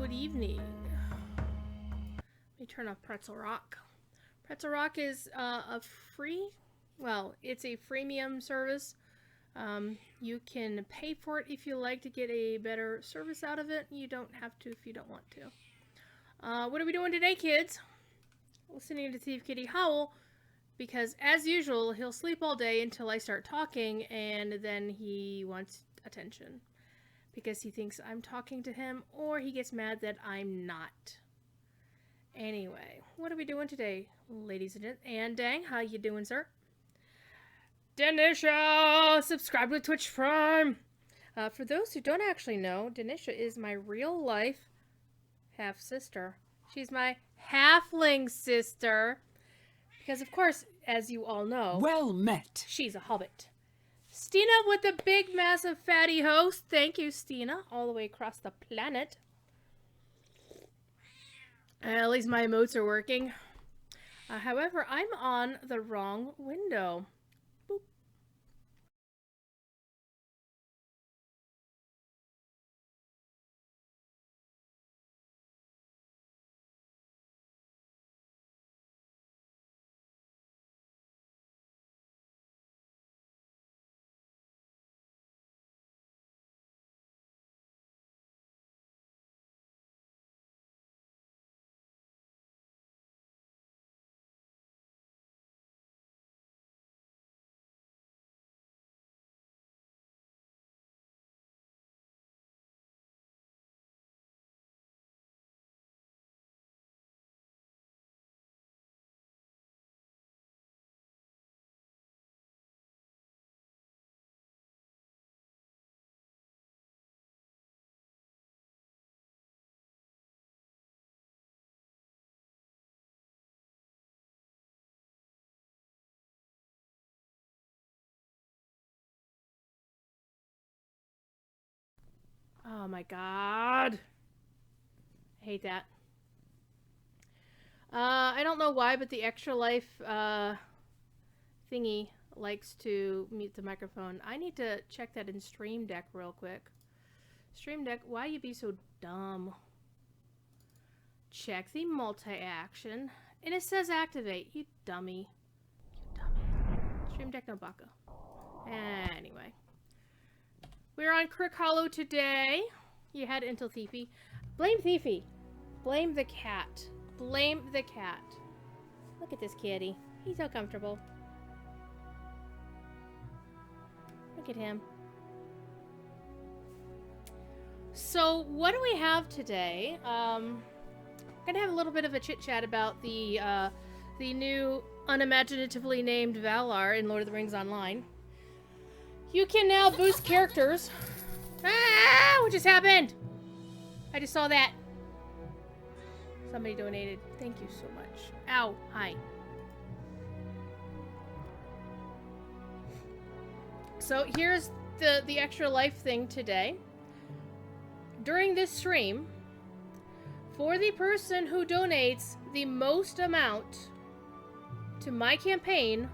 Good evening. Let me turn off Pretzel Rock. Pretzel Rock is a free, well, it's a freemium service. You can pay for it if you like to get a better service out of it. You don't have to if you don't want to. What are we doing today, kids? Listening to Thief Kitty howl, because as usual, he'll sleep all day until I start talking, and then he wants attention because he thinks I'm talking to him, or he gets mad that I'm not. Anyway, what are we doing today, ladies and gents? And Dang, how you doing, sir? Denisha! Subscribe to Twitch Prime! For those who don't actually know, Denisha is my real life half-sister. She's my halfling sister. Because, of course, as you all know, well met. She's a hobbit. Stina with the big, massive, fatty host. Thank you, Stina, all the way across the planet. At least my emotes are working. However, I'm on the wrong window. Boop. Oh my god. I hate that. I don't know why, but the Extra Life thingy likes to mute the microphone. I need to check that in Stream Deck real quick. Stream Deck, why you be so dumb? Check the multi-action. And it says activate. You dummy. You dummy. Stream Deck no baka. Anyway. We're on Crick Hollow today. You had until Thiefy. Blame Thiefy. Blame the cat. Blame the cat. Look at this kitty. He's so comfortable. Look at him. So, what do we have today? I'm gonna have a little bit of a chit-chat about the new unimaginatively named Valar in Lord of the Rings Online. You can now boost characters. Ah! What just happened? I just saw that. Somebody donated. Thank you so much. Ow. Hi. So here's the extra life thing today. During this stream, for the person who donates the most amount to my campaign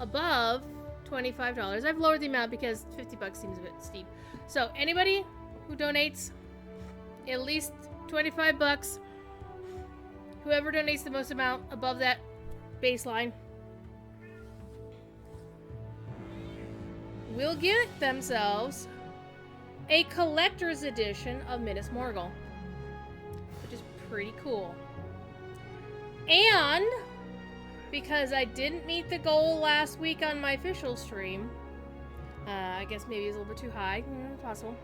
above $25. I've lowered the amount because $50 seems a bit steep. So anybody who donates at least $25, whoever donates the most amount above that baseline will get themselves a collector's edition of Minas Morgul, which is pretty cool. And because I didn't meet the goal last week on my official stream, I guess maybe it's a little bit too high, possible.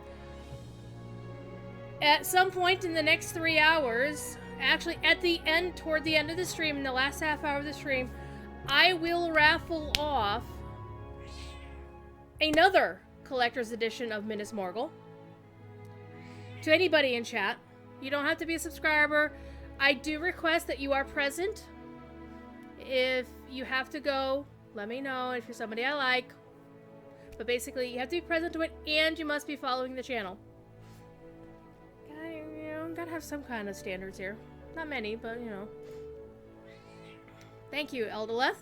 At some point in the next 3 hours, actually at the end, toward the end of the stream, in the last half hour of the stream, I will raffle off another collector's edition of Minas Morgul to anybody in chat. You don't have to be a subscriber. I do request that you are present. If you have to go, let me know if you're somebody I like. But basically, you have to be present to it, and you must be following the channel. Gotta have some kind of standards here. Not many, but you know. Thank you, Eldaleth.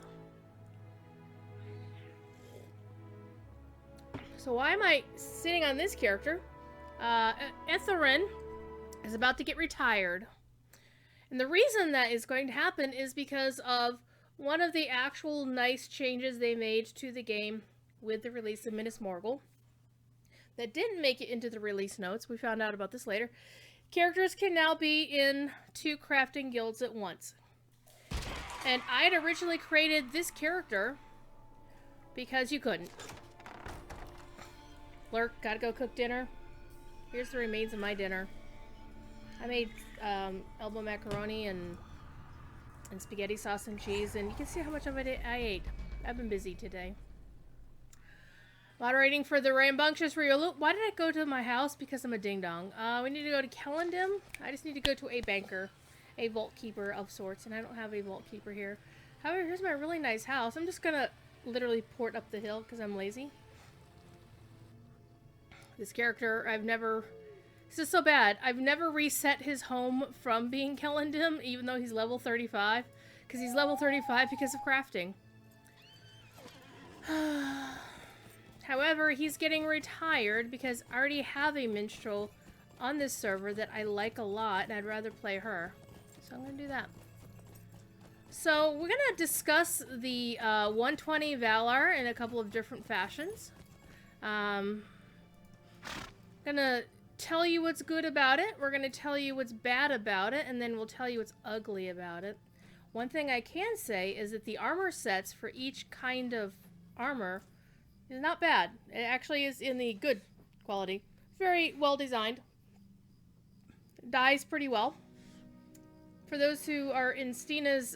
So why am I sitting on this character? Etherin is about to get retired. And the reason that is going to happen is because of one of the actual nice changes they made to the game with the release of Minas Morgul that didn't make it into the release notes. We found out about this later. Characters can now be in 2 crafting guilds at once. And I had originally created this character because you couldn't. Lurk, gotta go cook dinner. Here's the remains of my dinner. I made elbow macaroni and spaghetti sauce and cheese, and you can see how much of it I ate. I've been busy today. Moderating for the Rambunctious Riolu. Why did I go to my house? Because I'm a ding-dong. We need to go to Kellendim. I just need to go to a banker, a vault keeper of sorts, and I don't have a vault keeper here. However, here's my really nice house. I'm just gonna literally port up the hill because I'm lazy. This character, this is so bad. I've never reset his home from being Kellendim, even though he's level 35. Because he's level 35 because of crafting. However, he's getting retired because I already have a minstrel on this server that I like a lot, and I'd rather play her. So I'm going to do that. So we're going to discuss the 120 Valar in a couple of different fashions. I'm going to tell you what's good about it, we're going to tell you what's bad about it, and then we'll tell you what's ugly about it. One thing I can say is that the armor sets for each kind of armor is not bad. It actually is in the good quality. Very well designed. Dies pretty well. For those who are in Stina's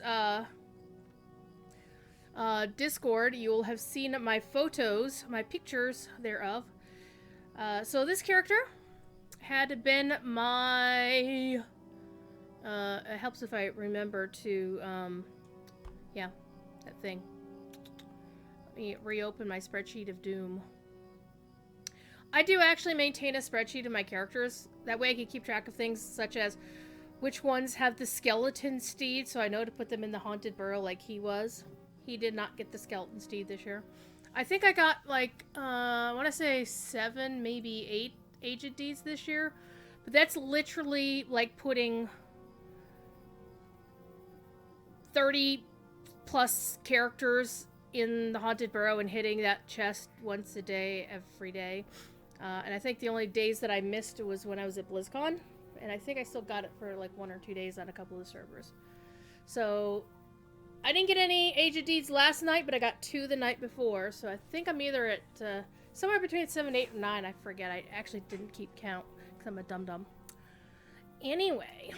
Discord, you will have seen my photos, my pictures thereof. So this character had been my... it helps if I remember to, yeah, that thing. Let me reopen my spreadsheet of doom. I do actually maintain a spreadsheet of my characters. That way I can keep track of things such as which ones have the skeleton steed, so I know to put them in the haunted burrow like he was. He did not get the skeleton steed this year. I think I got like, I want to say 7, maybe 8 aged deeds this year. But that's literally like putting 30 plus characters in the haunted burrow and hitting that chest once a day, every day. And I think the only days that I missed was when I was at BlizzCon. And I think I still got it for like 1 or 2 days on a couple of servers. So I didn't get any aged deeds last night, but I got 2 the night before. So I think I'm either at somewhere between 7, 8, and 9. I forget. I actually didn't keep count because I'm a dum-dum. Anyway,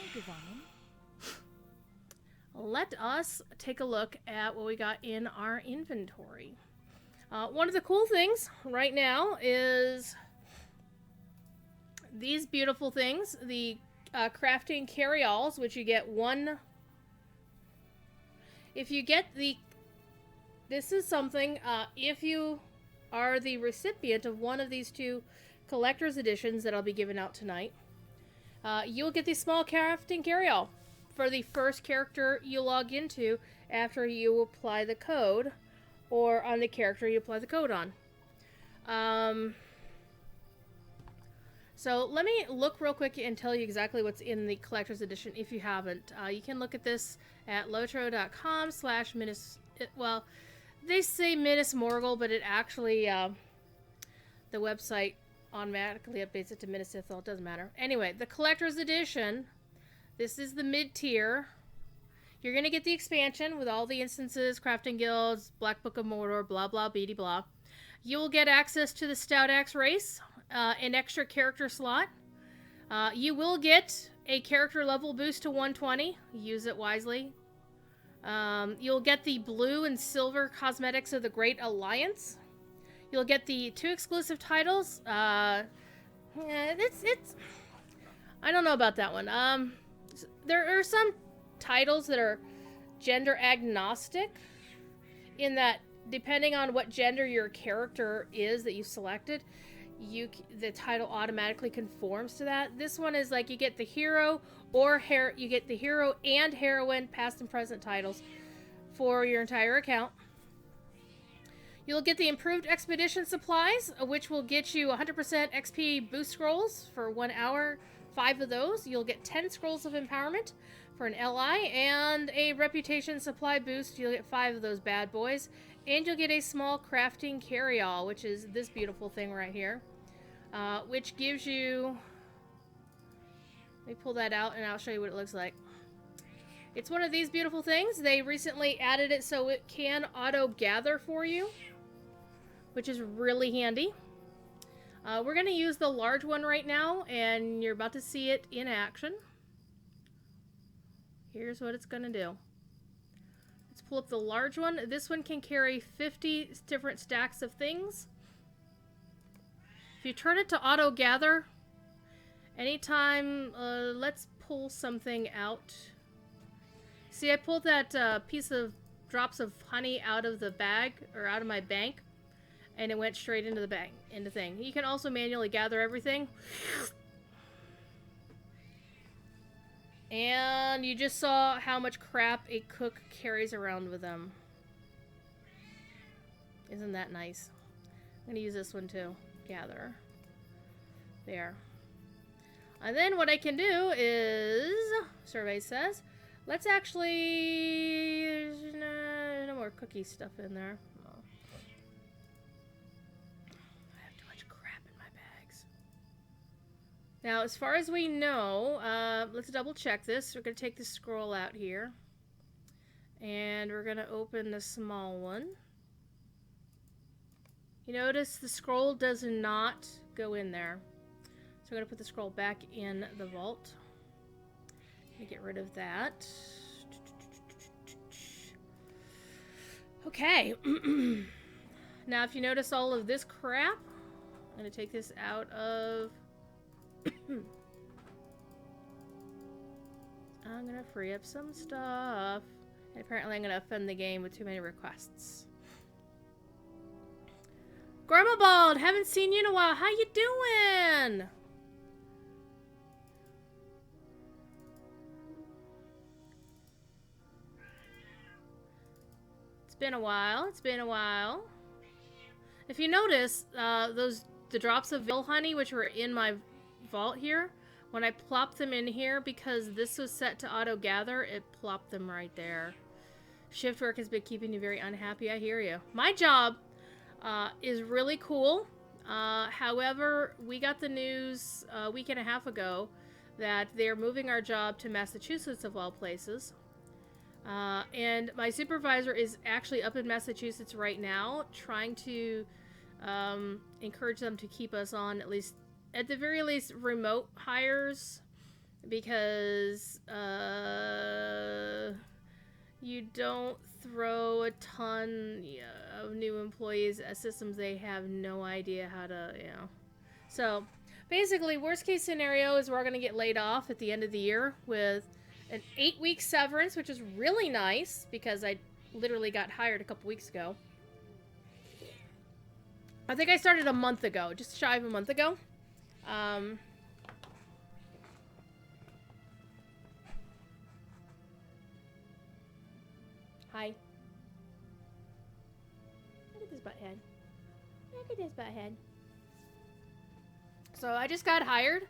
let us take a look at what we got in our inventory. One of the cool things right now is these beautiful things, the crafting carry-alls, which you get 1. If you get the... This is something, if you are the recipient of one of these 2 collector's editions that I'll be giving out tonight, you'll get the small crafting carry-all for the first character you log into after you apply the code, or on the character you apply the code on. So let me look real quick and tell you exactly what's in the collector's edition if you haven't. You can look at this at lotro.com/Minas... Well, they say Minas Morgul, but it actually... the website automatically updates it to Minas Ithil. It doesn't matter. Anyway, the collector's edition... This is the mid-tier. You're going to get the expansion with all the instances, crafting guilds, Black Book of Mordor, blah, blah, beady, blah. You will get access to the Stout Axe race, an extra character slot. You will get a character level boost to 120. Use it wisely. You'll get the blue and silver cosmetics of the Great Alliance. You'll get the 2 exclusive titles. It's... I don't know about that one. There are some titles that are gender agnostic, in that depending on what gender your character is that you selected, the title automatically conforms to that. This one is like you get the hero you get the hero and heroine past and present titles for your entire account. You'll get the improved expedition supplies, which will get you 100% XP boost scrolls for 1 hour, 5 of those, you'll get 10 scrolls of empowerment for an LI, and a reputation supply boost. You'll get 5 of those bad boys, and you'll get a small crafting carry-all, which is this beautiful thing right here, which gives you... Let me pull that out, and I'll show you what it looks like. It's one of these beautiful things. They recently added it so it can auto-gather for you, which is really handy. We're going to use the large one right now, and you're about to see it in action. Here's what it's going to do. Let's pull up the large one. This one can carry 50 different stacks of things. If you turn it to auto-gather, anytime, let's pull something out. See, I pulled that piece of drops of honey out of the bag, or out of my bank, and it went straight into the bag, into thing. You can also manually gather everything. And you just saw how much crap a cook carries around with them. Isn't that nice? I'm gonna use this one too. Gather. There. And then what I can do is, survey says, let's actually... no more cookie stuff in there. Oh. I have too much crap in my bags. Now, as far as we know, let's double check this. We're going to take this scroll out here. And we're going to open the small one. You notice the scroll does not go in there. So we're going to put the scroll back in the vault. Get rid of that. Okay. Now, if you notice all of this crap, I'm going to take this out of... I'm going to free up some stuff. And apparently I'm going to offend the game with too many requests. Gormabald, haven't seen you in a while. How you doing? It's been a while. It's been a while. If you notice, the drops of veil honey, which were in my vault here, when I plopped them in here, because this was set to auto gather, it plopped them right there. Shift work has been keeping you very unhappy. I hear you. My job is really cool. However, we got the news a week and a half ago that they're moving our job to Massachusetts, of all places. And my supervisor is actually up in Massachusetts right now, trying to encourage them to keep us on, at the very least, remote hires, because you don't throw a ton of new employees at systems they have no idea how to, So, basically, worst case scenario is we're going to get laid off at the end of the year with an 8-week severance, which is really nice, because I literally got hired a couple weeks ago. I think I started a month ago, just shy of a month ago. Hi. Look at this butthead. Look at this butthead. So I just got hired,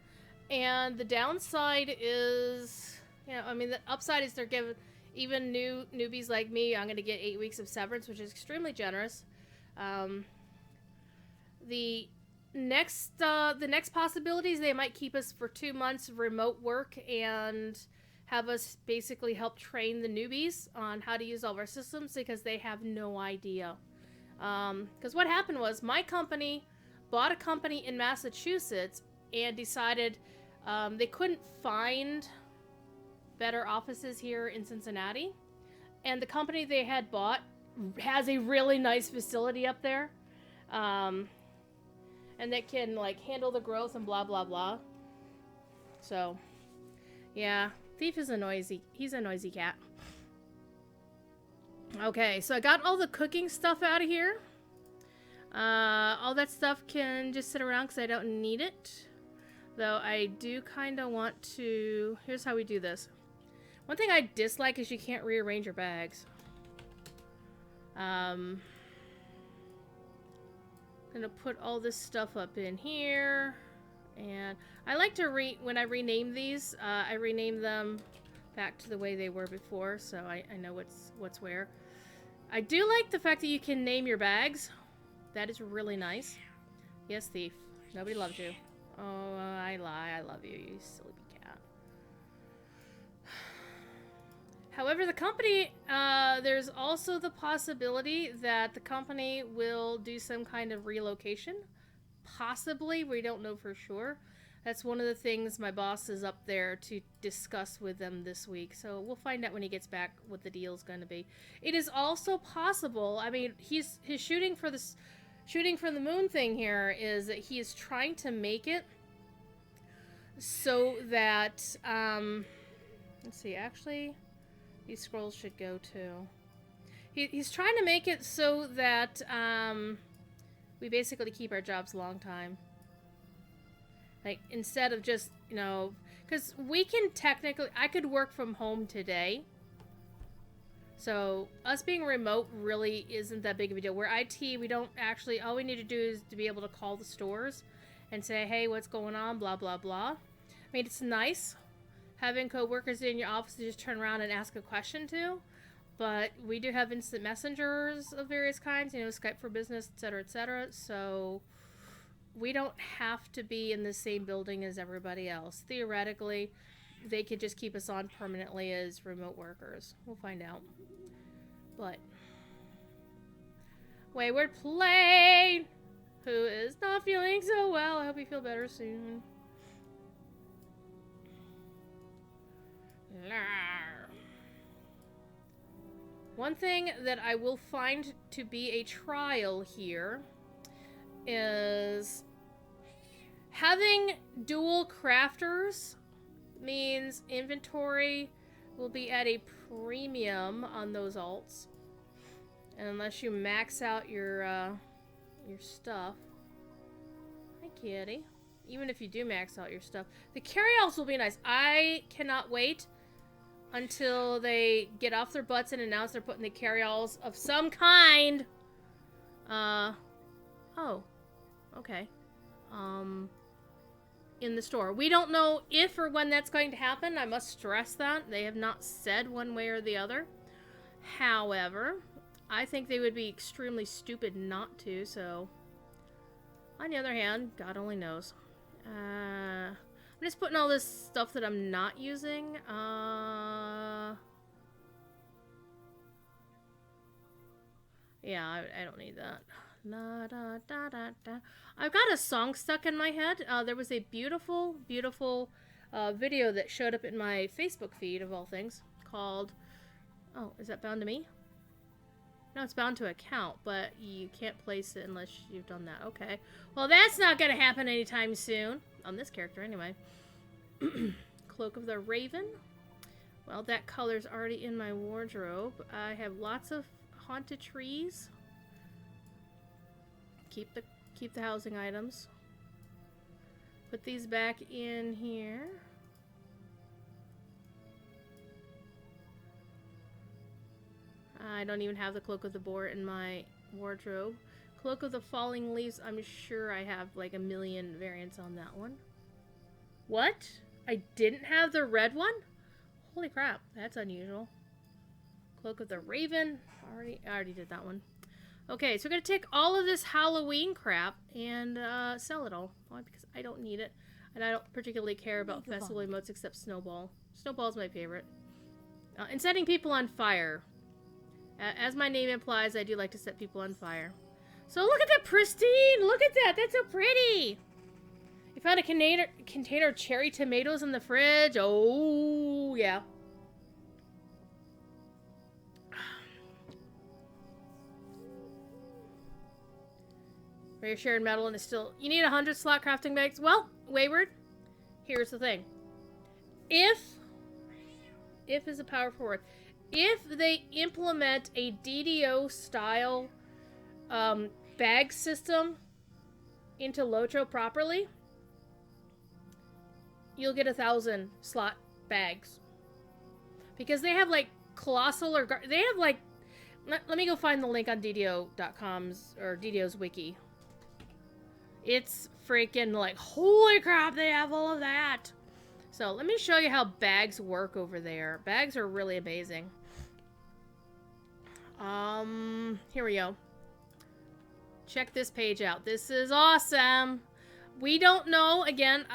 and the downside is, the upside is they're giving even newbies like me, I'm going to get 8 weeks of severance, which is extremely generous. The next possibilities, they might keep us for 2 months of remote work and have us basically help train the newbies on how to use all of our systems, because they have no idea. Because what happened was, my company bought a company in Massachusetts and decided they couldn't find better offices here in Cincinnati. And the company they had bought has a really nice facility up there. And that can, handle the growth and blah, blah, blah. So, yeah. Thief is he's a noisy cat. Okay, so I got all the cooking stuff out of here. All that stuff can just sit around because I don't need it. Though I do kind of want to... Here's how we do this. One thing I dislike is you can't rearrange your bags. I'm gonna put all this stuff up in here. And I like to when I rename these, I rename them back to the way they were before, so I know what's where. I do like the fact that you can name your bags. That is really nice. Yes, thief. Nobody loves you. Oh, I lie. I love you, you silly cat. However, the company, there's also the possibility that the company will do some kind of relocation. Possibly. We don't know for sure. That's one of the things my boss is up there to discuss with them this week. So we'll find out when he gets back what the deal's going to be. It is also possible. I mean, his shooting for this, shooting from the moon thing here is that he is trying to make it so that let's see. Actually, these scrolls should go too. He's trying to make it so that we basically keep our jobs a long time. Like, instead of just, you know, because we can technically, I could work from home today. So, us being remote really isn't that big of a deal. We're IT, we don't actually, all we need to do is to be able to call the stores and say, hey, what's going on, blah, blah, blah. I mean, it's nice having coworkers in your office to just turn around and ask a question to. But we do have instant messengers of various kinds, you know, Skype for Business, etc., so we don't have to be in the same building as everybody else. Theoretically, they could just keep us on permanently as remote workers. We'll find out. But Wayward Plane, who is not feeling so well. I hope you feel better soon. One thing that I will find to be a trial here is having dual crafters means inventory will be at a premium on those alts unless you max out your stuff. Hi, kitty. Even if you do max out your stuff, the carryalls will be nice. I cannot wait until they get off their butts and announce they're putting the carryalls of some kind. Oh, okay. In the store. We don't know if or when that's going to happen. I must stress that. They have not said one way or the other. However, I think they would be extremely stupid not to, so on the other hand, God only knows. I'm just putting all this stuff that I'm not using. Yeah, I don't need that. La, da, da, da, da. I've got a song stuck in my head. There was a beautiful, beautiful video that showed up in my Facebook feed, of all things, called... Oh, is that bound to me? No, it's bound to account, but you can't place it unless you've done that. Okay. Well, that's not going to happen anytime soon. On this character, anyway. Cloak of the Raven. Well, that color's already in my wardrobe. I have lots of haunted trees. Keep the housing items. Put these back in here. I don't even have the Cloak of the Boar in my wardrobe. Cloak of the Falling Leaves, I'm sure I have like a million variants on that one. What? I didn't have the red one? Holy crap, that's unusual. Cloak of the Raven, I already did that one. Okay, so we're going to take all of this Halloween crap and sell it all. Why? Because I don't need it. And I don't particularly care about festival emotes except Snowball. Snowball's my favorite. And setting people on fire. As my name implies, I do like to set people on fire. So look at that pristine! Look at that! That's so pretty! You found a container of cherry tomatoes in the fridge. Oh, yeah. Rare shared metal and it's still... You need 100 slot crafting bags? Well, Wayward, here's the thing. If is a powerful word. If they implement a DDO style bag system into Lotro properly, you'll get 1,000 slot bags. Because they have like colossal or... They have like... Let me go find the link on DDO.com's or DDO's wiki. It's freaking like, holy crap, they have all of that. So let me show you how bags work over there. Bags are really amazing. Here we go. Check this page out. This is awesome. We don't know, again,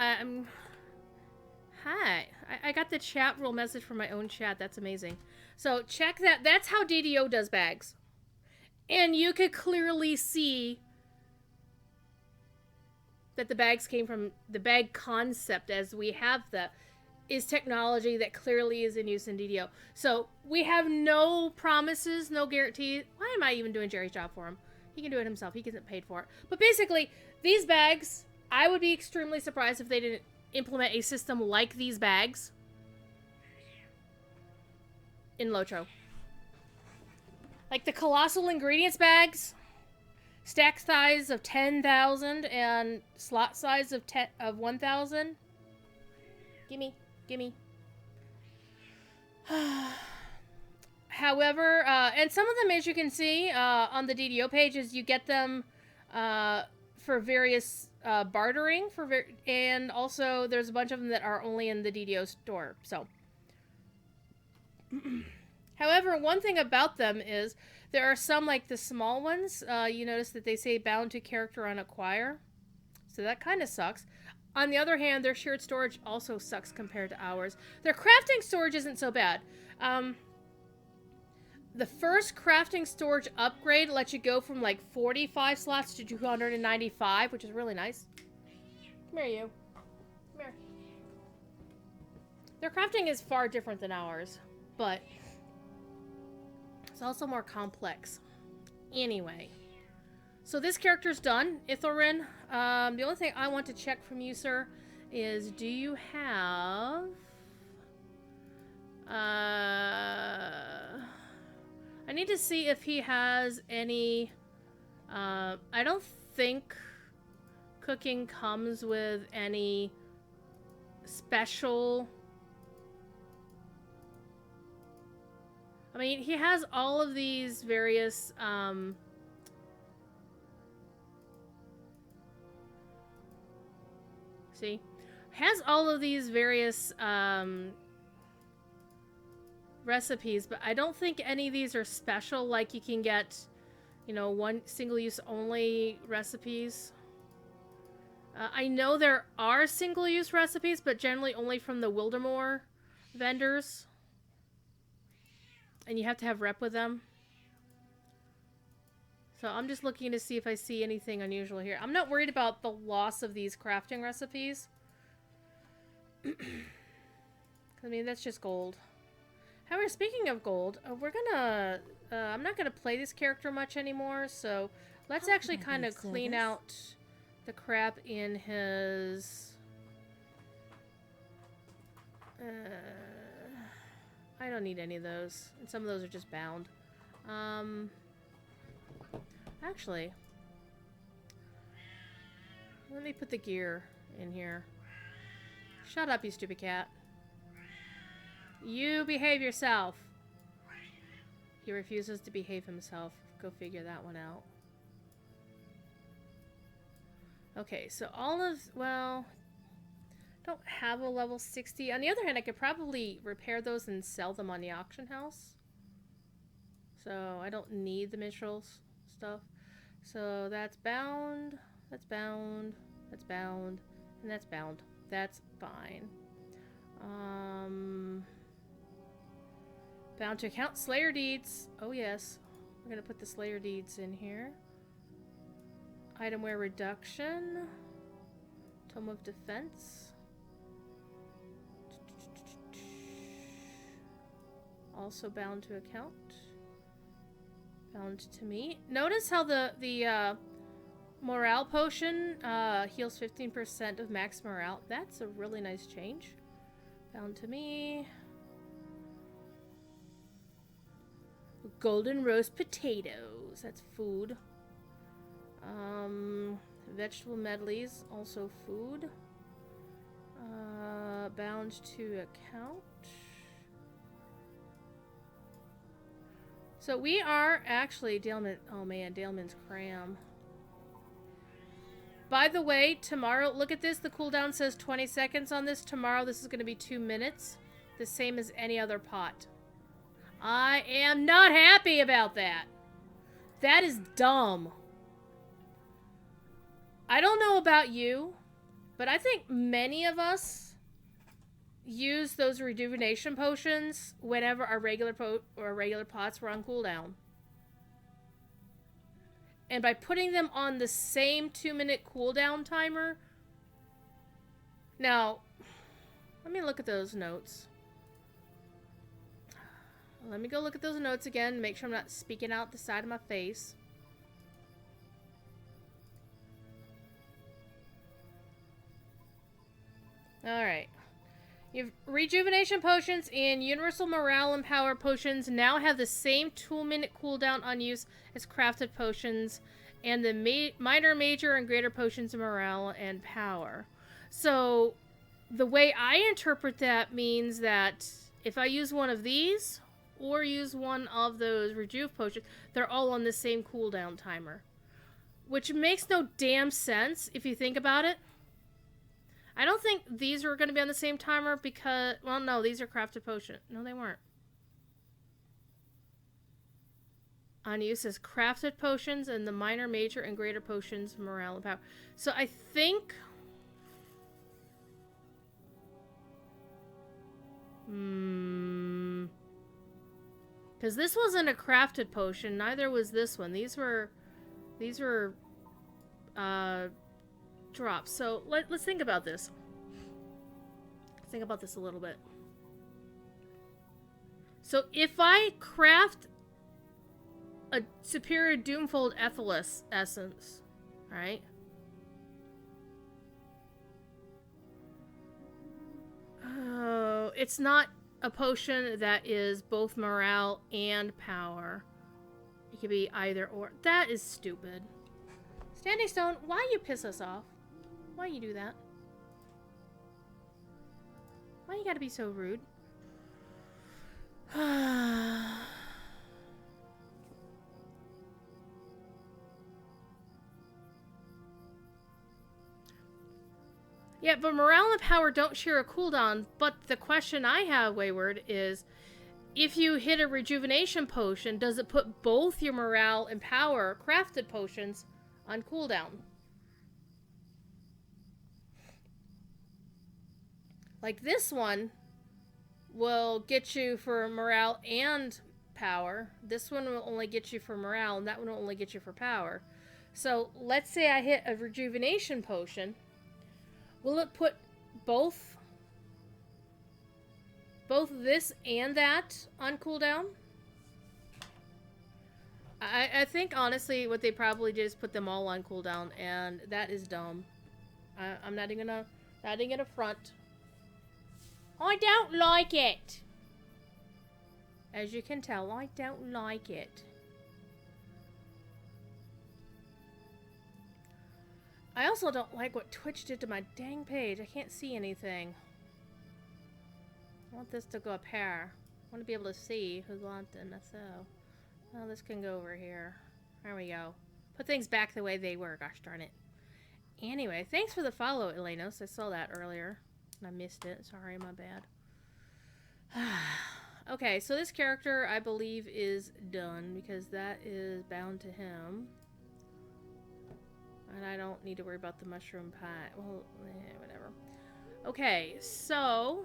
hi. I got the chat rule message from my own chat. That's amazing. So check that. That's how DDO does bags. And you could clearly see that the bags came from the bag concept as we have is technology that clearly is in use in DDO. So we have no promises, no guarantees. Why am I even doing Jerry's job for him? He can do it himself. He gets paid for it. But basically, these bags, I would be extremely surprised if they didn't implement a system like these bags in Lotro. Like the Colossal Ingredients bags, stack size of 10,000 and slot size of 1,000. Gimme. However, and some of them, as you can see on the DDO pages, you get them for various bartering and also there's a bunch of them that are only in the DDO store. So, however, one thing about them is there are some, like the small ones. You notice that they say bound to character on acquire, so that kind of sucks. On the other hand, their shared storage also sucks compared to ours. Their crafting storage isn't so bad. The first crafting storage upgrade lets you go from like 45 slots to 295, which is really nice. Come here, you. Come here. Their crafting is far different than ours, but it's also more complex. Anyway. So this character's done, Ithilrin. The only thing I want to check from you, sir, is do you have... I need to see if he has any... I don't think cooking comes with any special... I mean, he has all of these various... See? Has all of these various recipes, but I don't think any of these are special, like you can get, you know, one single-use only recipes. I know there are single-use recipes, but generally only from the Wildermore vendors. And you have to have rep with them. So I'm just looking to see if I see anything unusual here. I'm not worried about the loss of these crafting recipes. I mean, that's just gold. However, speaking of gold, we're gonna... I'm not gonna play this character much anymore, so let's actually kind of clean out the crap in his... I don't need any of those. And some of those are just bound. Actually, let me put the gear in here. Shut up, you stupid cat. You behave yourself. He refuses to behave himself. Go figure that one out. Okay, so all of... Well... Don't have a level 60. On the other hand, I could probably repair those and sell them on the auction house. So I don't need the minstrels stuff. So that's bound, that's bound, that's bound, and that's bound. That's fine. Bound to account Slayer Deeds. Oh yes. We're gonna put the Slayer Deeds in here. Itemware reduction. Tome of Defense. Also bound to account. Bound to me. Notice how the morale potion heals 15% of max morale. That's a really nice change. Bound to me. Golden roast potatoes. That's food. Vegetable medleys. Also food. Bound to account. So we are actually Daleman. Oh man, Daleman's cram. By the way, tomorrow, look at this. The cooldown says 20 seconds on this. Tomorrow, this is going to be 2 minutes. The same as any other pot. I am not happy about that. That is dumb. I don't know about you, but I think many of us use those rejuvenation potions whenever our regular pots were on cooldown. And by putting them on the same 2-minute cooldown timer... Now, let me look at those notes. Let me go look at those notes again, make sure I'm not speaking out the side of my face. Alright. You've rejuvenation potions and universal morale and power potions now have the same 2-minute cooldown on use as crafted potions, and the minor, major, and greater potions of morale and power. So, the way I interpret that means that if I use one of these, or use one of those rejuve potions, they're all on the same cooldown timer. Which makes no damn sense if you think about it. I don't think these were going to be on the same timer because... Well, no, these are crafted potions. No, they weren't. On use as crafted potions and the minor, major, and greater potions, morale, and power. So I think... Because this wasn't a crafted potion, neither was this one. These were drops. So let's think about this. Let's think about this a little bit. So if I craft a Superior Doomfold Aethelus essence, right? Oh, it's not a potion that is both morale and power. It could be either or. That is stupid. Standing Stone, why you piss us off? Why you do that? Why you gotta be so rude? Yeah, but morale and power don't share a cooldown. But the question I have, Wayward, is if you hit a rejuvenation potion, does it put both your morale and power crafted potions on cooldown? Like this one will get you for morale and power. This one will only get you for morale, and that one will only get you for power. So let's say I hit a rejuvenation potion. Will it put both this and that on cooldown? I think honestly what they probably did is put them all on cooldown, and that is dumb. I'm not even gonna front. I don't like it. As you can tell, I don't like it. I also don't like what Twitch did to my dang page. I can't see anything. I want this to go up here. I want to be able to see who's wanting this. So, well, this can go over here. There we go. Put things back the way they were. Gosh darn it. Anyway, thanks for the follow, Elenos. I saw that earlier. And I missed it. Sorry, my bad. Okay, so this character, I believe, is done. Because that is bound to him. And I don't need to worry about the mushroom pie. Well, whatever. Okay, so...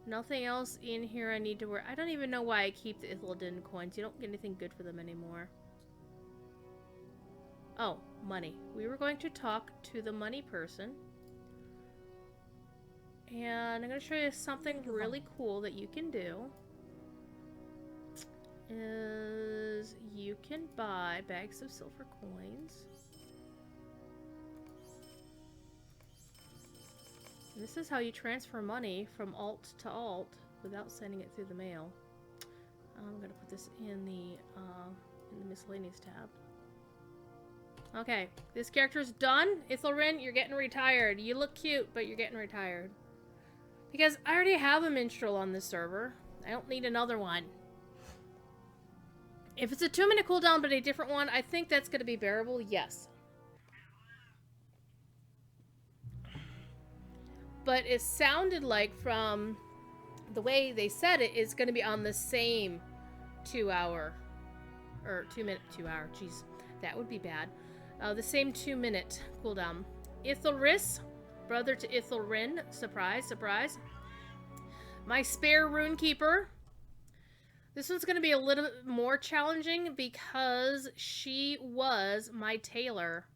nothing else in here I need to worry. I don't even know why I keep the Ithildin coins. You don't get anything good for them anymore. Oh, money. We were going to talk to the money person. And I'm going to show you something really cool that you can do. Is you can buy bags of silver coins. This is how you transfer money from alt to alt without sending it through the mail. I'm gonna put this in the miscellaneous tab. Okay, this character's done. Ithilrin, you're getting retired. You look cute, but you're getting retired. Because I already have a minstrel on this server. I don't need another one. If it's a 2-minute cooldown but a different one, I think that's going to be bearable, yes. but it sounded like from the way they said it, it's going to be on the same 2 hour, or 2 hour, jeez, that would be bad. The same 2-minute cooldown. Ithilris, brother to Ithilrin, surprise, surprise. My spare Runekeeper. This one's going to be a little bit more challenging because she was my tailor.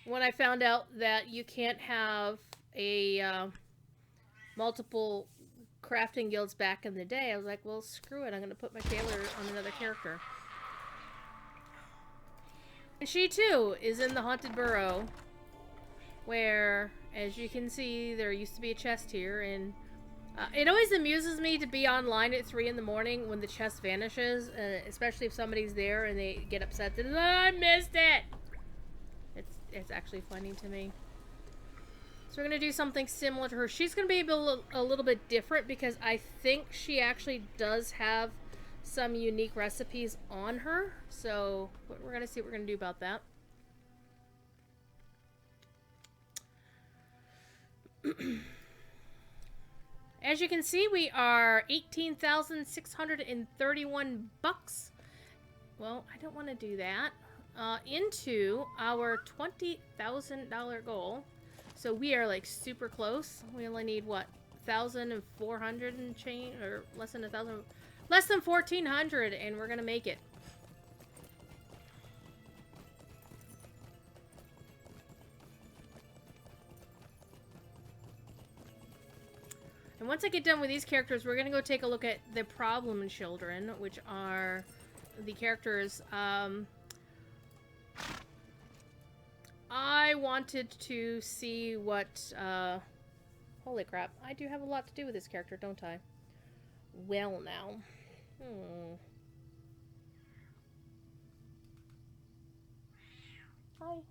When I found out that you can't have a multiple crafting guilds back in the day, I was like, well, screw it. I'm going to put my tailor on another character. And she, too, is in the Haunted Burrow, where, as you can see, there used to be a chest here, and it always amuses me to be online at 3 in the morning when the chest vanishes, especially if somebody's there and they get upset that, oh, I missed it! It's actually funny to me. So we're going to do something similar to her. She's going to be a little bit different because I think she actually does have some unique recipes on her. So we're going to see what we're going to do about that. As you can see, we are 18,631 bucks. Well, I don't want to do that. Into our $20,000 goal. So we are like super close. We only need what, 1,400 and change, or less than 1,000, less than 1,400, and we're gonna make it. And once I get done with these characters, we're gonna go take a look at the problem children, which are the characters. I wanted to see what, holy crap, I do have a lot to do with this character, don't I? Well, now. Hi. Oh.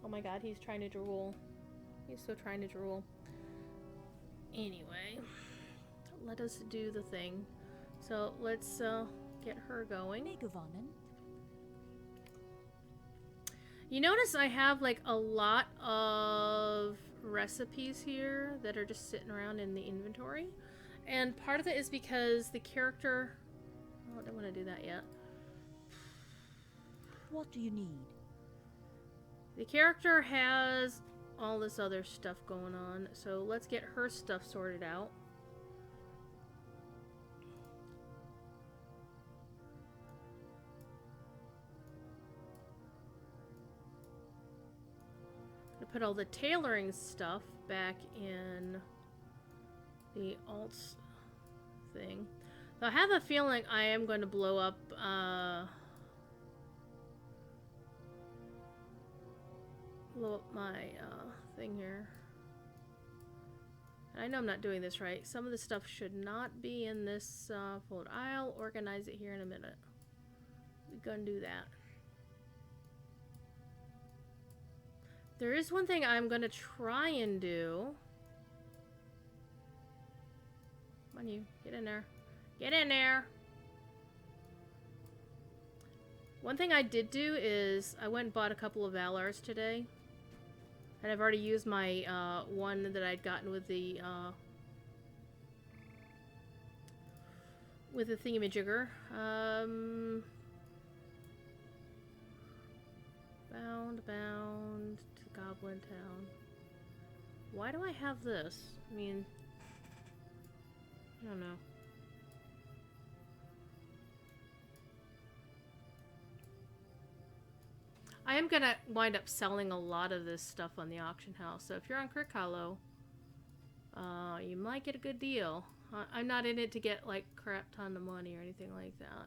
Oh my god, he's trying to drool. He's so trying to drool. Anyway, let us do the thing. So let's get her going. You notice I have like a lot of recipes here that are just sitting around in the inventory. And part of it is because the character... Oh, I don't want to do that yet. What do you need? The character has all this other stuff going on, so let's get her stuff sorted out. I put all the tailoring stuff back in the alts thing. So I have a feeling I am going to blow up my thing here. I know I'm not doing this right. Some of the stuff should not be in this folder. I'll organize it here in a minute. We're gonna do that. There is one thing I'm gonna try and do. Come on, you. Get in there. Get in there! One thing I did do is I went and bought a couple of Valars today. And I've already used my one that I'd gotten with the thingamajigger. Bound to Goblin Town. Why do I have this? I mean, I don't know. I am gonna wind up selling a lot of this stuff on the auction house, so if you're on Crick Hollow, you might get a good deal. I'm not in it to get like crap ton of money or anything like that.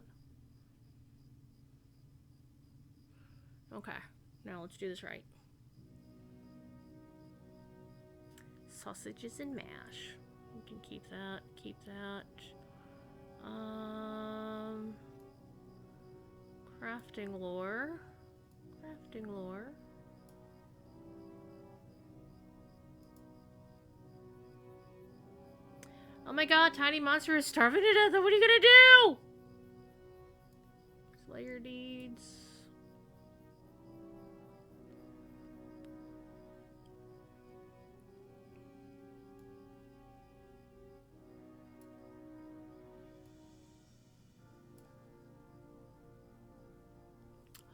Okay, now let's do this right. Sausages and mash. You can keep that, keep that. Crafting lore. Crafting lore. my god, tiny monster is starving to death. What are you gonna do? Slayer deeds.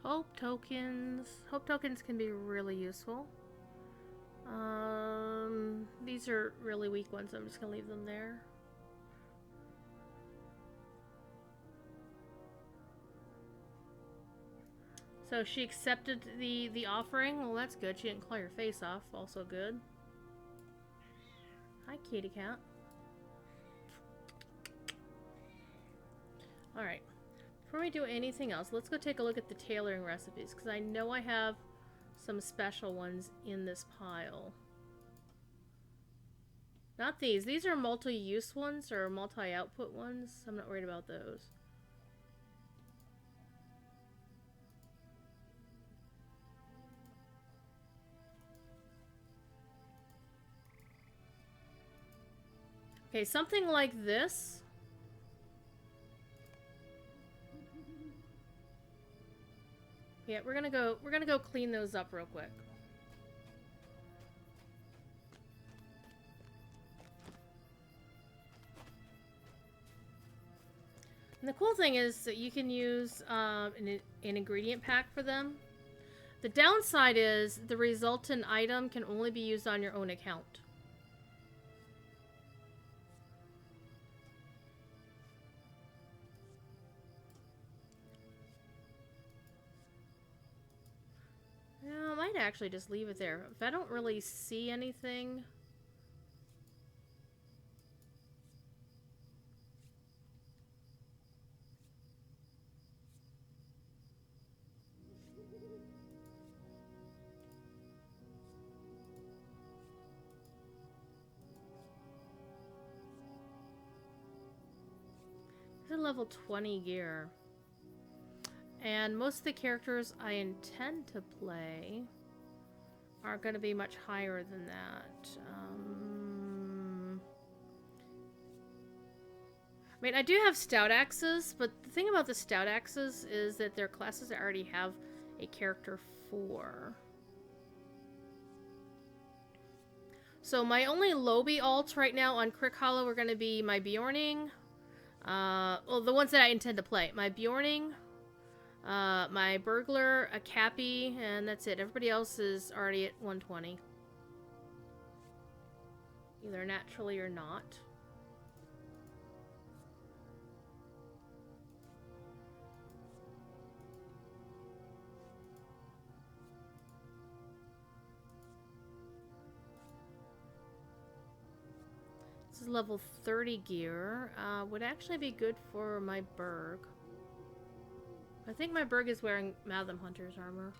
Hope tokens. Hope tokens can be really useful. These are really weak ones. I'm just gonna leave them there. So she accepted the offering. Well, that's good. She didn't claw your face off. Also good. Hi, kitty cat. All right. Before we do anything else, let's go take a look at the tailoring recipes, because I know I have some special ones in this pile. Not these. These are multi-use ones or multi-output ones. I'm not worried about those. Okay, something like this. Yeah, we're gonna go clean those up real quick. And the cool thing is that you can use an ingredient pack for them. The downside is the resultant item can only be used on your own account. Yeah, I might actually just leave it there. If I don't really see anything... This is level 20 gear. And most of the characters I intend to play are going to be much higher than that. I mean, I do have stout axes, but the thing about the stout axes is that they're classes I already have a character for. So my only Lobby alts right now on Crick Hollow are going to be my Bjorning. Well, the ones that I intend to play. My Bjorning, my Burglar, a Cappy, and that's it. Everybody else is already at 120. Either naturally or not. This is level 30 gear. Would actually be good for my Berg. I think my Berg is wearing Matham Hunter's armor.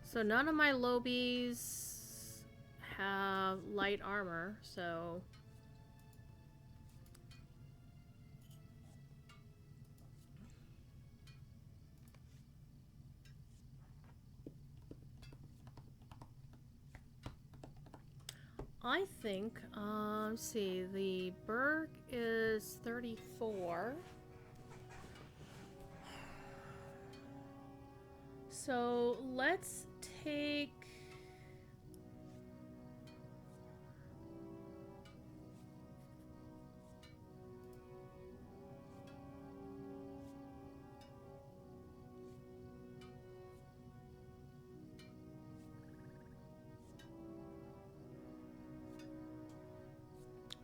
So none of my Lobies have light armor, so... I think, let's see, the Berg is 34. So let's take...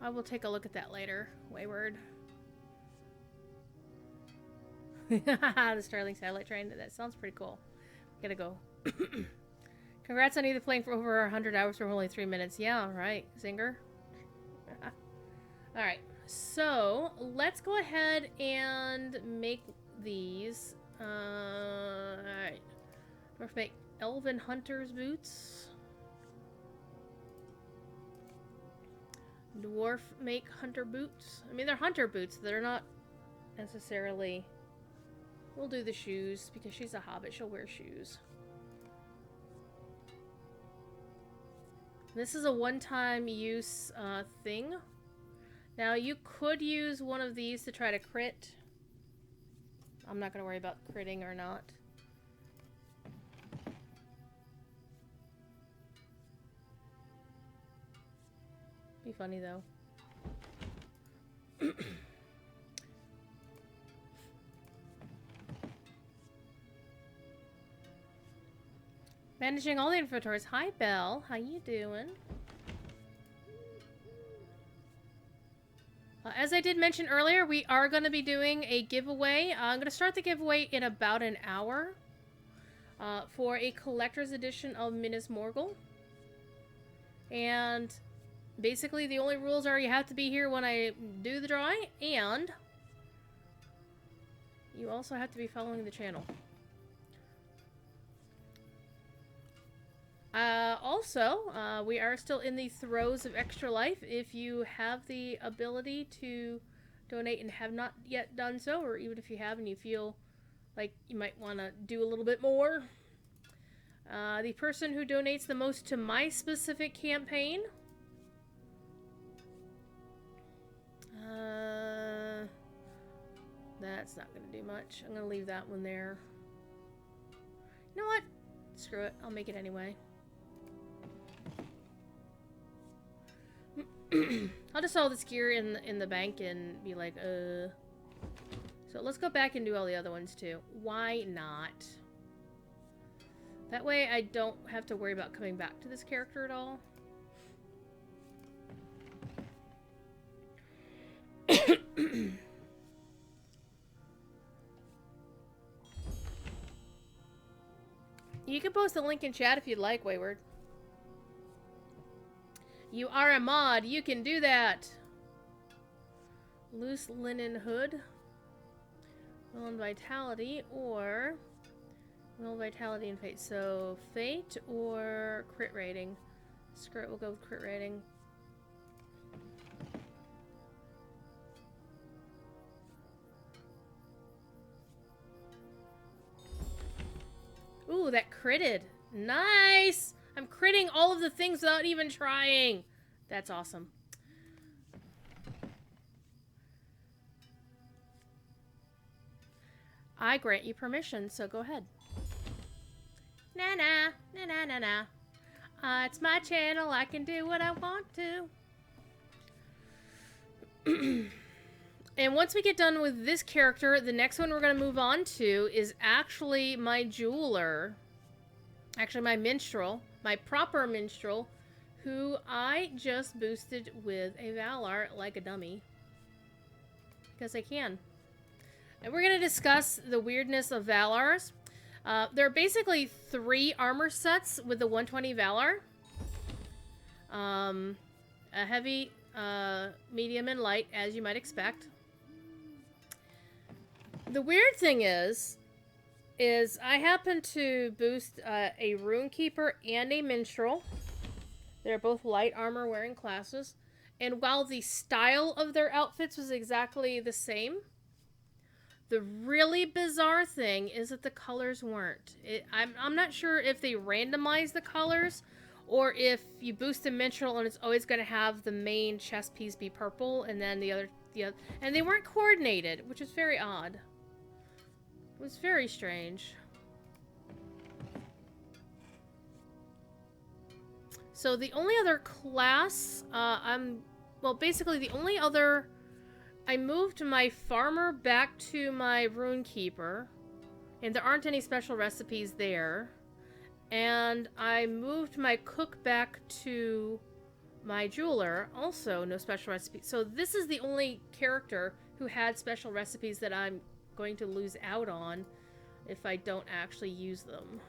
I will take a look at that later, Wayward. The Starling satellite train. That sounds pretty cool. Gotta go. Congrats on either playing for over 100 hours for only 3 minutes. Yeah, right, Zinger. Alright, so let's go ahead and make these. Alright. Let's make Elven Hunter's boots. Dwarf make hunter boots. I mean, they're hunter boots. They're not necessarily... We'll do the shoes, because she's a hobbit. She'll wear shoes. This is a one-time use thing. Now, you could use one of these to try to crit. I'm not going to worry about critting or not. Be funny, though. Managing all the inventories. Hi, Belle. How you doing? As I did mention earlier, we are going to be doing a giveaway. I'm going to start the giveaway in about an hour for a collector's edition of Minas Morgul. And basically, the only rules are you have to be here when I do the drawing, and you also have to be following the channel. Also, we are still in the throes of Extra Life. If you have the ability to donate and have not yet done so, or even if you have and you feel like you might want to do a little bit more, the person who donates the most to my specific campaign, that's not going to do much. I'm going to leave that one there. You know what? Screw it. I'll make it anyway. I'll just sell this gear in the bank and be like, So let's go back and do all the other ones too. Why not? That way I don't have to worry about coming back to this character at all. You can post a link in chat if you'd like, Wayward. You are a mod. You can do that. Loose linen hood. Will and vitality, or will, vitality, and fate. So fate or crit rating. Screw it, we'll go with crit rating. Ooh, that critted. Nice! I'm critting all of the things without even trying. That's awesome. I grant you permission, so go ahead. Nah, nah, nah, nah, nah, nah. It's my channel. I can do what I want to. And once we get done with this character, the next one we're going to move on to is actually my jeweler. Actually, my minstrel. My proper minstrel, who I just boosted with a Valar like a dummy. Because I can. And we're going to discuss the weirdness of Valars. There are basically 3 armor sets with the 120 Valar. A heavy, medium, and light, as you might expect. The weird thing is I happen to boost a Runekeeper and a Minstrel. They're both light armor wearing classes. And while the style of their outfits was exactly the same, the really bizarre thing is that the colors weren't. I'm not sure if they randomized the colors or if you boost a Minstrel and it's always going to have the main chest piece be purple and then the other. And they weren't coordinated, which is very odd. It was very strange. So the only other class, basically the only other, I moved my farmer back to my Runekeeper, and there aren't any special recipes there. And I moved my cook back to My jeweler, also no special recipe. So this is the only character who had special recipes that I'm going to lose out on if I don't actually use them.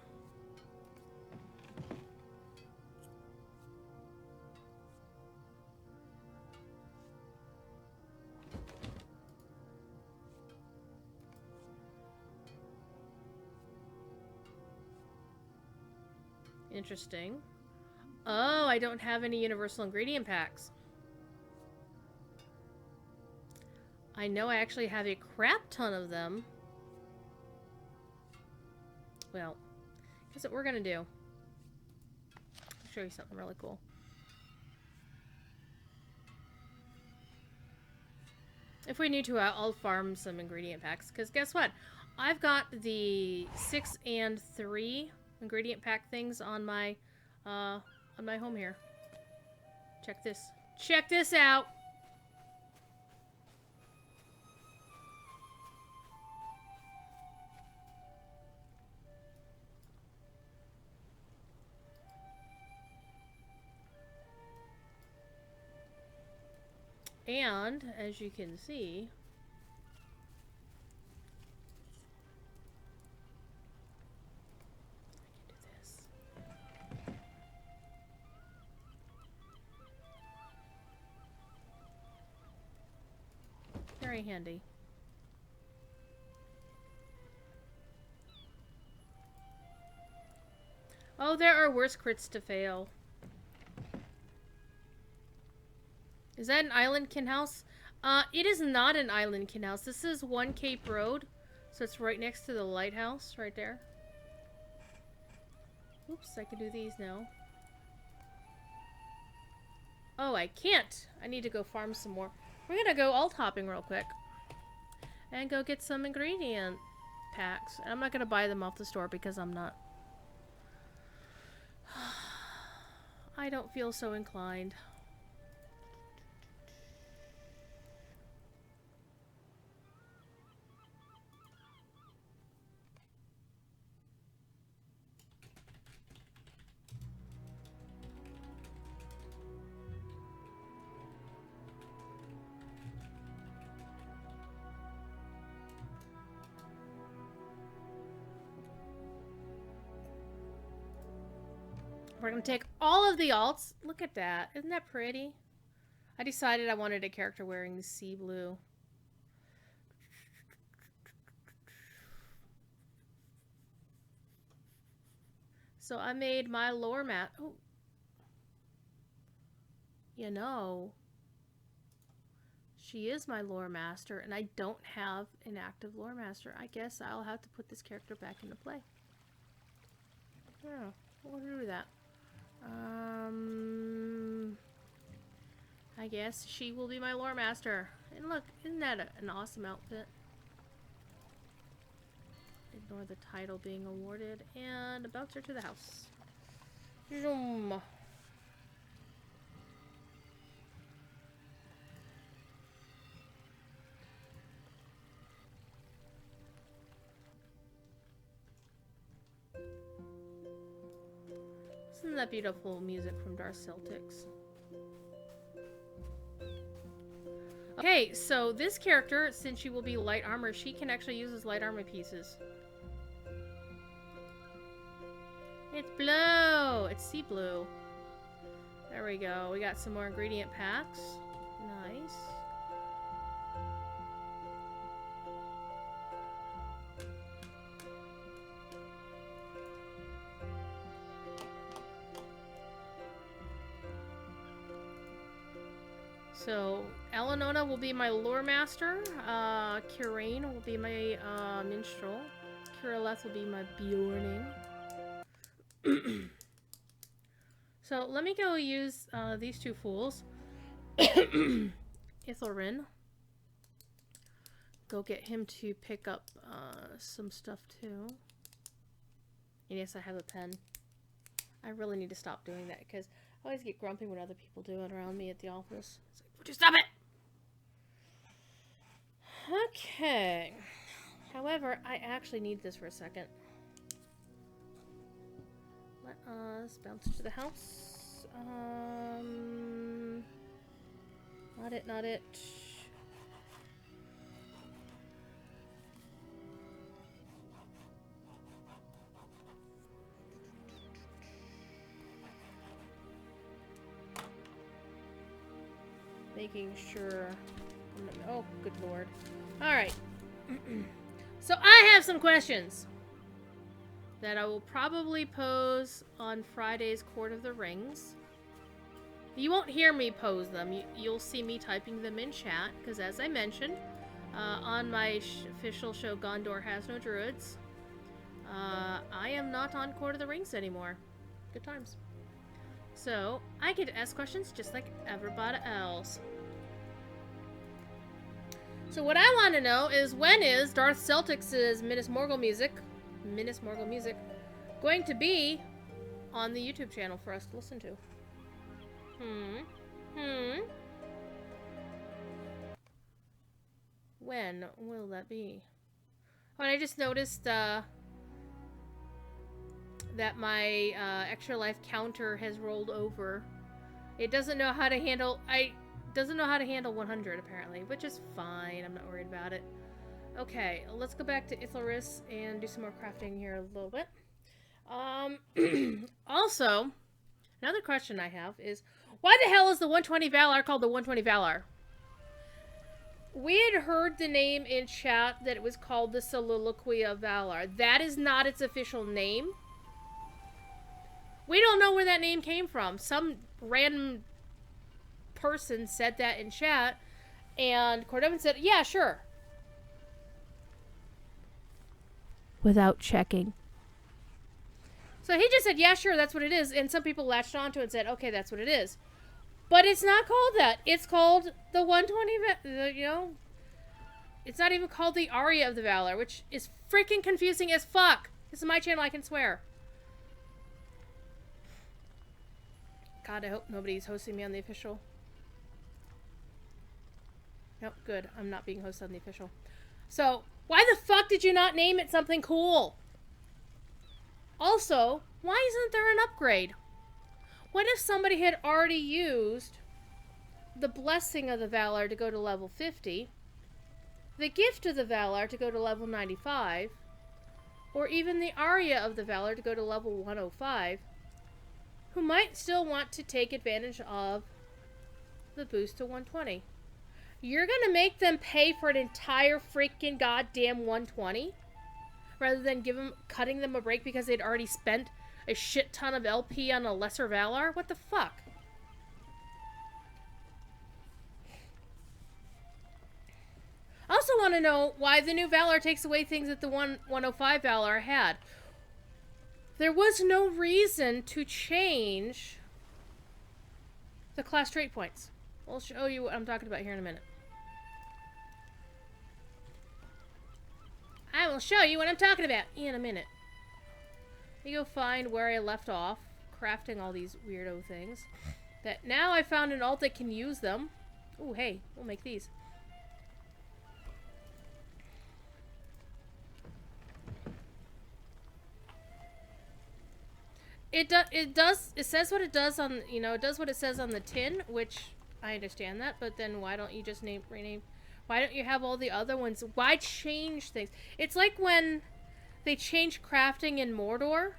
Interesting. Oh, I don't have any universal ingredient packs. I know I actually have a crap ton of them. Well, guess what we're gonna do? I'll show you something really cool. If we need to, I'll farm some ingredient packs. Because guess what? I've got the 6 and 3 ingredient pack things on my home here. Check this. Check this out! And, as you can see, I can do this. Very handy. Oh, there are worse crits to fail. Is that an Island Kin house? It is not an Island Kin house. This is One Cape Road. So it's right next to the lighthouse, right there. Oops, I can do these now. Oh, I can't. I need to go farm some more. We're gonna go alt hopping real quick. And go get some ingredient packs. And I'm not gonna buy them off the store because I'm not. I don't feel so inclined. We're gonna take all of the alts. Look at that. Isn't that pretty? I decided I wanted a character wearing the sea blue. So I made my lore mat. Oh. You know, she is my lore master, and I don't have an active lore master. I guess I'll have to put this character back into play. Yeah, we'll do that. I guess she will be my lore master. And look, isn't that an awesome outfit? Ignore the title being awarded, and a bouncer to the house. Zoom. Isn't that beautiful music from Dark Celtics? Okay, so this character, since she will be light armor, she can actually use his light armor pieces. It's blue! It's sea blue. There we go. We got some more ingredient packs. Nice. So, Elenona will be my lore master. Kirain will be my minstrel. Kirilleth will be my Bjorning. So, let me go use these two fools. Ithilrin. Go get him to pick up some stuff too. And yes, I have a pen. I really need to stop doing that because I always get grumpy when other people do it around me at the office. It's like, would you stop it? Okay. However, I actually need this for a second. Let us bounce to the house. Not it, not it. Making sure. Oh, good lord. Alright. So I have some questions that I will probably pose on Friday's Court of the Rings. You won't hear me pose them. You'll see me typing them in chat, because as I mentioned, on my official show Gondor Has No Druids, I am not on Court of the Rings anymore. Good times. So, I get to ask questions just like everybody else. So what I want to know is, when is Darth Celtics' Minas Morgul music going to be on the YouTube channel for us to listen to? When will that be? Oh, and I just noticed that my extra life counter has rolled over. It doesn't know how to handle 100 apparently, which is fine. I'm not worried about it. Okay, let's go back to Ithilris and do some more crafting here a little bit. Also, another question I have is, why the hell is the 120 Valar called the 120 Valar? We had heard the name in chat that it was called the Soliloquy of Valar. That is not its official name. We don't know where that name came from. Some random person said that in chat, and Cordovin said, yeah, sure. Without checking. So he just said, yeah, sure, that's what it is. And some people latched onto it and said, okay, that's what it is. But it's not called that. It's called the 120, you know? It's not even called the Aria of the Valar, which is freaking confusing as fuck. This is my channel, I can swear. God, I hope nobody's hosting me on the official. Nope, good. I'm not being hosted on the official. So, why the fuck did you not name it something cool? Also, why isn't there an upgrade? What if somebody had already used the Blessing of the Valar to go to level 50, the Gift of the Valar to go to level 95, or even the Aria of the Valar to go to level 105, who might still want to take advantage of the boost to 120? You're gonna make them pay for an entire freaking goddamn 120? Rather than cutting them a break because they'd already spent a shit ton of LP on a lesser Valar? What the fuck? I also want to know why the new Valar takes away things that the 105 Valar had. There was no reason to change the class trait points. I'll show you what I'm talking about here in a minute. I will show you what I'm talking about in a minute. Let me go find where I left off, crafting all these weirdo things. That now I found an alt that can use them. Ooh, hey, we'll make these. It says what it does on, you know, it does what it says on the tin, which I understand that, but then why don't you just rename? Why don't you have all the other ones? Why change things? It's like when they changed crafting in Mordor,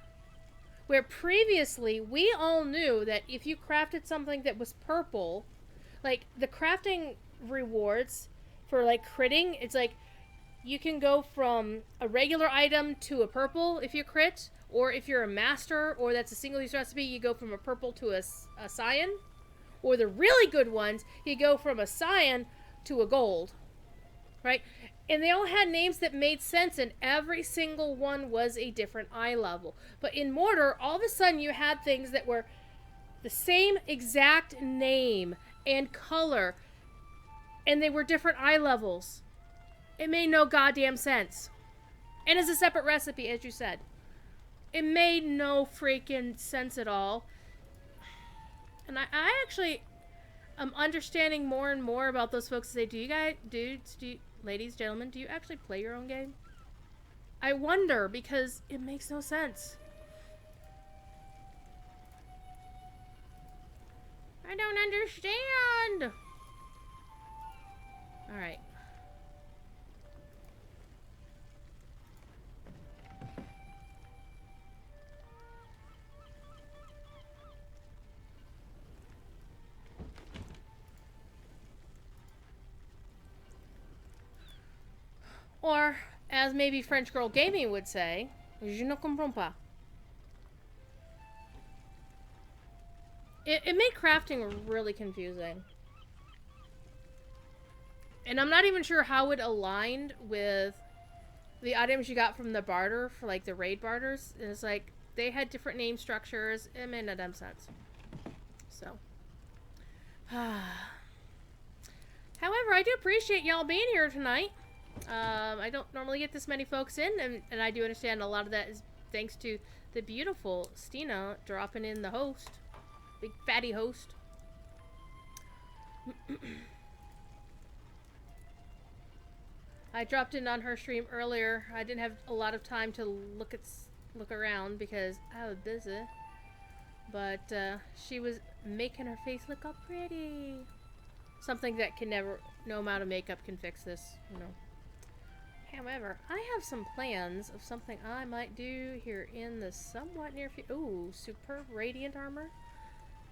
where previously we all knew that if you crafted something that was purple, like the crafting rewards for like critting, it's like you can go from a regular item to a purple if you crit, or if you're a master or that's a single use recipe, you go from a purple to a cyan, or the really good ones, you go from a cyan to a gold. Right? And they all had names that made sense, and every single one was a different eye level. But in Mordor, all of a sudden you had things that were the same exact name and color, and they were different eye levels. It made no goddamn sense. And as a separate recipe, as you said. It made no freaking sense at all. And I actually am understanding more and more about those folks that say, do you guys, ladies, gentlemen, do you actually play your own game? I wonder, because it makes no sense. I don't understand. All right. Or, as maybe French Girl Gaming would say, je ne comprends pas. It made crafting really confusing. And I'm not even sure how it aligned with the items you got from the barter, for like the raid barters. It's like, they had different name structures. It made no damn sense. So. However, I do appreciate y'all being here tonight. I don't normally get this many folks in, and I do understand a lot of that is thanks to the beautiful Stina dropping in the host. Big fatty host. I dropped in on her stream earlier. I didn't have a lot of time to look around because I was busy. But she was making her face look all pretty. Something that can never, no amount of makeup can fix this, you know. However, I have some plans of something I might do here in the somewhat near future. Ooh, superb radiant armor.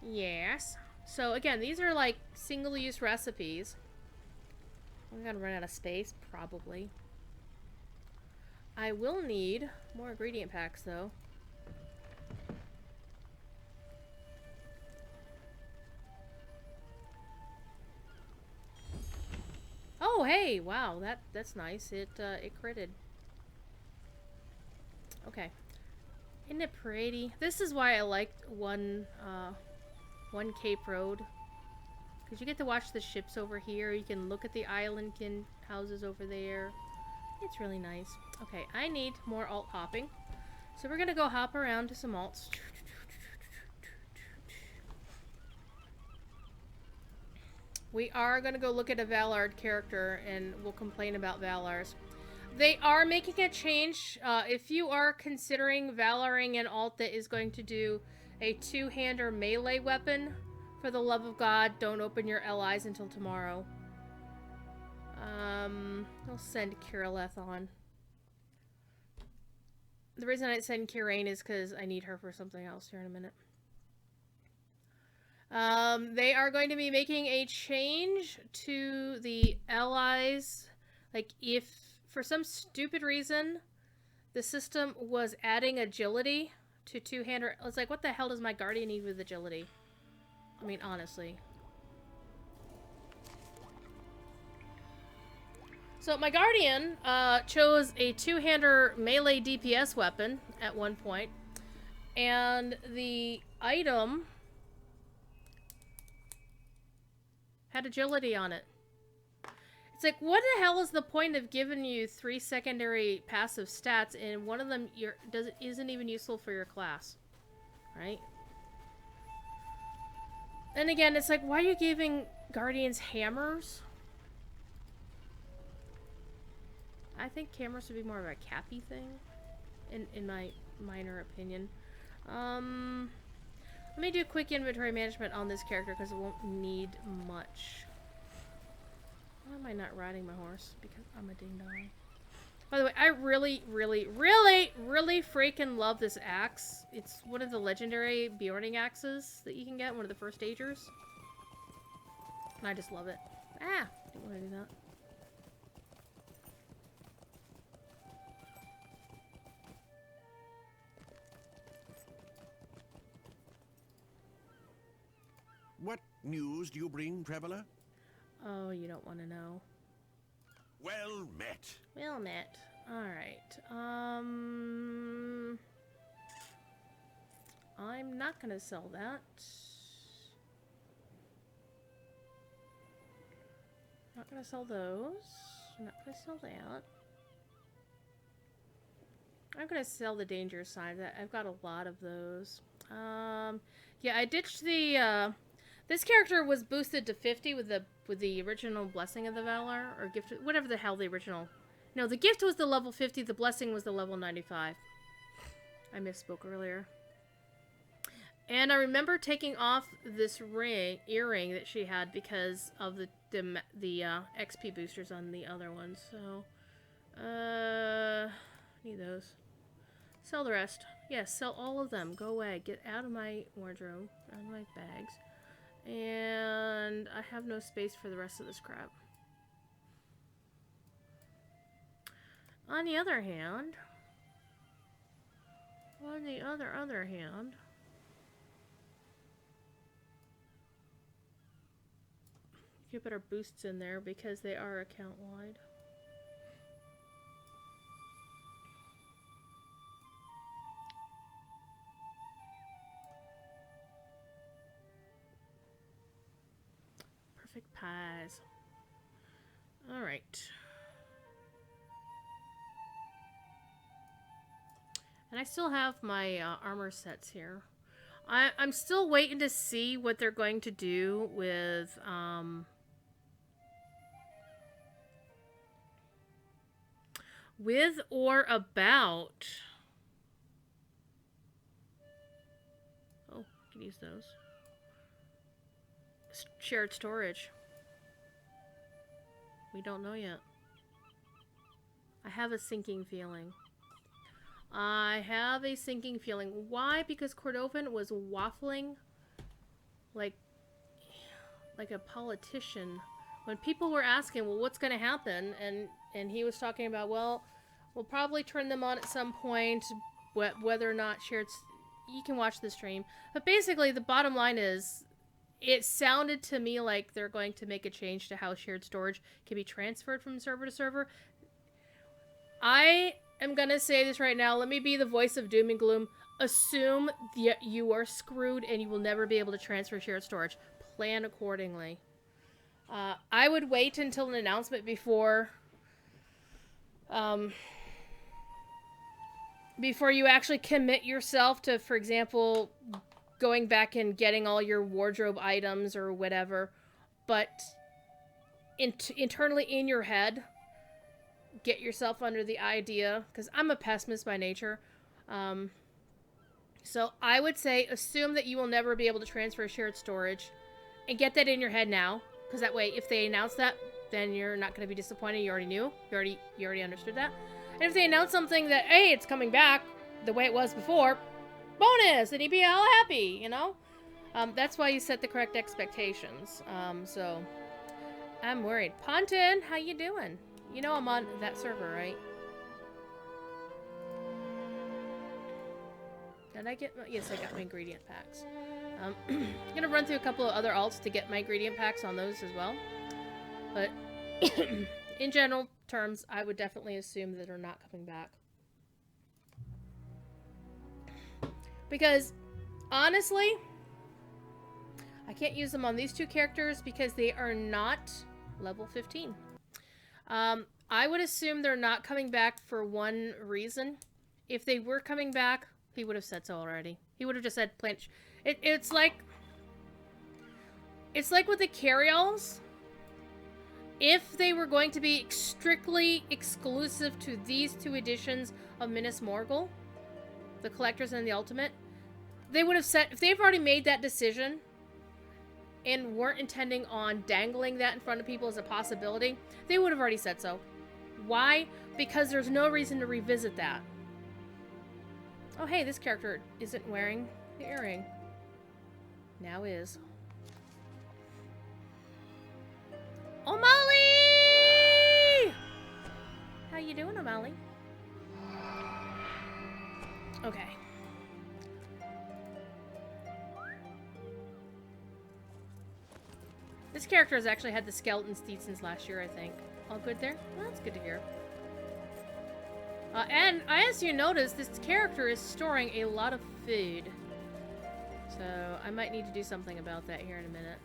Yes. So again, these are like single-use recipes. I'm gonna run out of space, probably. I will need more ingredient packs, though. Oh, hey! Wow, that's nice. It critted. Okay. Isn't it pretty? This is why I like one Cape Road. Because you get to watch the ships over here. You can look at the island houses over there. It's really nice. Okay, I need more alt hopping. So we're gonna go hop around to some alts. We are gonna go look at a Valard character, and we'll complain about Valars. They are making a change. If you are considering Valaring an alt that is going to do a two-hander melee weapon, for the love of God, don't open your LIs until tomorrow. I'll send Kirilleth on. The reason I send Kirain is because I need her for something else here in a minute. They are going to be making a change to the allies. Like, if for some stupid reason the system was adding agility to two-hander, it's like, what the hell does my Guardian need with agility? I mean, honestly. So my Guardian chose a two-hander melee DPS weapon at one point, and the item had agility on it. It's like, what the hell is the point of giving you 3 secondary passive stats, and one of them isn't even useful for your class, right? And again, it's like, why are you giving Guardians hammers? I think hammers would be more of a cappy thing, in my minor opinion. Let me do quick inventory management on this character because it won't need much. Why am I not riding my horse? Because I'm a ding-dong. By the way, I really freaking love this axe. It's one of the legendary Bjorning axes that you can get, one of the first stagers. And I just love it. Ah! Didn't want to do that. What news do you bring, traveler? Oh, you don't want to know. Well met. Well met. Alright. I'm not gonna sell that. Not gonna sell those. Not gonna sell that. I'm gonna sell the danger sign. I've got a lot of those. Yeah, I ditched the, this character was boosted to 50 with the original Blessing of the Valor, or gift, whatever the hell the original. No, the gift was the level 50, the Blessing was the level 95. I misspoke earlier. And I remember taking off this earring that she had because of the XP boosters on the other ones. So, need those. Sell the rest. Yes, sell all of them. Go away. Get out of my wardrobe, out of my bags. And I have no space for the rest of this crap. On the other hand, you put our boosts in there because they are account wide. Perfect pies. All right. And I still have my armor sets here. I'm still waiting to see what they're going to do with or about. Oh, you can use those. Shared storage. We don't know yet. I have a sinking feeling. Why? Because Cordovan was waffling like a politician. When people were asking, well, what's going to happen? And he was talking about, well, we'll probably turn them on at some point, whether or not shared... You can watch the stream. But basically, the bottom line is, it sounded to me like they're going to make a change to how shared storage can be transferred from server to server. I am going to say this right now. Let me be the voice of doom and gloom. Assume that you are screwed and you will never be able to transfer shared storage. Plan accordingly. I would wait until an announcement before you actually commit yourself to, for example, going back and getting all your wardrobe items or whatever. But internally in your head, get yourself under the idea, because I'm a pessimist by nature. So I would say assume that you will never be able to transfer shared storage and get that in your head now, because that way if they announce that, then you're not going to be disappointed. You already knew. You already understood that. And if they announce something that, hey, it's coming back the way it was before, bonus, and you'd be all happy, you know? That's why you set the correct expectations. So I'm worried. Ponton, how you doing? You know I'm on that server, right? Did I get... Yes, I got my ingredient packs. I'm going to run through a couple of other alts to get my ingredient packs on those as well. But in general terms, I would definitely assume that they're not coming back. Because, honestly, I can't use them on these two characters because they are not level 15. I would assume they're not coming back for one reason. If they were coming back, he would have said so already. He would have just said plant. It's like with the carry-alls. If they were going to be strictly exclusive to these two editions of Minas Morgul, the Collectors and the Ultimate, they would have said, if they've already made that decision and weren't intending on dangling that in front of people as a possibility, they would have already said so. Why? Because there's no reason to revisit that. Oh, hey, this character isn't wearing the earring. Now is. O'Malley! How you doing, O'Malley? Okay. This character has actually had the skeletons teeth since last year, I think. All good there? Well, that's good to hear. And as you notice, this character is storing a lot of food. So I might need to do something about that here in a minute.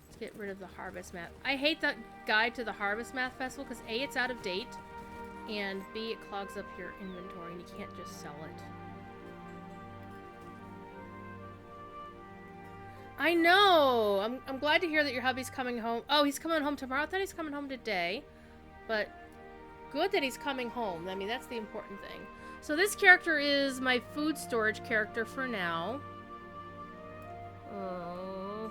Let's get rid of the Harvest Math. I hate that guide to the Harvest Math Festival because A, it's out of date, and B, it clogs up your inventory and you can't just sell it. I know! I'm glad to hear that your hubby's coming home. Oh, he's coming home tomorrow? I thought he's coming home today. But good that he's coming home. I mean, that's the important thing. So this character is my food storage character for now. Oh.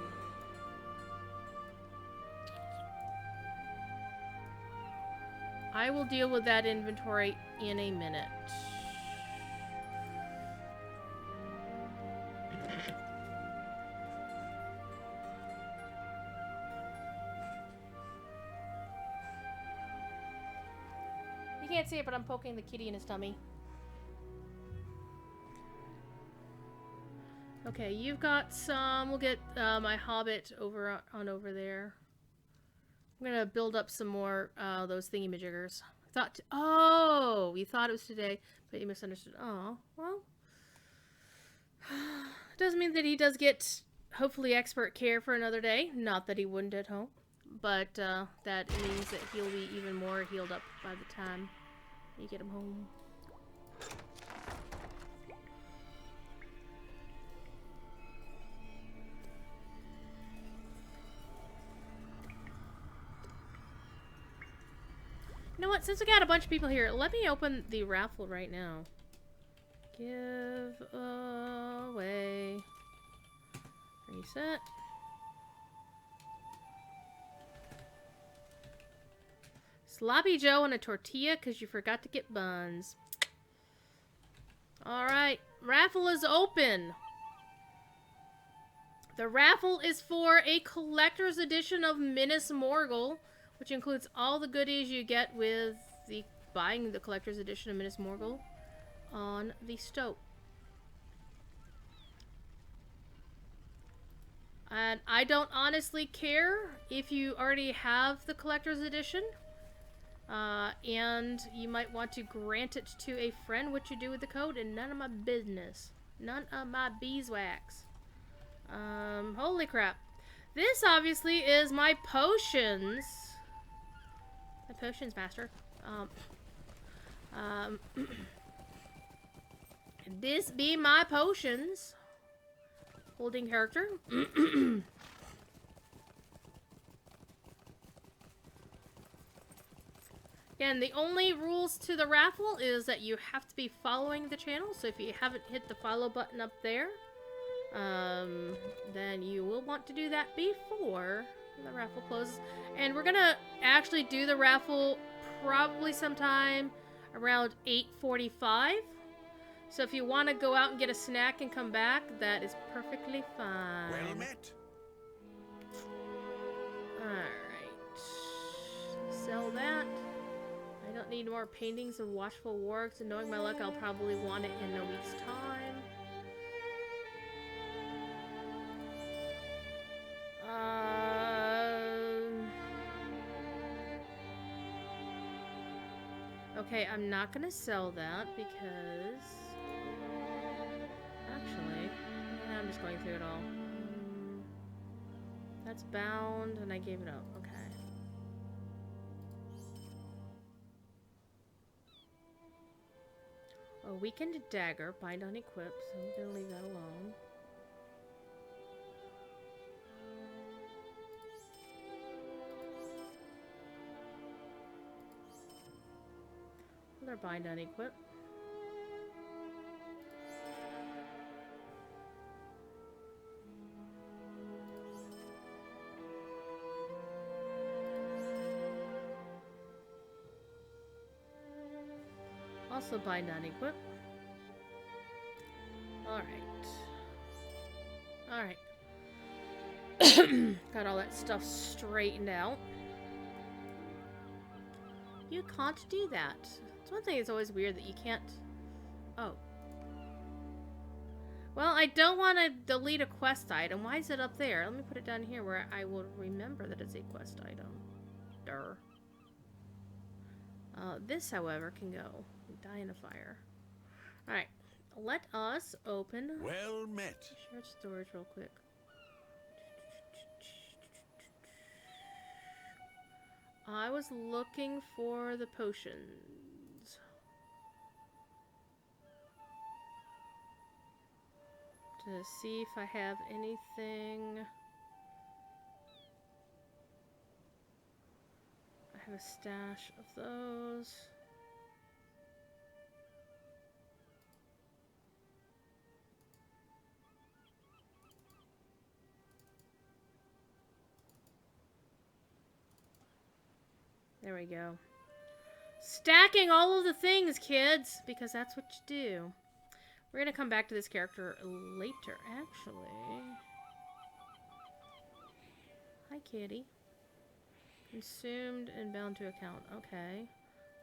I will deal with that inventory in a minute. You can't see it, but I'm poking the kitty in his tummy. Okay, you've got some. We'll get my hobbit over there. I'm gonna build up some more those thingy-majiggers. Oh, you thought it was today, but you misunderstood. Oh, well. Doesn't mean that he does get, hopefully, expert care for another day. Not that he wouldn't at home. But that means that he'll be even more healed up by the time you get him home. You know what? Since we got a bunch of people here, let me open the raffle right now. Give away. Reset. Sloppy Joe on a tortilla because you forgot to get buns. Alright. Raffle is open. The raffle is for a collector's edition of Minas Morgul, which includes all the goodies you get with buying the collector's edition of Minas Morgul on the Stoat. And I don't honestly care if you already have the collector's edition. And you might want to grant it to a friend, what you do with the code, and none of my business. None of my beeswax. Holy crap. This obviously is my potions. My potions master. This be my potions. Holding character. Again, the only rules to the raffle is that you have to be following the channel. So if you haven't hit the follow button up there, then you will want to do that before the raffle closes. And we're gonna actually do the raffle probably sometime around 8:45. So if you want to go out and get a snack and come back, that is perfectly fine. Well met. Alright. Sell that. I don't need more paintings of watchful wargs, and knowing my luck, I'll probably want it in a week's time. Okay, I'm not gonna sell that because... Actually, yeah, I'm just going through it all. That's bound, and I gave it up. Okay. A weakened dagger, bind on equip, so I'm gonna leave that alone. Another bind on equip. Also bind on equip. Alright. Got all that stuff straightened out. You can't do that. It's one thing that's always weird that you can't... Oh. Well, I don't want to delete a quest item. Why is it up there? Let me put it down here where I will remember that it's a quest item. Durr. This, however, can go. Die in a fire. Alright. Let us open... Well met. Shared storage real quick. I was looking for the potions. To see if I have anything. I have a stash of those. There we go. Stacking all of the things, kids, because that's what you do. We're gonna come back to this character later, actually. Hi, kitty. Consumed and bound to account. Okay.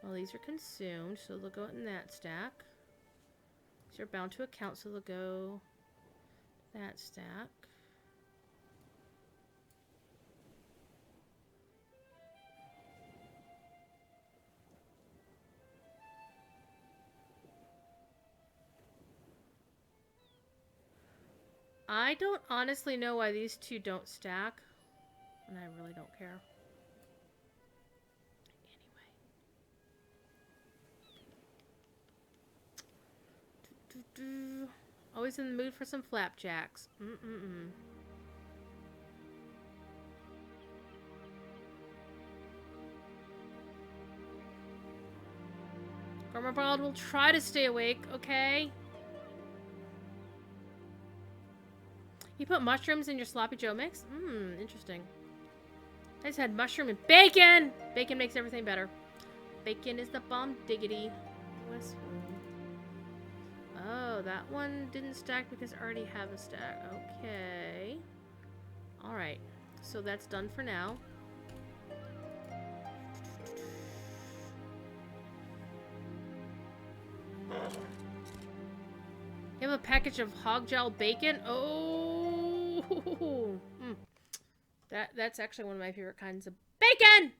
Well, these are consumed, so they'll go in that stack. These are bound to account, so they'll go that stack. I don't honestly know why these two don't stack, and I really don't care. Anyway. Always in the mood for some flapjacks. Gormabald will try to stay awake, okay? You put mushrooms in your sloppy Joe mix? Interesting. I just had mushroom and bacon! Bacon makes everything better. Bacon is the bomb diggity. Oh, that one didn't stack because I already have a stack. Okay. Alright. So that's done for now. You have a package of hog gel bacon? Oh! That's actually one of my favorite kinds of bacon!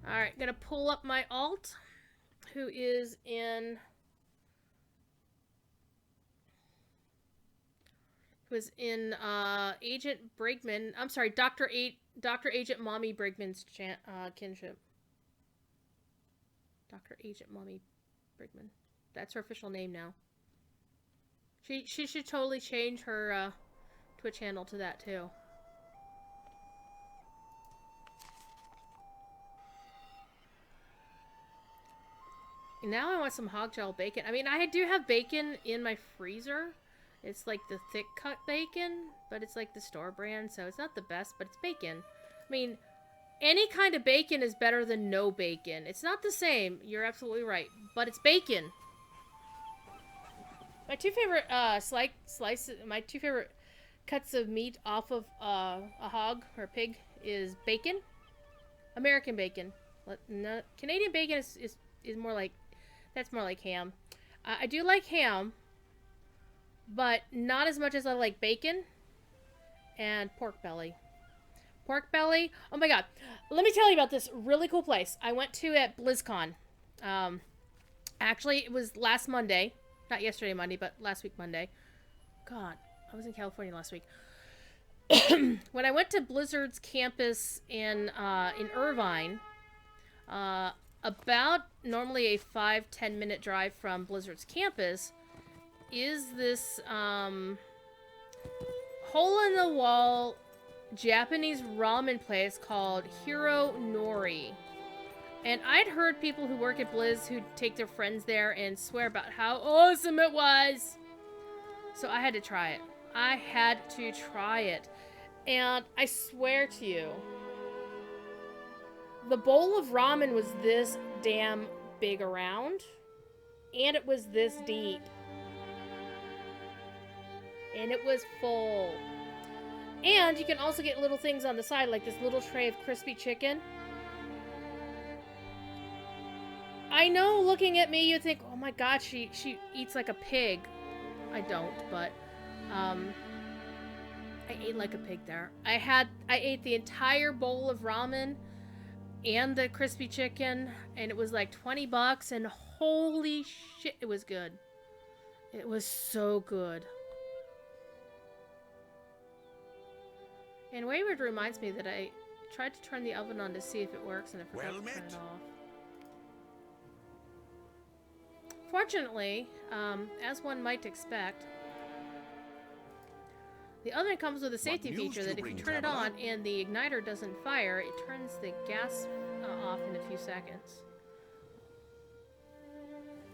Alright, gonna pull up my alt, who is in... Agent Brigman. I'm sorry, Dr. Agent Mommy Brigman's kinship. Dr. Agent Mommy Brigman. That's her official name now. She should totally change her Twitch handle to that too. Now I want some hog gel bacon. I mean, I do have bacon in my freezer. It's like the thick cut bacon, but it's like the store brand, so it's not the best, but it's bacon. I mean, any kind of bacon is better than no bacon. It's not the same, you're absolutely right, but it's bacon. My two favorite my two favorite cuts of meat off of a hog or a pig is bacon. American bacon. No, Canadian bacon is more like, that's more like ham. I do like ham, but not as much as I like bacon and pork belly. Pork belly, oh my god. Let me tell you about this really cool place I went to at BlizzCon. Actually, it was last Monday. Not yesterday Monday, but last week Monday. God, I was in California last week. When I went to Blizzard's campus in Irvine, about normally a 5-10 minute drive from Blizzard's campus, is this hole-in-the-wall Japanese ramen place called Hiro Nori. And I'd heard people who work at Blizz who take their friends there and swear about how awesome it was. So I had to try it. I had to try it. And I swear to you, the bowl of ramen was this damn big around, and it was this deep. And it was full. And you can also get little things on the side, like this little tray of crispy chicken. I know, looking at me, you think, oh my god, she eats like a pig. I don't, but, I ate like a pig there. I ate the entire bowl of ramen and the crispy chicken, and it was like $20, and holy shit, it was good. It was so good. And Wayward reminds me that I tried to turn the oven on to see if it works, and I forgot to turn it off. Fortunately, as one might expect, the oven comes with a safety feature that if you turn it on and the igniter doesn't fire, it turns the gas off in a few seconds.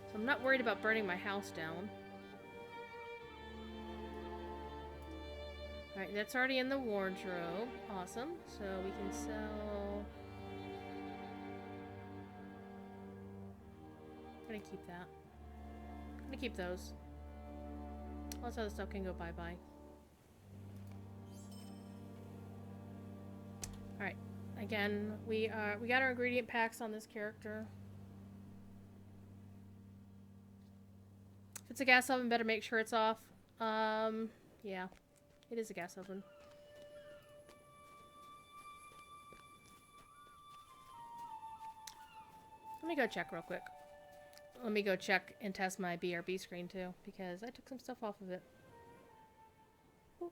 So I'm not worried about burning my house down. Alright, that's already in the wardrobe. Awesome. So we can sell... I'm gonna keep that. I'm gonna keep those. All this other stuff can go bye-bye. Alright. Again, we got our ingredient packs on this character. If it's a gas oven, better make sure it's off. Yeah. It is a gas oven. Let me go check real quick. Let me go check and test my BRB screen too, because I took some stuff off of it. Ooh.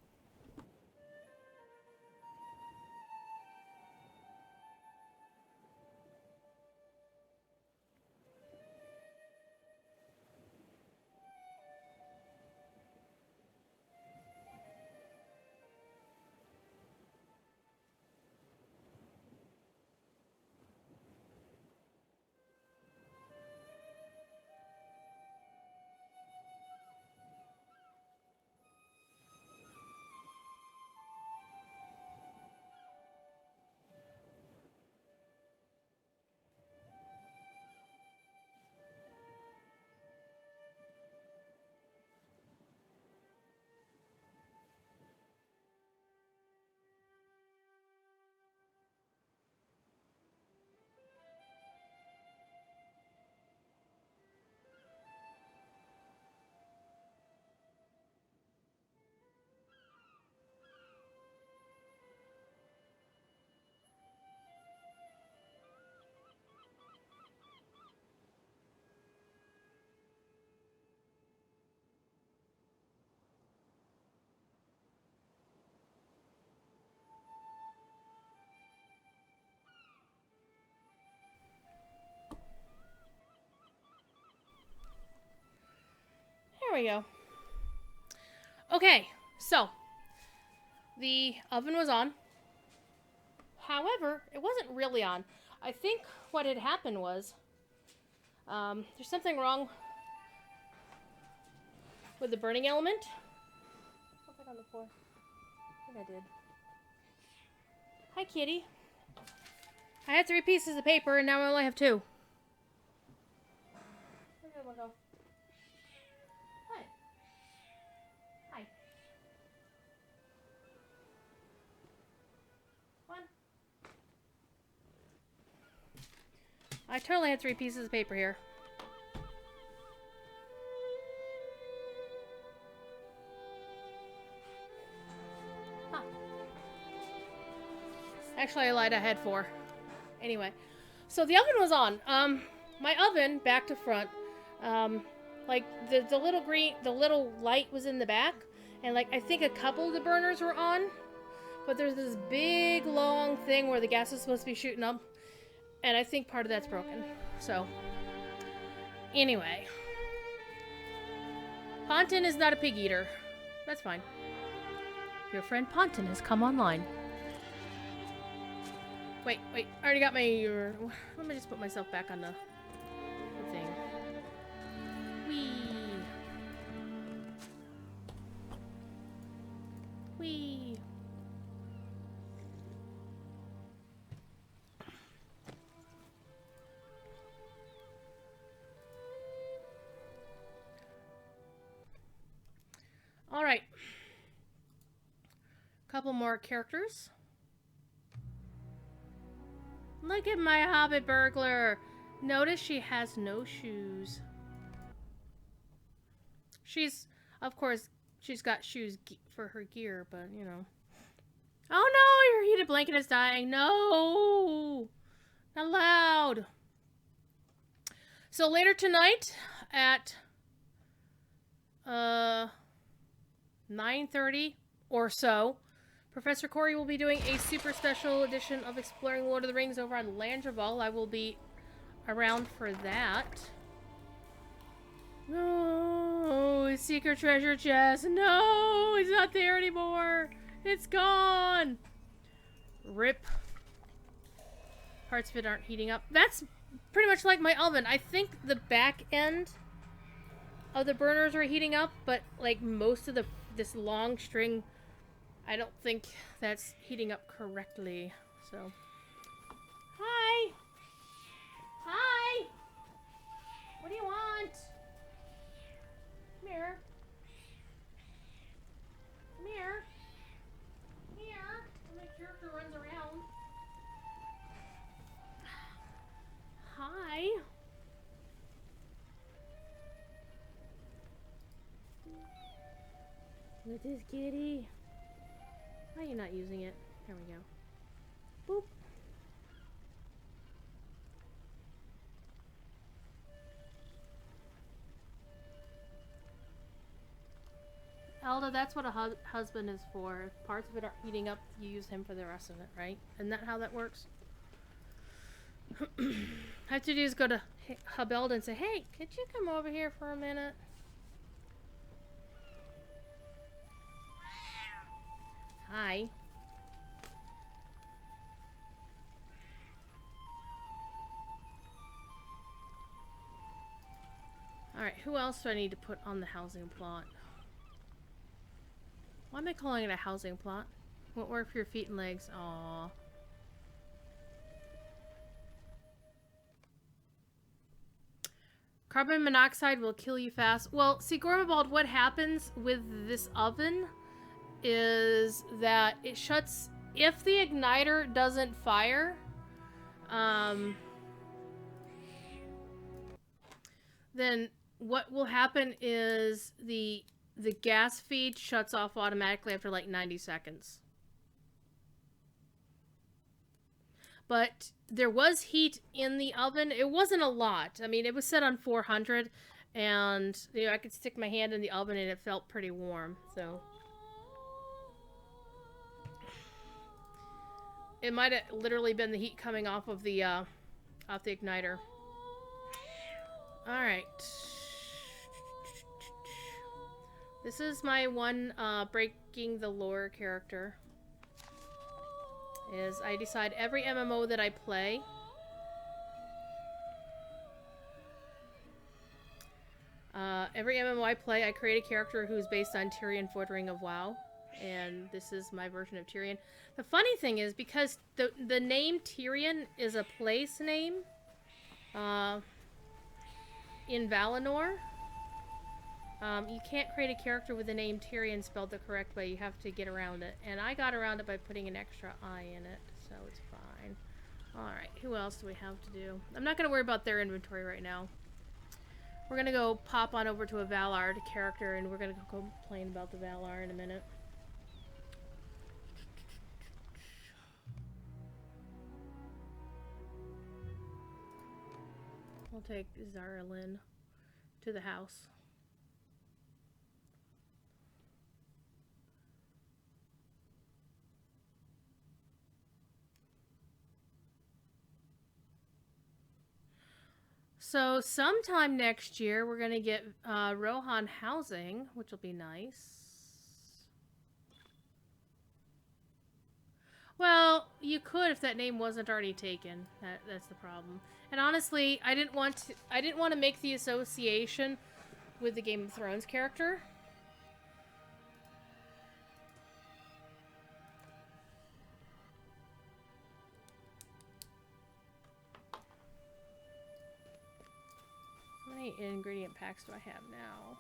There we go. Okay, so the oven was on. However, it wasn't really on. I think what had happened was there's something wrong with the burning element. Put that on the floor. I think I did. Hi, kitty. I had 3 pieces of paper and now I only have 2. Where did one go? Hi. Hi. One. I totally had 3 pieces of paper here. Huh. Actually, I lied. I had 4. Anyway, so the oven was on. My oven, back to front, like the little light was in the back, and like I think a couple of the burners were on, but there's this big long thing where the gas is supposed to be shooting up, and I think part of that's broken. So, anyway, Ponton is not a pig eater. That's fine. Your friend Ponton has come online. Wait, I already got my... Let me just put myself back on the thing. Whee! Whee! Alright. Couple more characters. Look at my hobbit burglar. Notice she has no shoes. Of course, she's got shoes for her gear, but you know. Oh no, your heated blanket is dying. No, not loud. So later tonight at 9:30 or so, Professor Corey will be doing a super special edition of Exploring Lord of the Rings over on Landreval. I will be around for that. No, secret treasure chest. No, it's not there anymore. It's gone. Rip. parts of it aren't heating up. That's pretty much like my oven. I think the back end of the burners are heating up, but like most of this long string, I don't think that's heating up correctly. So, hi, hi. What do you want? Come here. Come here. Here. My character runs around. Hi. With this kitty. Why are you not using it? There we go. Boop. Elda, that's what a husband is for. If parts of it are heating up, you use him for the rest of it, right? Isn't that how that works? I have to do is go to Hubelda and say, hey, could you come over here for a minute? Hi. Alright, who else do I need to put on the housing plot? Why am I calling it a housing plot? Won't work for your feet and legs. Aww. Carbon monoxide will kill you fast. Well, see, Gormabald, what happens with this oven is that it shuts... If the igniter doesn't fire, then what will happen is the gas feed shuts off automatically after like 90 seconds. But there was heat in the oven. It wasn't a lot. I mean, it was set on 400, and you know, I could stick my hand in the oven and it felt pretty warm. So it might have literally been the heat coming off of the igniter. All right. This is my one breaking the lore character. Is I decide every MMO that I play, I create a character who's based on Tyrion Fordring of WoW, and this is my version of Tyrion. The funny thing is, because the name Tyrion is a place name in Valinor, you can't create a character with the name Tyrion spelled the correct way. You have to get around it. And I got around it by putting an extra I in it, so it's fine. Alright, who else do we have to do? I'm not going to worry about their inventory right now. We're going to go pop on over to a Valar character, and we're going to go complain about the Valar in a minute. We'll take Zaralyn to the house. So sometime next year, we're going to get Rohan housing, which will be nice. Well, you could if that name wasn't already taken. That's the problem. And honestly, I didn't want to make the association with the Game of Thrones character. How many ingredient packs do I have now?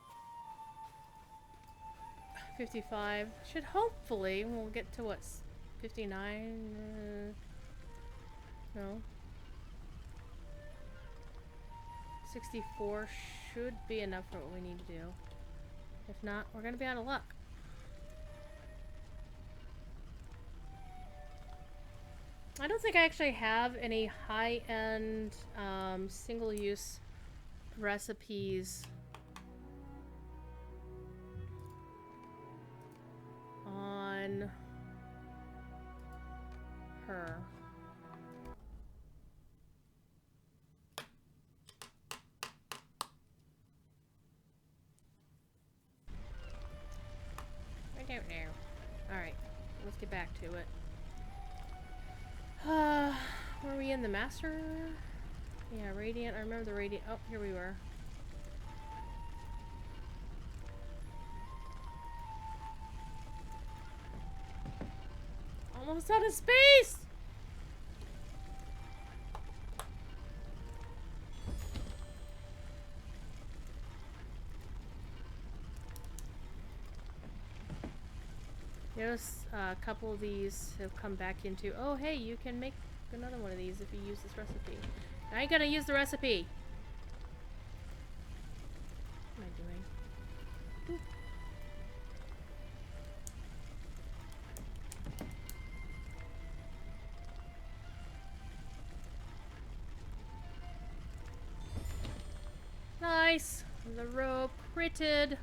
55. Should hopefully, we'll get to what, 59? No. 64 should be enough for what we need to do. If not, we're gonna be out of luck. I don't think I actually have any high-end single-use recipes on her. I don't know. Alright, let's get back to it. Were we in the master? Yeah, radiant. I remember the radiant. Oh, here we were. Almost out of space! Notice a couple of these have come back into. Oh, hey, you can make another one of these if you use this recipe. I ain't gonna use the recipe. What am I doing? Boop. Nice. The rope critted.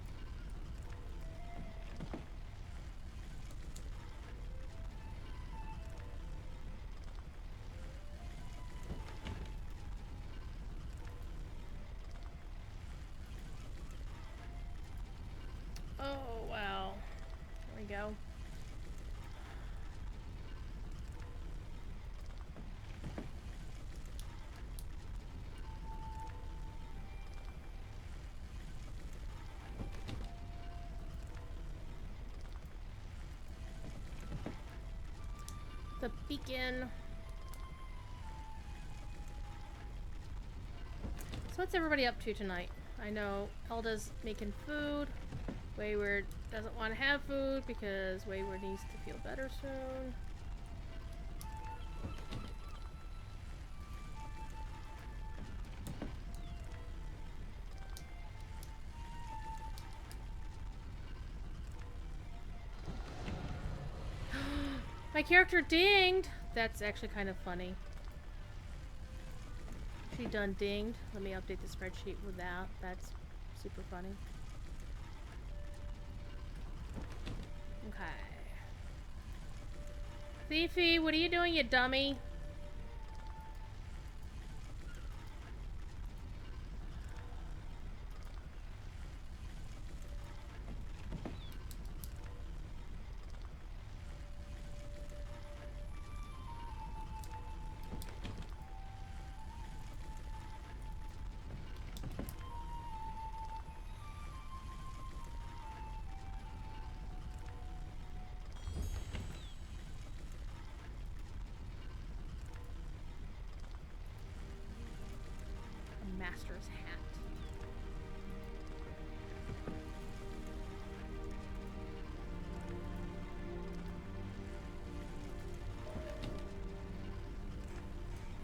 Oh, wow. There we go. The beacon. So what's everybody up to tonight? I know Elda's making food. Wayward doesn't want to have food because Wayward needs to feel better soon. My character dinged! That's actually kind of funny. She done dinged. Let me update the spreadsheet with that. That's super funny. Okay. Thiefy, what are you doing, you dummy? Master's hat.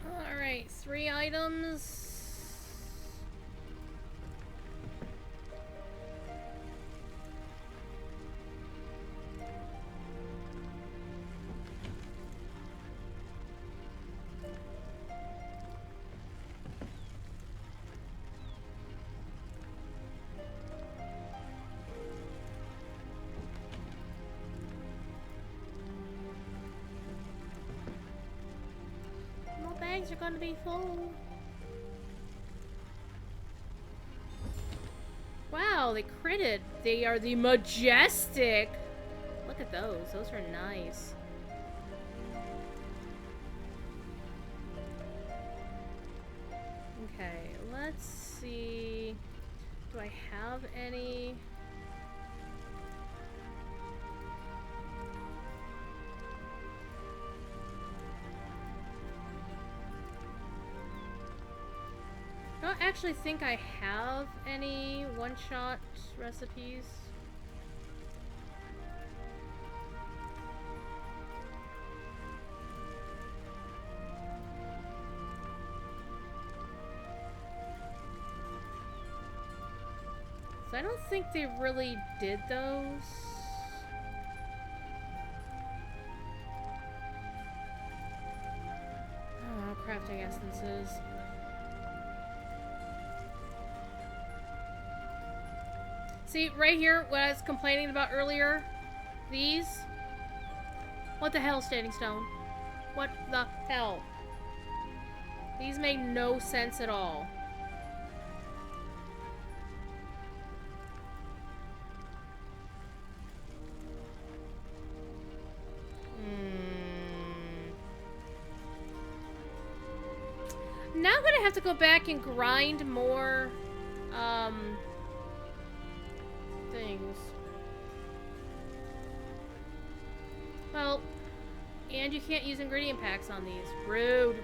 Alright, 3 items. Bags are gonna be full. Wow, they critted. They are the majestic. Look at those. Those are nice. Okay, let's see. Do I have any? I don't actually think I have any one-shot recipes. So I don't think they really did those. Oh, crafting essences. See, right here, what I was complaining about earlier, these. What the hell, Standing Stone? What the hell? These made no sense at all. now gonna have to go back and grind more, things. Well, and you can't use ingredient packs on these. Rude.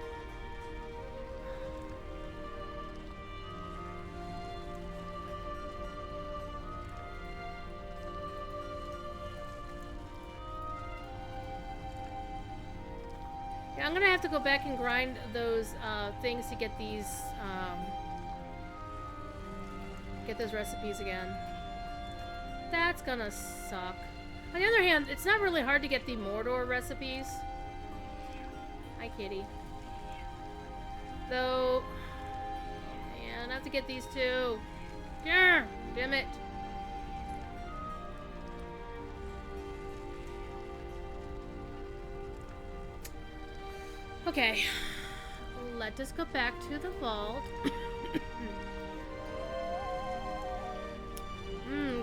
Yeah, I'm gonna have to go back and grind those things to get these recipes again. That's gonna suck. On the other hand, it's not really hard to get the Mordor recipes. Hi, kitty. Though, and I have to get these too. Yeah, damn it. Okay, let us go back to the vault.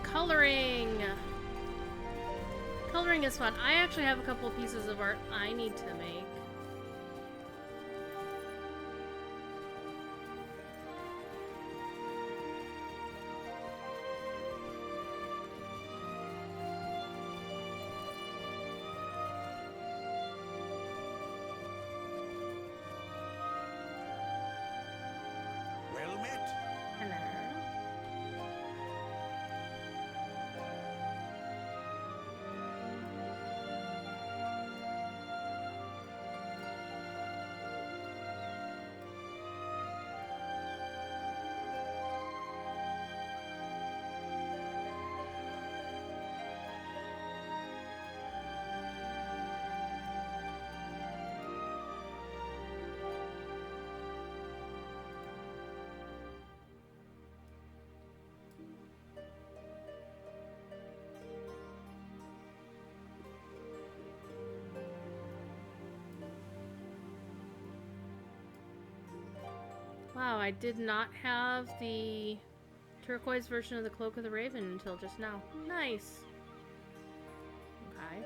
Coloring. Coloring is fun. I actually have a couple of pieces of art I need to make. Well met. Hello. Wow, I did not have the turquoise version of the Cloak of the Raven until just now. Nice. Okay.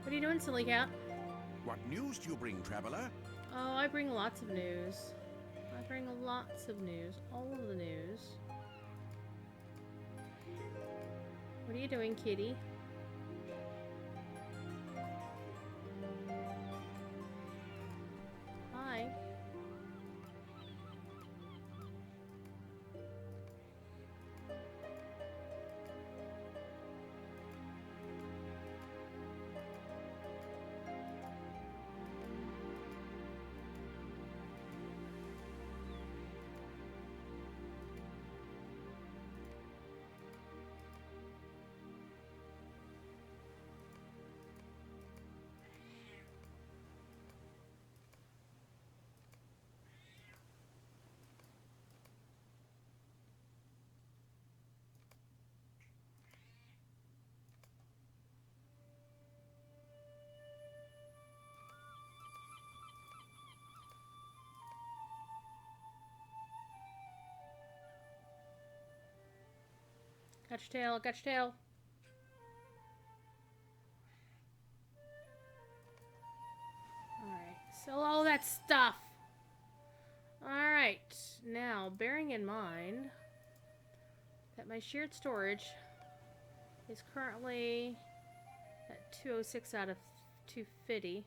What are you doing, silly cat? What news do you bring, traveler? Oh, I bring lots of news. I bring lots of news. All of the news. What are you doing, kitty? Hi. Got your tail, got your tail. Alright, sell all that stuff. Alright, now, bearing in mind that my shared storage is currently at 206 out of 250.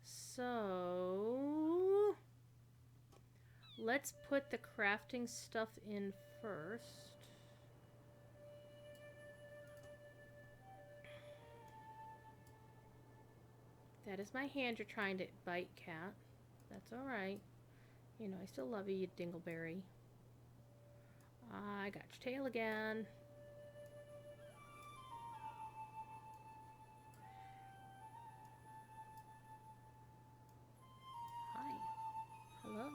So, let's put the crafting stuff in first. That is my hand you're trying to bite, cat. That's alright. You know, I still love you, you dingleberry. I got your tail again. Hi. Hello.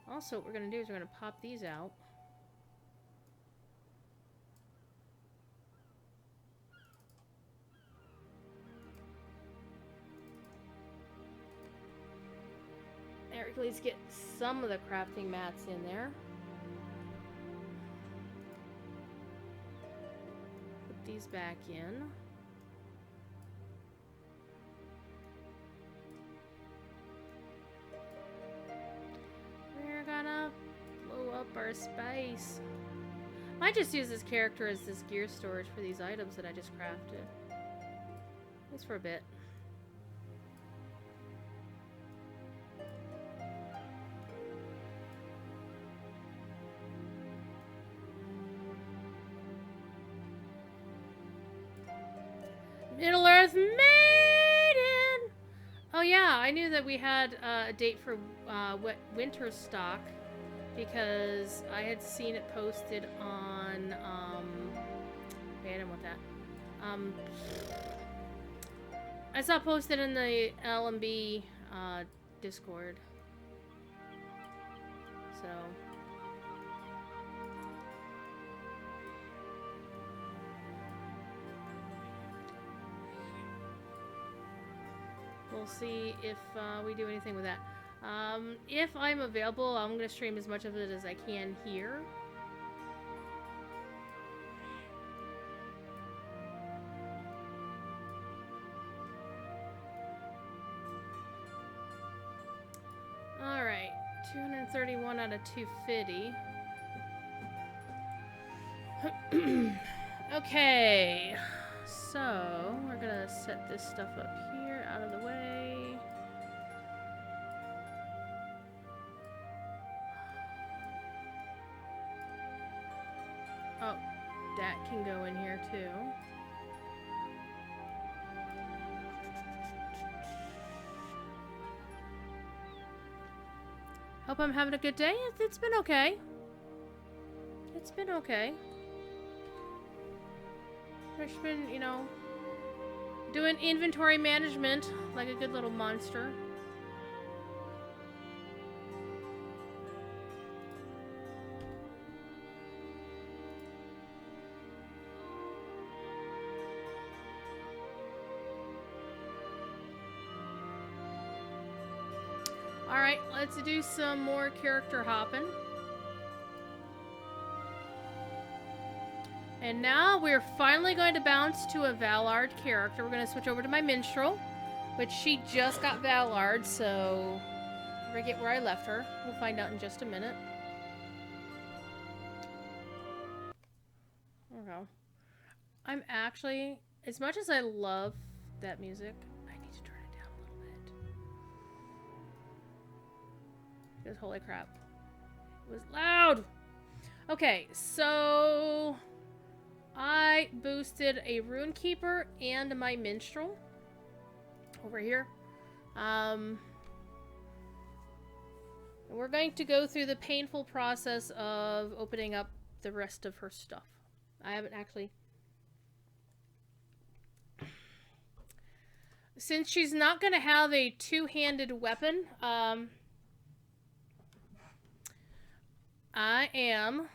Also, what we're going to do is we're going to pop these out. There, at least get some of the crafting mats in there. Put these back in. of space. Might just use this character as this gear storage for these items that I just crafted. At least for a bit. Middle-earth Maiden! Oh yeah, I knew that we had a date for winter stock because I had seen it posted on, wait, I didn't want that. I saw it posted in the LMB Discord. So... we'll see if we do anything with that. If I'm available, I'm going to stream as much of it as I can here. Alright, 231 out of 250. Okay, so we're going to set this stuff up here, out of the way. Oh, that can go in here too. Hope I'm having a good day. It's been okay. It's been okay. I've just been, you know, doing inventory management like a good little monster. Alright, let's do some more character hopping. And now we're finally going to bounce to a Valard character. We're going to switch over to my Minstrel, which she just got Valard, so I forget where I left her. We'll find out in just a minute. There we go. I'm actually, as much as I love that music, I need to turn it down a little bit. Because holy crap. It was loud! Okay, so... I boosted a Runekeeper and my Minstrel over here. We're going to go through the painful process of opening up the rest of her stuff. I haven't actually... Since she's not going to have a two-handed weapon, I am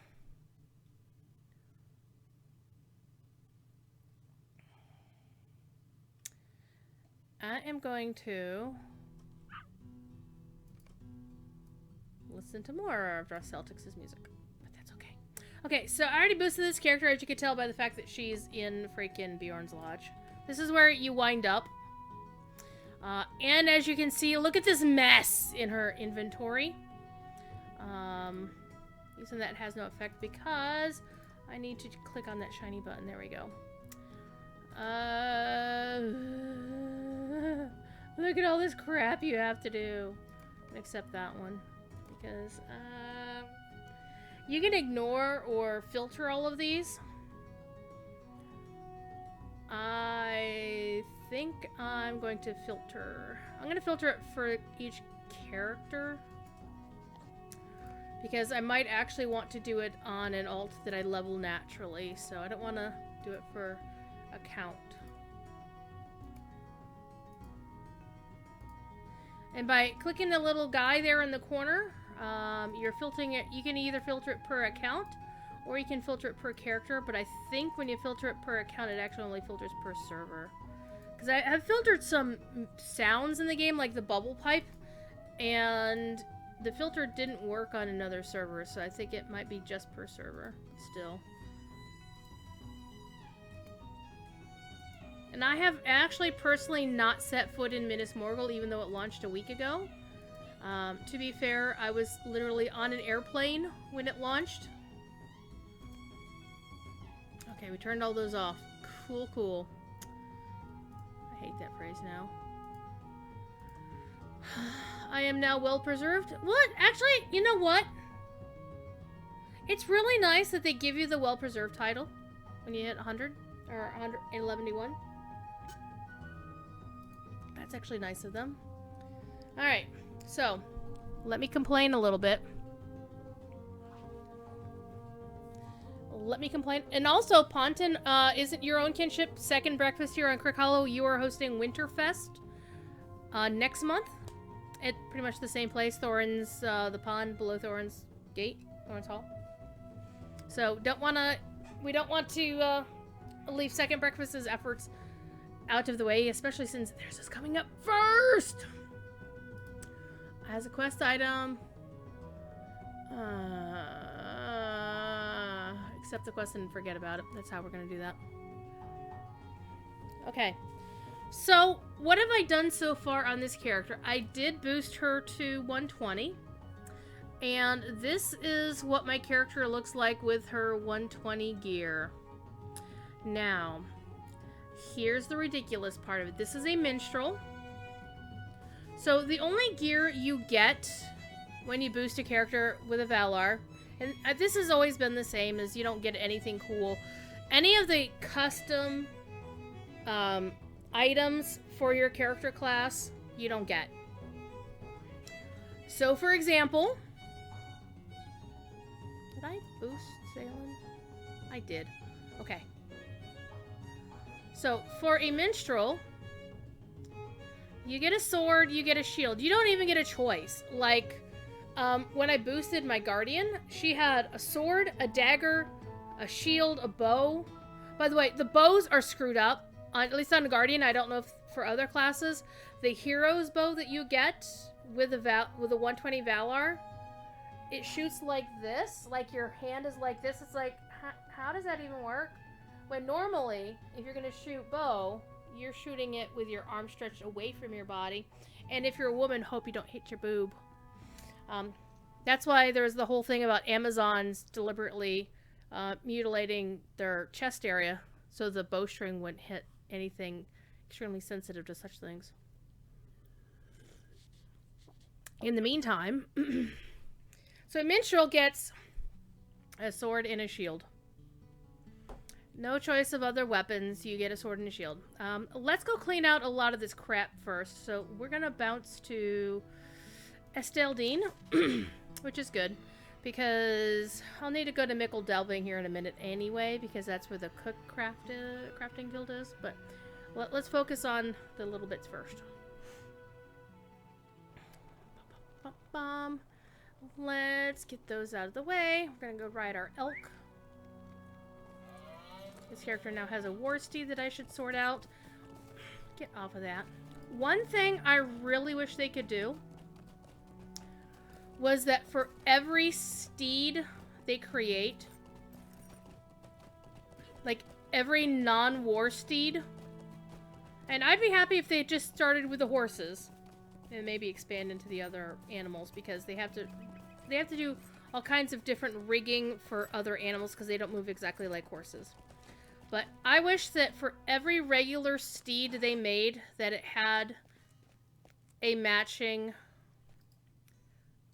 going to listen to more of Celtics' music, but that's okay. Okay, so I already boosted this character, as you can tell by the fact that she's in freaking Bjorn's Lodge. This is where you wind up. And as you can see, look at this mess in her inventory. Using that has no effect because I need to click on that shiny button. There we go. Look at all this crap you have to do. Except that one. Because, you can ignore or filter all of these. I think I'm going to filter. I'm going to filter it for each character. Because I might actually want to do it on an alt that I level naturally. So I don't want to do it for account. And by clicking the little guy there in the corner, you're filtering it. You can either filter it per account, or you can filter it per character. But I think when you filter it per account, it actually only filters per server. Because I have filtered some sounds in the game, like the bubble pipe, and the filter didn't work on another server, so I think it might be just per server still. And I have actually personally not set foot in Minas Morgul, even though it launched a week ago. To be fair, I was literally on an airplane when it launched. Okay, we turned all those off. Cool, cool. I hate that phrase now. I am now well preserved. What? Actually, you know what? It's really nice that they give you the well preserved title when you hit 100 or 111. That's actually nice of them. Alright, so let me complain a little bit. Let me complain. And also, Ponton, isn't your own kinship second breakfast here on Crick Hollow? You are hosting Winterfest next month at pretty much the same place, Thorin's, the pond below Thorin's Gate, Thorin's Hall. So, we don't want to leave second breakfast's efforts out of the way, especially since theirs is coming up first! As a quest item, accept the quest and forget about it. That's how we're gonna do that. Okay. So, what have I done so far on this character? I did boost her to 120. And this is what my character looks like with her 120 gear. Now, here's the ridiculous part of it. This is a minstrel. So, the only gear you get when you boost a character with a Valar, and this has always been the same, is you don't get anything cool. Any of the custom items for your character class, you don't get. So, for example, did I boost Salem? I did. Okay. So, for a minstrel, you get a sword, you get a shield. You don't even get a choice. Like, when I boosted my Guardian, she had a sword, a dagger, a shield, a bow. By the way, the bows are screwed up. At least on the Guardian, I don't know if for other classes. The hero's bow that you get with a 120 Valar, it shoots like this. Like your hand is like this. It's like, how does that even work? When normally, if you're going to shoot bow, you're shooting it with your arm stretched away from your body. And if you're a woman, hope you don't hit your boob. That's why there's the whole thing about Amazons deliberately mutilating their chest area so the bowstring wouldn't hit anything extremely sensitive to such things. In the meantime, so a minstrel gets a sword and a shield. No choice of other weapons. You get a sword and a shield. Let's go clean out a lot of this crap first. So we're going to bounce to Esteldine, which is good. Because I'll need to go to Mickle Delving here in a minute anyway, because that's where the cook crafting guild is. But let's focus on the little bits first. Let's get those out of the way. We're going to go ride our elk. This character now has a war steed that I should sort out. Get off of that. One thing I really wish they could do was that for every steed they create, like every non-war steed, and I'd be happy if they just started with the horses and maybe expand into the other animals, because they have to do all kinds of different rigging for other animals because they don't move exactly like horses. But I wish that for every regular steed they made, that it had a matching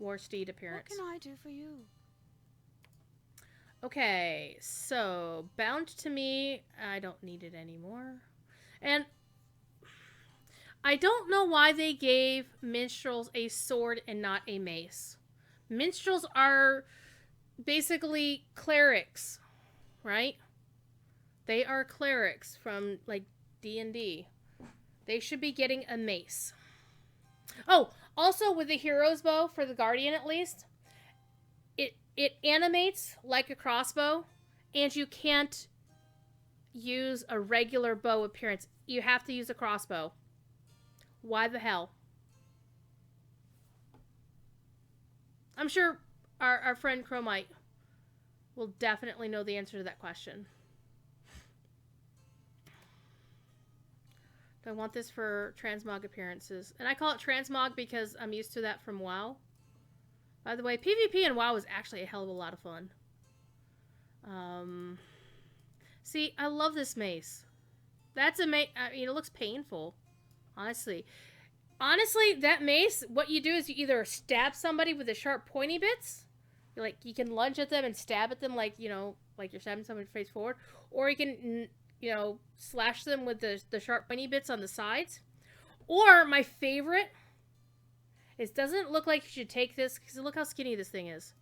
war steed appearance. What can I do for you? Okay, so bound to me, I don't need it anymore. And I don't know why they gave minstrels a sword and not a mace. Minstrels are basically clerics, right? They are clerics from, like, D&D. They should be getting a mace. Oh, also with the hero's bow, for the Guardian at least, it animates like a crossbow, and you can't use a regular bow appearance. You have to use a crossbow. Why the hell? I'm sure our friend Chromite will definitely know the answer to that question. Do I want this for transmog appearances? And I call it transmog because I'm used to that from WoW. By the way, PvP in WoW is actually a hell of a lot of fun. See, I love this mace. That's a mace. I mean, it looks painful, honestly. Honestly, that mace, what you do is you either stab somebody with the sharp pointy bits, like you can lunge at them and stab at them like, you know, like you're stabbing someone face forward, or you can, you know, slash them with the sharp pointy bits on the sides. Or my favorite is, doesn't it look like you should take this, because look how skinny this thing is.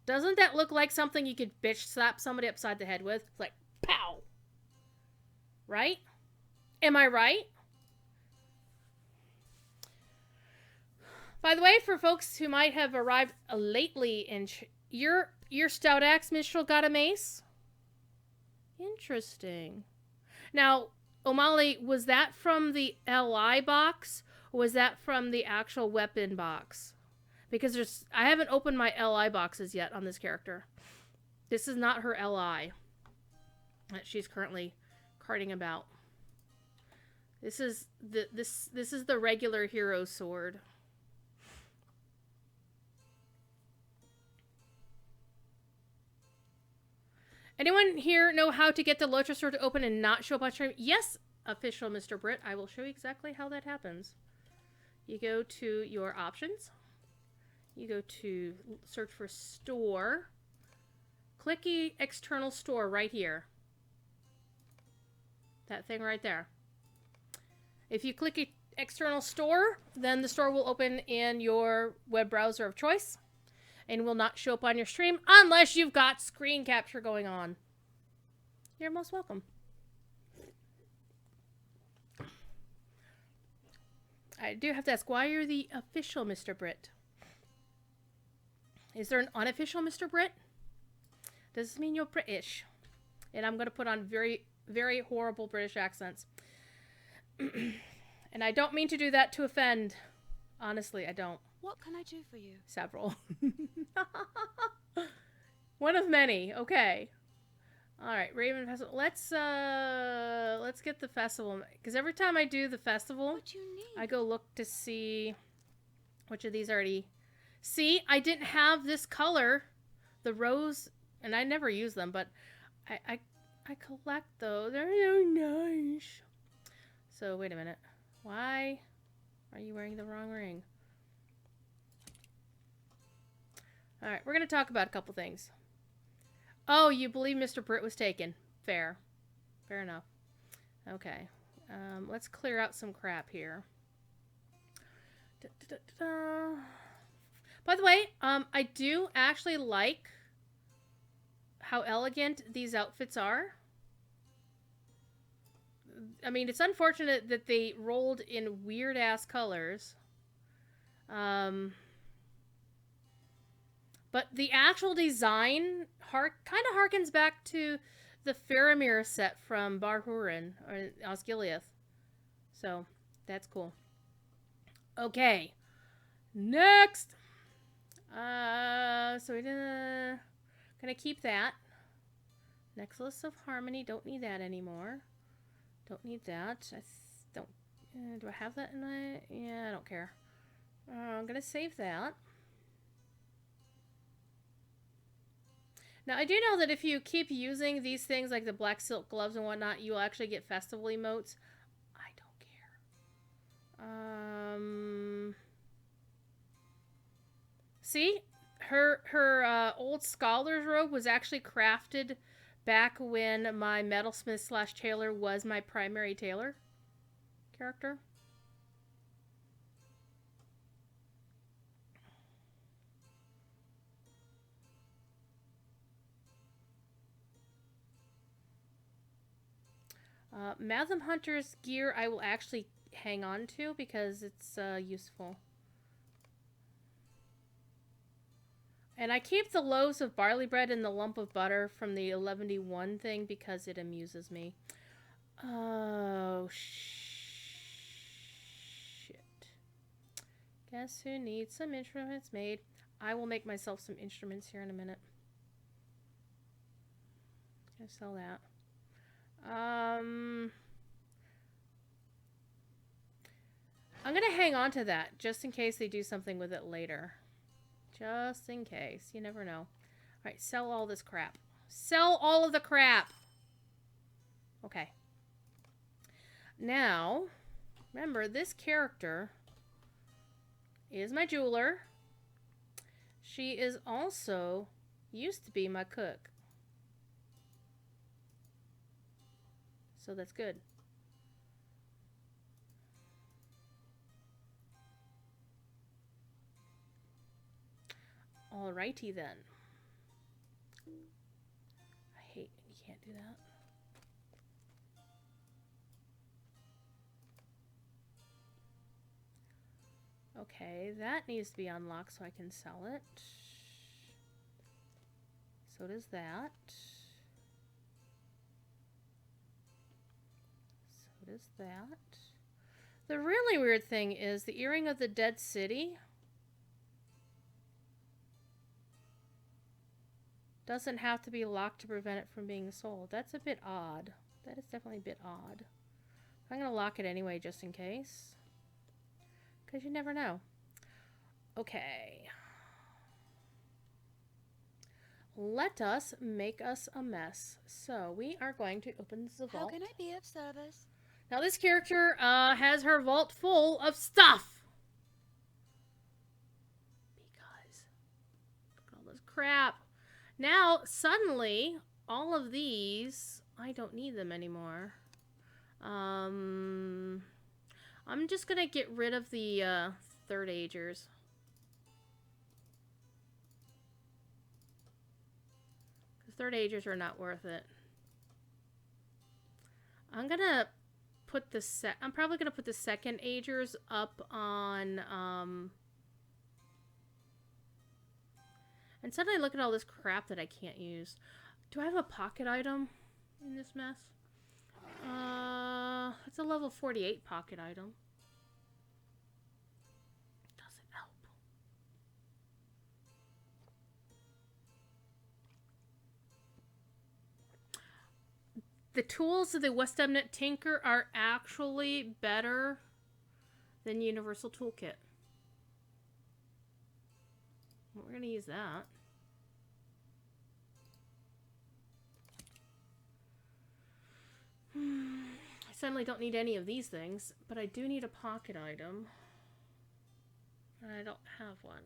Doesn't that look like something you could bitch slap somebody upside the head with? It's like, pow! Right? Am I right? By the way, for folks who might have arrived lately in your Stout Axe Minstrel got a mace? Interesting. Now, O'Malley, was that from the LI box, or was that from the actual weapon box? Because I haven't opened my LI boxes yet on this character. This is not her LI that she's currently carting about. This is the regular hero sword. Anyone here know how to get the Lotro sword to open and not show up on stream? Yes, official Mr. Britt. I will show you exactly how that happens. You go to your options. You go to search for store. Click the external store right here. That thing right there. If you click external store, then the store will open in your web browser of choice and will not show up on your stream unless you've got screen capture going on. You're most welcome. I do have to ask, why are you the official Mr. Britt? Is there an unofficial Mr. Britt? Does this mean you're British? And I'm going to put on very, very horrible British accents. And I don't mean to do that to offend. Honestly, I don't. What can I do for you? Several. One of many. Okay. All right, Raven Festival. Let's get the festival, because every time I do the festival, What do you need? I go look to see which of these already. See, I didn't have this color, the rose, and I never use them, but I collect those. They're so nice. So wait a minute. Why are you wearing the wrong ring? All right, we're gonna talk about a couple things. Oh, you believe Mr. Britt was taken? Fair, fair enough. Okay, let's clear out some crap here. By the way, I do actually like how elegant these outfits are. I mean, it's unfortunate that they rolled in weird-ass colors. But the actual design kind of harkens back to the Faramir set from Barhurin, or Osgiliath. So, that's cool. Okay. Next! So we're gonna keep that. Necklace of Harmony, don't need that anymore. Don't need that. Don't. Do I have that in my? Yeah, I don't care. I'm gonna save that. Now I do know that if you keep using these things like the black silk gloves and whatnot, you will actually get festival emotes. I don't care. See, her old scholar's robe was actually crafted back when my metalsmith / tailor was my primary tailor character. Matham Hunter's gear I will actually hang on to because it's useful. And I keep the loaves of barley bread and the lump of butter from the 11D1 thing because it amuses me. Oh, shit. Guess who needs some instruments made? I will make myself some instruments here in a minute. Gonna sell that. I'm going to hang on to that just in case they do something with it later. Just in case. You never know. All right, sell all this crap. Sell all of the crap. Okay. Now, remember, this character is my jeweler. She is also used to be my cook. So that's good. Alrighty then. I hate when you can't do that. Okay, that needs to be unlocked so I can sell it. So does that. So does that. The really weird thing is the Earring of the Dead City doesn't have to be locked to prevent it from being sold. That's a bit odd. That is definitely a bit odd. I'm going to lock it anyway just in case. Because you never know. Okay. Let us make us a mess. So we are going to open the vault. How can I be of service? Now this character has her vault full of stuff. Because look at all this crap. Now suddenly all of these, I don't need them anymore. I'm just gonna get rid of the third agers. Because third agers are not worth it. I'm gonna put the I'm probably gonna put the second agers up on and suddenly look at all this crap that I can't use. Do I have a pocket item in this mess? It's a level 48 pocket item. Doesn't help. The tools of the West Emnet Tinker are actually better than Universal Toolkit. We're going to use that. I suddenly don't need any of these things, but I do need a pocket item. And I don't have one.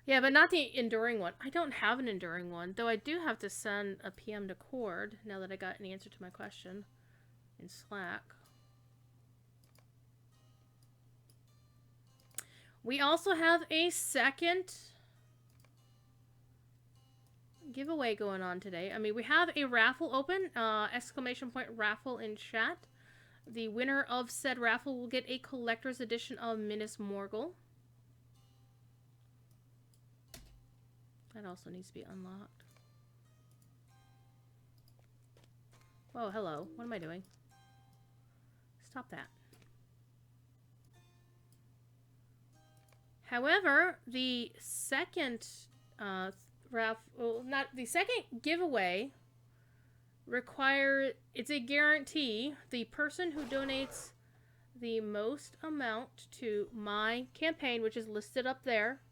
Yeah, but not the enduring one. I don't have an enduring one, though I do have to send a PM to Cord now that I got an answer to my question in Slack. We also have a second giveaway going on today. I mean, we have a raffle open, exclamation point raffle in chat. The winner of said raffle will get a collector's edition of Minas Morgul. That also needs to be unlocked. Whoa, hello. What am I doing? Stop that. However, the second second giveaway it's a guarantee. The person who donates the most amount to my campaign, which is listed up there,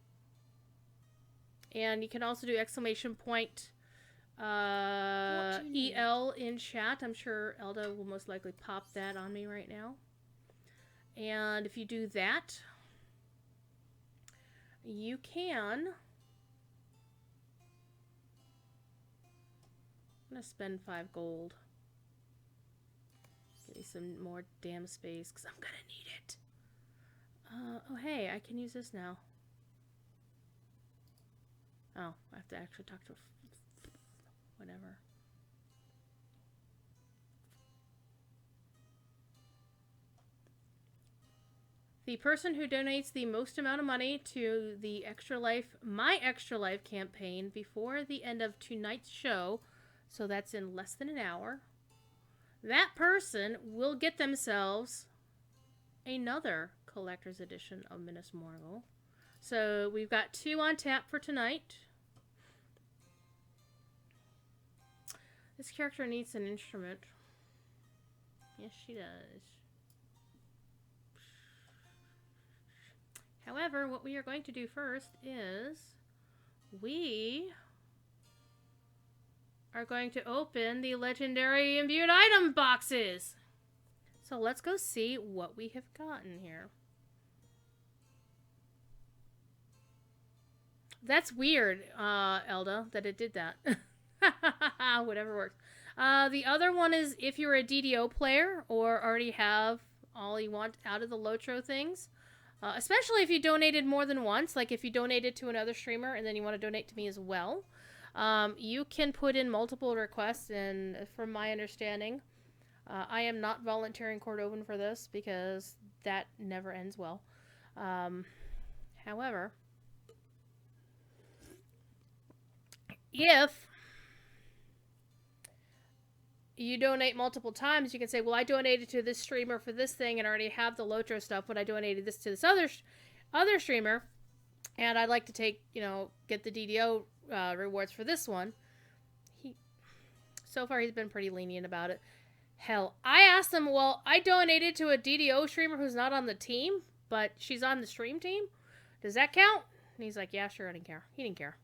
and you can also do exclamation point EL in chat. I'm sure Elda will most likely pop that on me right now. And if you do that, you can... I'm going to spend 5 gold. Get me some more damn space, because I'm going to need it. Oh, hey, I can use this now. Oh, I have to actually talk to whatever. The person who donates the most amount of money to the Extra Life, my Extra Life campaign before the end of tonight's show, so that's in less than an hour, that person will get themselves another collector's edition of Minas Morgul. So we've got 2 on tap for tonight. This character needs an instrument. Yes, she does. However, what we are going to do first is we are going to open the legendary imbued item boxes. So let's go see what we have gotten here. That's weird, Elda, that it did that. Whatever works. The other one is if you're a DDO player or already have all you want out of the Lotro things. Especially if you donated more than once. Like if you donated to another streamer and then you want to donate to me as well. You can put in multiple requests. And from my understanding, I am not volunteering Cordovan for this because that never ends well. However, if you donate multiple times, you can say, well, I donated to this streamer for this thing and I already have the Lotro stuff, but I donated this to this other streamer and I'd like to take, get the DDO rewards for this one. So far he's been pretty lenient about it. Hell, I asked him, well, I donated to a DDO streamer who's not on the team, but she's on the stream team. Does that count? And he's like, yeah, sure, I didn't care. He didn't care.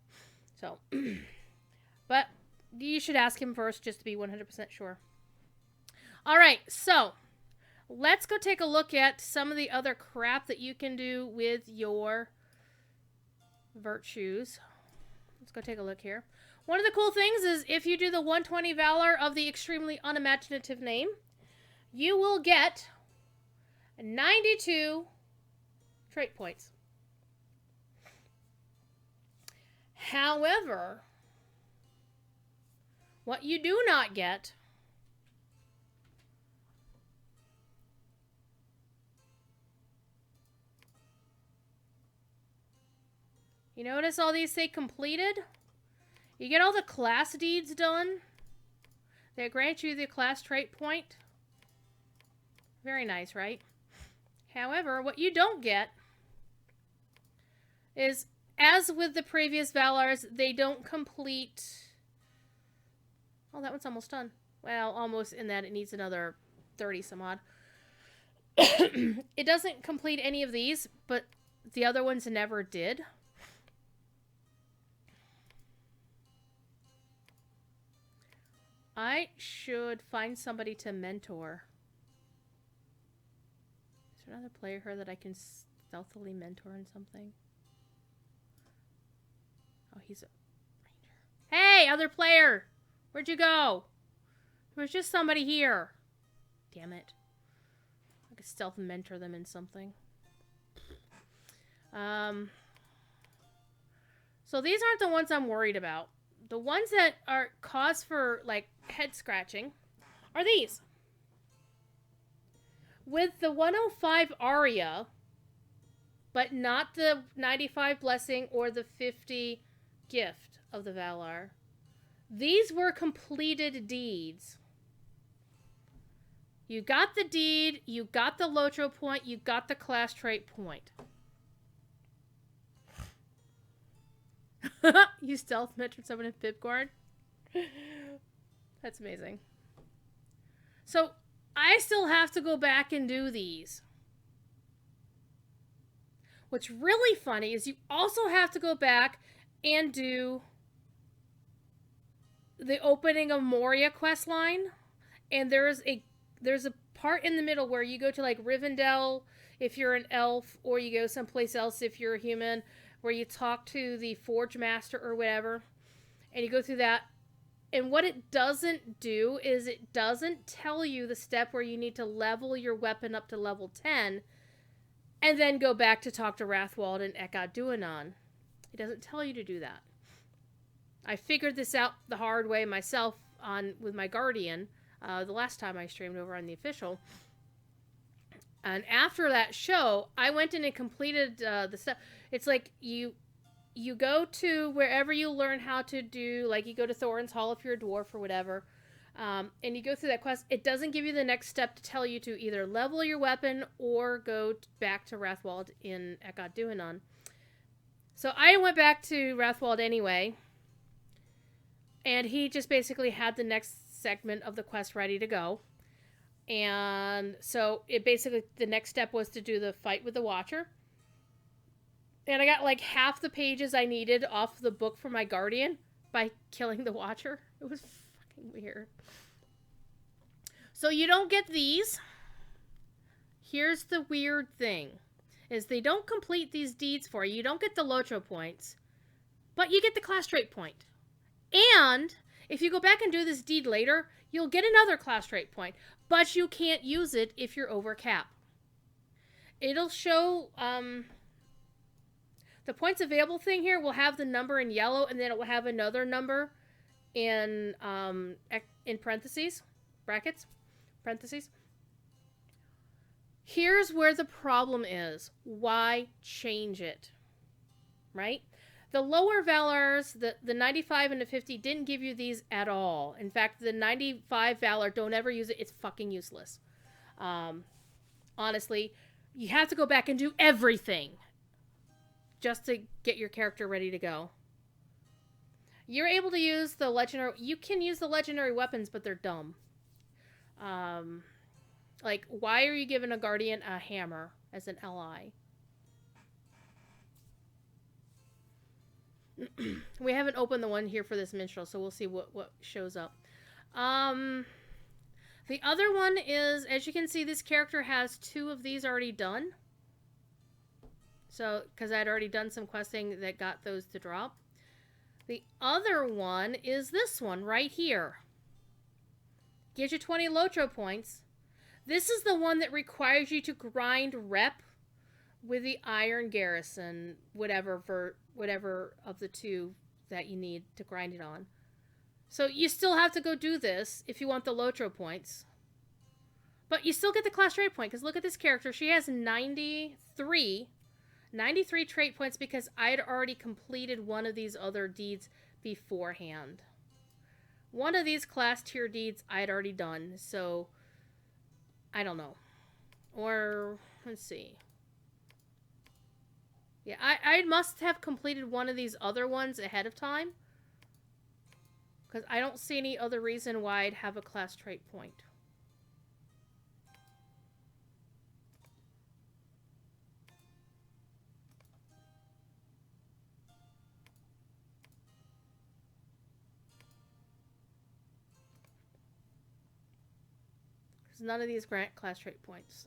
So, but you should ask him first just to be 100% sure. All right, so let's go take a look at some of the other crap that you can do with your virtues. Let's go take a look here. One of the cool things is if you do the 120 Valor of the extremely unimaginative name, you will get 92 trait points. However, what you do not get you notice all these say completed? You get all the class deeds done. They grant you the class trait point. Very nice, right? However, what you don't get is, as with the previous Valars, they don't complete... Oh, that one's almost done. Well, almost in that it needs another 30 some odd. It doesn't complete any of these, but the other ones never did. I should find somebody to mentor. Is there another player here that I can stealthily mentor in something? Oh, he's a ranger. Hey, other player! Where'd you go? There was just somebody here. Damn it. I could stealth mentor them in something. So these aren't the ones I'm worried about. The ones that are cause for, like, head scratching are these. With the 105 Aria, but not the 95 Blessing or the 50 Gift of the Valar. These were completed deeds. You got the deed, you got the Lotro point, you got the class trait point. You stealth mentored someone in Pipguard? That's amazing. So, I still have to go back and do these. What's really funny is you also have to go back and do the opening of Moria quest line. And there's a part in the middle where you go to, like, Rivendell if you're an elf, or you go someplace else if you're a human, where you talk to the Forge Master or whatever, and you go through that. And what it doesn't do is it doesn't tell you the step where you need to level your weapon up to level 10 and then go back to talk to Rathwald and Ekad Duanon. It doesn't tell you to do that. I figured this out the hard way myself with my Guardian the last time I streamed over on the official. And after that show, I went in and completed the stuff. It's like you go to wherever you learn how to do, like you go to Thorin's Hall if you're a dwarf or whatever, and you go through that quest. It doesn't give you the next step to tell you to either level your weapon or go back to Rathwald in Ekad Duanon. So I went back to Rathwald anyway, and he just basically had the next segment of the quest ready to go. And so it basically, the next step was to do the fight with the Watcher. And I got like half the pages I needed off the book for my Guardian by killing the Watcher. It was fucking weird. So you don't get these. Here's the weird thing. Is they don't complete these deeds for you. You don't get the Lotro points. But you get the class trait point. And if you go back and do this deed later, you'll get another class trait point. But you can't use it if you're over cap. It'll show... the points available thing here will have the number in yellow, and then it will have another number in parentheses, brackets, parentheses. Here's where the problem is. Why change it? Right? The lower Valors, the 95 and the 50, didn't give you these at all. In fact, the 95 Valor, don't ever use it. It's fucking useless. Honestly, you have to go back and do everything just to get your character ready to go. You're able to use the legendary... You can use the legendary weapons, but they're dumb. Like, why are you giving a Guardian a hammer as an LI? We haven't opened the one here for this minstrel, so we'll see what shows up. The other one is, as you can see, this character has 2 of these already done. So, because I'd already done some questing that got those to drop. The other one is this one right here. Gives you 20 Lotro points. This is the one that requires you to grind rep with the Iron Garrison, whatever of the 2 that you need to grind it on. So you still have to go do this if you want the Lotro points. But you still get the class trait point, because look at this character. She has 93 trait points because I'd already completed one of these other deeds beforehand. One of these class tier deeds I'd already done, so I don't know. Or, let's see. Yeah, I must have completed one of these other ones ahead of time, because I don't see any other reason why I'd have a class trait point. None of these grant class trait points.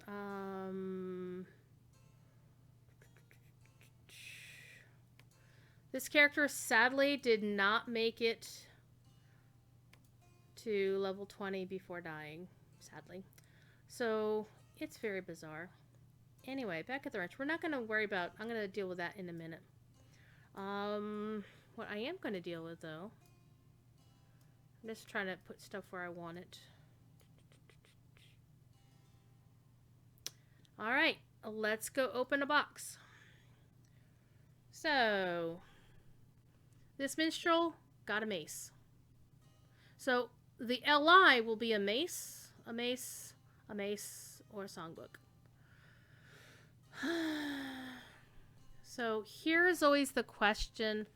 This character sadly did not make it to level 20 before dying, sadly. So it's very bizarre. Anyway, back at the ranch. We're not going to worry about... I'm going to deal with that in a minute. What I am going to deal with, though... I'm just trying to put stuff where I want it. Alright, let's go open a box. So, this minstrel got a mace. So, the LI will be a mace, or a songbook. So, here's always the question.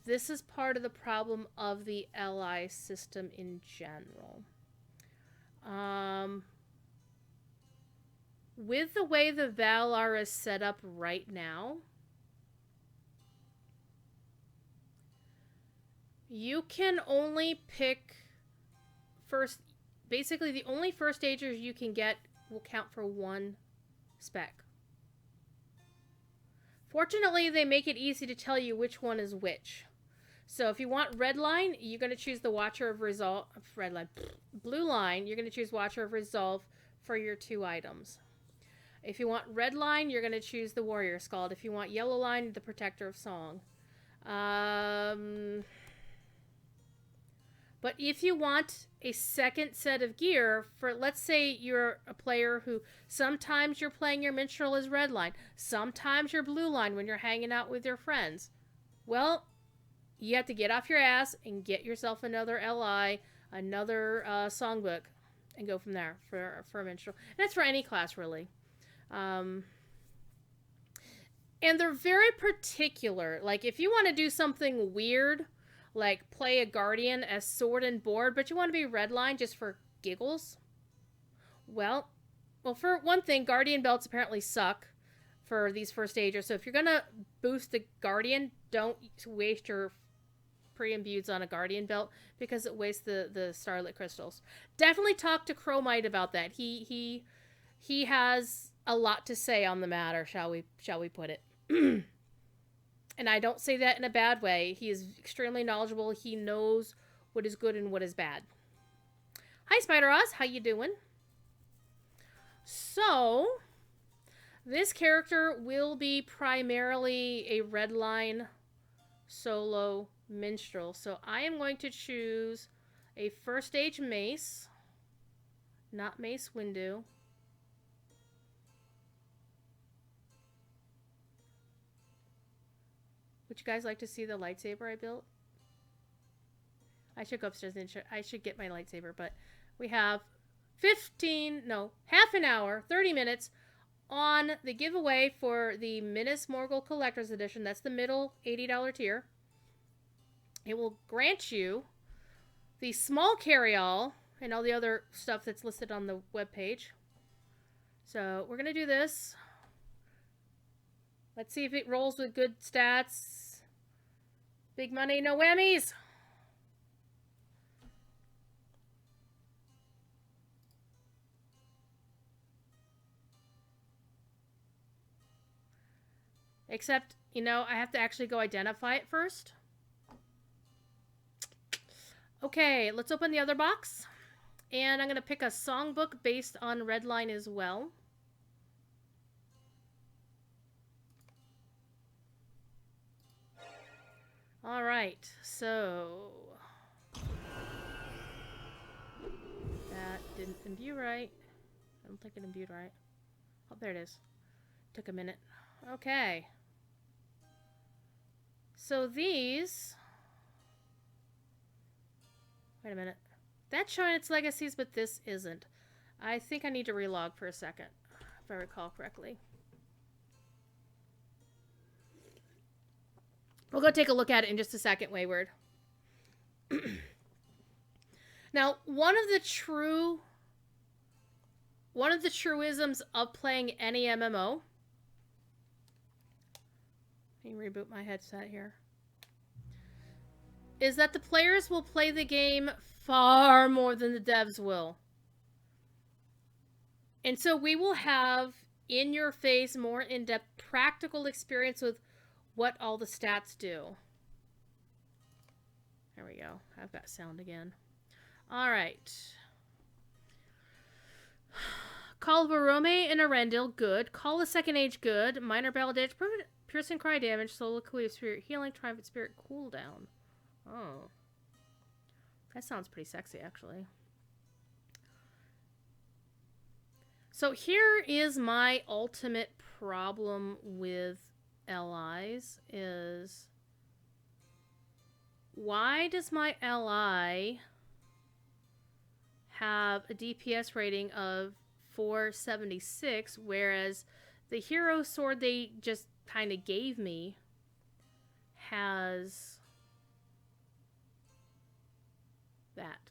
This is part of the problem of the LI system in general. With the way the Valar is set up right now, you can only pick first... Basically, the only first stagers you can get will count for 1 spec. Fortunately, they make it easy to tell you which one is which. So if you want red line, you're going to choose the Watcher of Resolve. Red line. Blue line, you're going to choose Watcher of Resolve for your 2 items. If you want red line, you're going to choose the Warrior Skald. If you want yellow line, the Protector of Song. But if you want a second set of gear, for let's say you're a player who sometimes you're playing your minstrel as red line, sometimes you're blue line when you're hanging out with your friends. Well, you have to get off your ass and get yourself another LI, another songbook, and go from there for a minstrel. And that's for any class, really. And they're very particular. Like, if you want to do something weird, like play a Guardian as sword and board, but you want to be redline just for giggles? Well, for one thing, Guardian belts apparently suck for these first stagers. So if you're gonna boost the Guardian, don't waste your pre-imbues on a Guardian belt because it wastes the Starlit crystals. Definitely talk to Chromite about that. He has a lot to say on the matter, shall we put it. And I don't say that in a bad way. He is extremely knowledgeable. He knows what is good and what is bad. Hi, Spider Oz. How you doing? So, this character will be primarily a redline solo minstrel. So I am going to choose a first stage mace, not Mace Windu. Would you guys like to see the lightsaber I built? I should go upstairs and I should get my lightsaber, but we have half an hour, 30 minutes on the giveaway for the Minas Morgul Collector's Edition. That's the middle $80 tier. It will grant you the small carry-all and all the other stuff that's listed on the webpage. So we're going to do this. Let's see if it rolls with good stats. Big money, no whammies. Except, you know, I have to actually go identify it first. Okay, let's open the other box. And I'm going to pick a songbook based on Redline as well. All right, so that didn't imbue right. I don't think it imbued right. Oh, there it is. Took a minute. Okay. So these... Wait a minute. That's showing its legacies, but this isn't. I think I need to relog for a second, if I recall correctly. We'll go take a look at it in just a second, Wayward. Now, one of the truisms of playing any MMO. Let me reboot my headset here. Is that the players will play the game far more than the devs will. And so we will have in-your-face, more in-depth practical experience with what all the stats do. There we go. I've got sound again. All right. Call of Arome and Arendelle, good. Call of Second Age, good. Minor Battle Damage, Piercing Cry damage, Soliloquy of Spirit Healing, Triumphant Spirit cooldown. Oh. That sounds pretty sexy, actually. So here is my ultimate problem with LIs is why does my LI have a DPS rating of 476 whereas the hero sword they just kind of gave me has that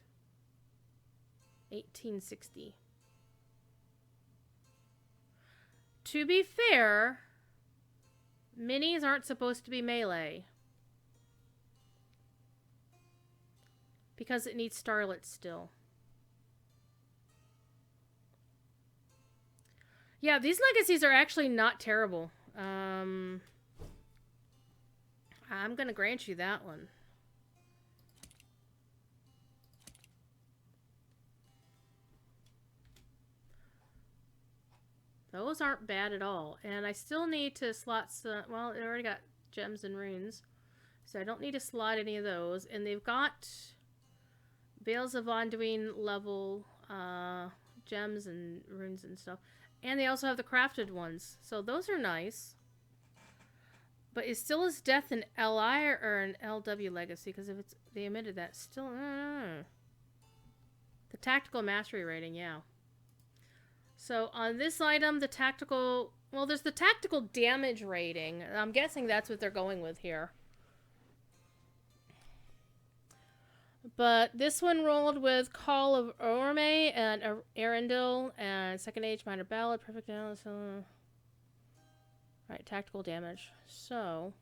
1860. To be fair, minis aren't supposed to be melee because it needs Starlit still. Yeah, these legacies are actually not terrible. I'm gonna grant you that one. Those aren't bad at all. And I still need to slot some... Well, I already got gems and runes. So I don't need to slot any of those. And they've got Veils of Anduin level gems and runes and stuff. And they also have the crafted ones. So those are nice. But it still is death in LI or an LW legacy. Because if it's they omitted that. Still... The tactical mastery rating, yeah. So on this item, the tactical... Well, there's the tactical damage rating. I'm guessing that's what they're going with here. But this one rolled with Call of Orme and Arendelle and Second Age Minor Ballad, Perfect Balance. Right, tactical damage. So,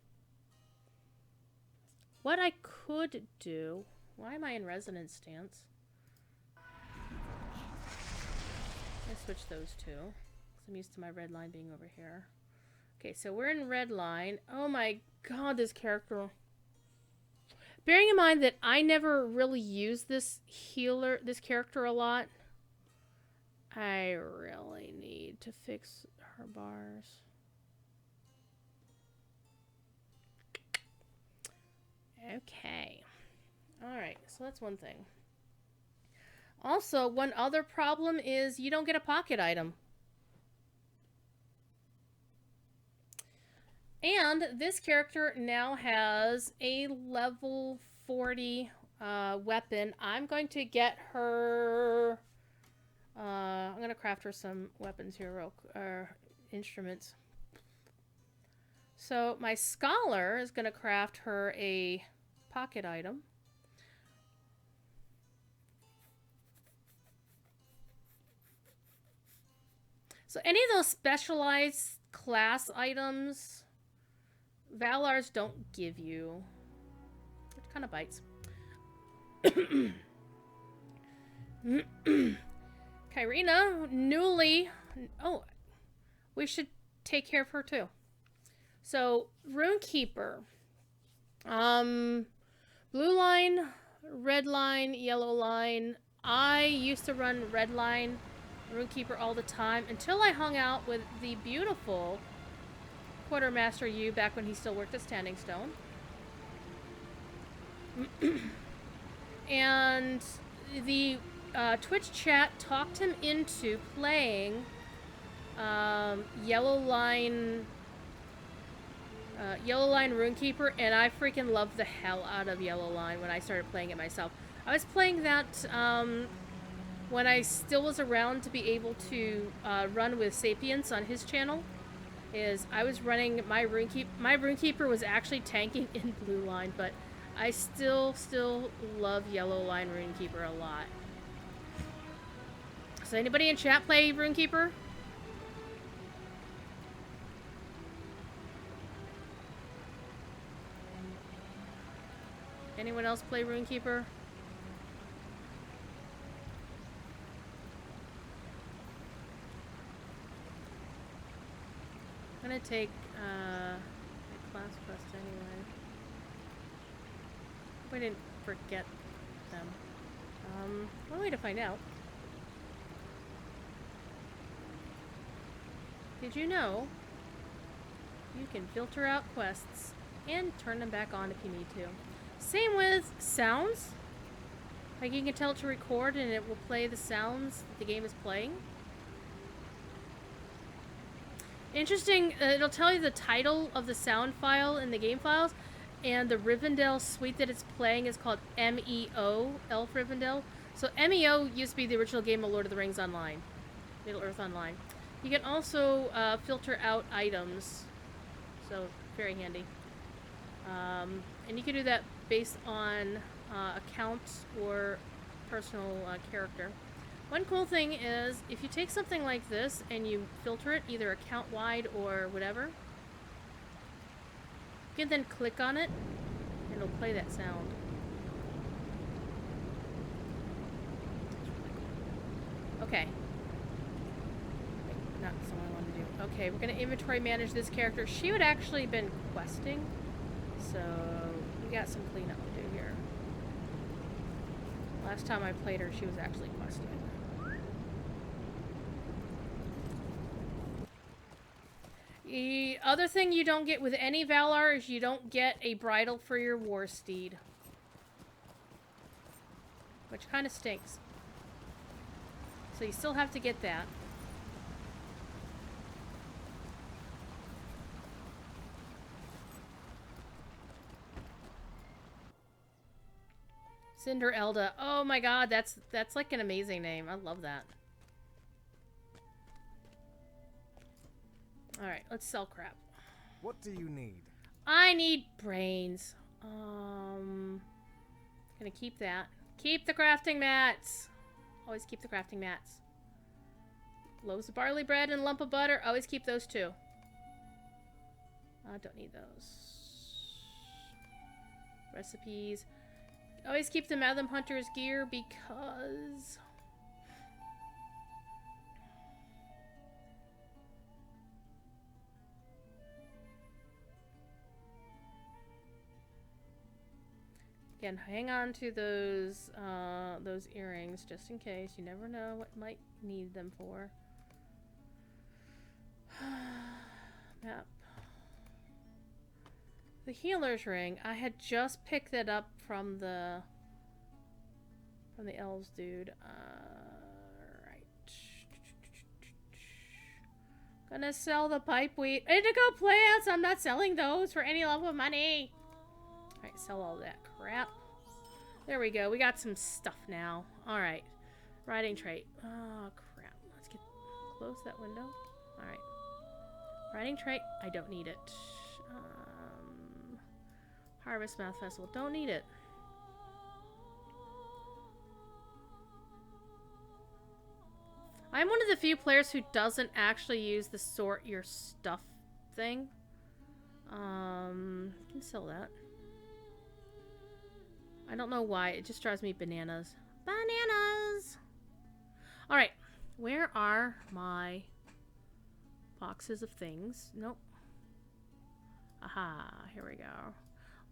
what I could do... Why am I in Resonance Stance? Let's switch those two. Because I'm used to my red line being over here. Okay, so we're in red line. Oh my god, this character... Bearing in mind that I never really used this character a lot, I really need to fix her bars. Okay. Alright, so that's one thing. Also, one other problem is you don't get a pocket item. And this character now has a level 40 weapon. I'm going to get her... I'm going to craft her some weapons here, instruments. So my scholar is going to craft her a pocket item. So any of those specialized class items... Valars don't give you. It kind of bites. Kyrina, newly... Oh, we should take care of her too. So, Runekeeper. Blue line, red line, yellow line. I used to run red line Runekeeper all the time until I hung out with the beautiful... Quartermaster Yu back when he still worked at Standing Stone. And the Twitch chat talked him into playing Yellow Line Runekeeper, and I freaking loved the hell out of Yellow Line when I started playing it myself. I was playing that when I still was around to be able to run with Sapience on his channel. I was running my Runekeeper. My Runekeeper was actually tanking in blue line, but I still love yellow line Runekeeper a lot. Does anybody in chat play Runekeeper? Anyone else play Runekeeper? I'm gonna take a class quest anyway. Hope I didn't forget them. One way to find out. Did you know you can filter out quests and turn them back on if you need to? Same with sounds. Like you can tell it to record and it will play the sounds the game is playing. Interesting, it'll tell you the title of the sound file in the game files, and the Rivendell suite that it's playing is called MEO, Elf Rivendell. So MEO used to be the original game of Lord of the Rings Online, Middle-earth Online. You can also filter out items, so very handy. And you can do that based on account or personal character. One cool thing is, if you take something like this and you filter it, either account-wide or whatever, you can then click on it, and it'll play that sound. Okay. Wait, not something I want to do. Okay, we're going to inventory manage this character. She had actually been questing, so we got some cleanup to do here. Last time I played her, she was actually questing. The other thing you don't get with any Valar is you don't get a bridle for your war steed. Which kind of stinks. So you still have to get that. Cinder Elda. Oh my god, that's like an amazing name. I love that. Alright, let's sell crap. What do you need? I need brains. Gonna keep that. Keep the crafting mats. Always keep the crafting mats. Loaves of barley bread and a lump of butter. Always keep those too. I don't need those. Recipes. Always keep the Madam Hunter's gear because... Again, hang on to those earrings just in case. You never know what you might need them for. Map. The healer's ring. I had just picked it up from the elves dude. Right. Gonna sell the pipeweed. Indigo plants. I'm not selling those for any love of money. Alright, sell all that crap. There we go. We got some stuff now. Alright. Riding trait. Oh, crap. Let's close that window. Alright. Riding trait. I don't need it. Harvest Math Festival. Don't need it. I'm one of the few players who doesn't actually use the sort your stuff thing. Can sell that. I don't know why. It just drives me bananas. Bananas! Alright. Where are my boxes of things? Nope. Aha. Here we go.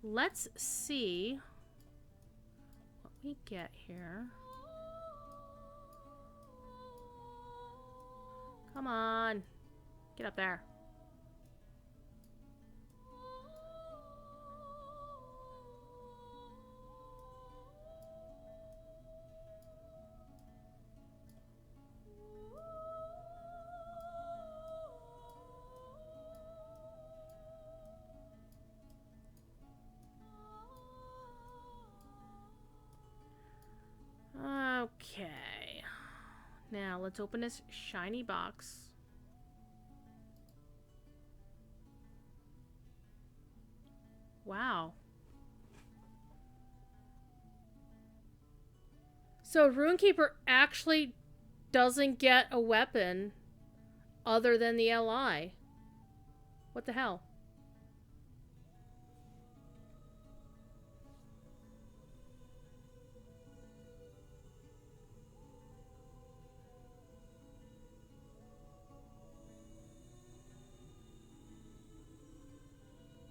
Let's see what we get here. Come on. Get up there. Okay. Now, let's open this shiny box. Wow. So, Runekeeper actually doesn't get a weapon other than the LI. What the hell?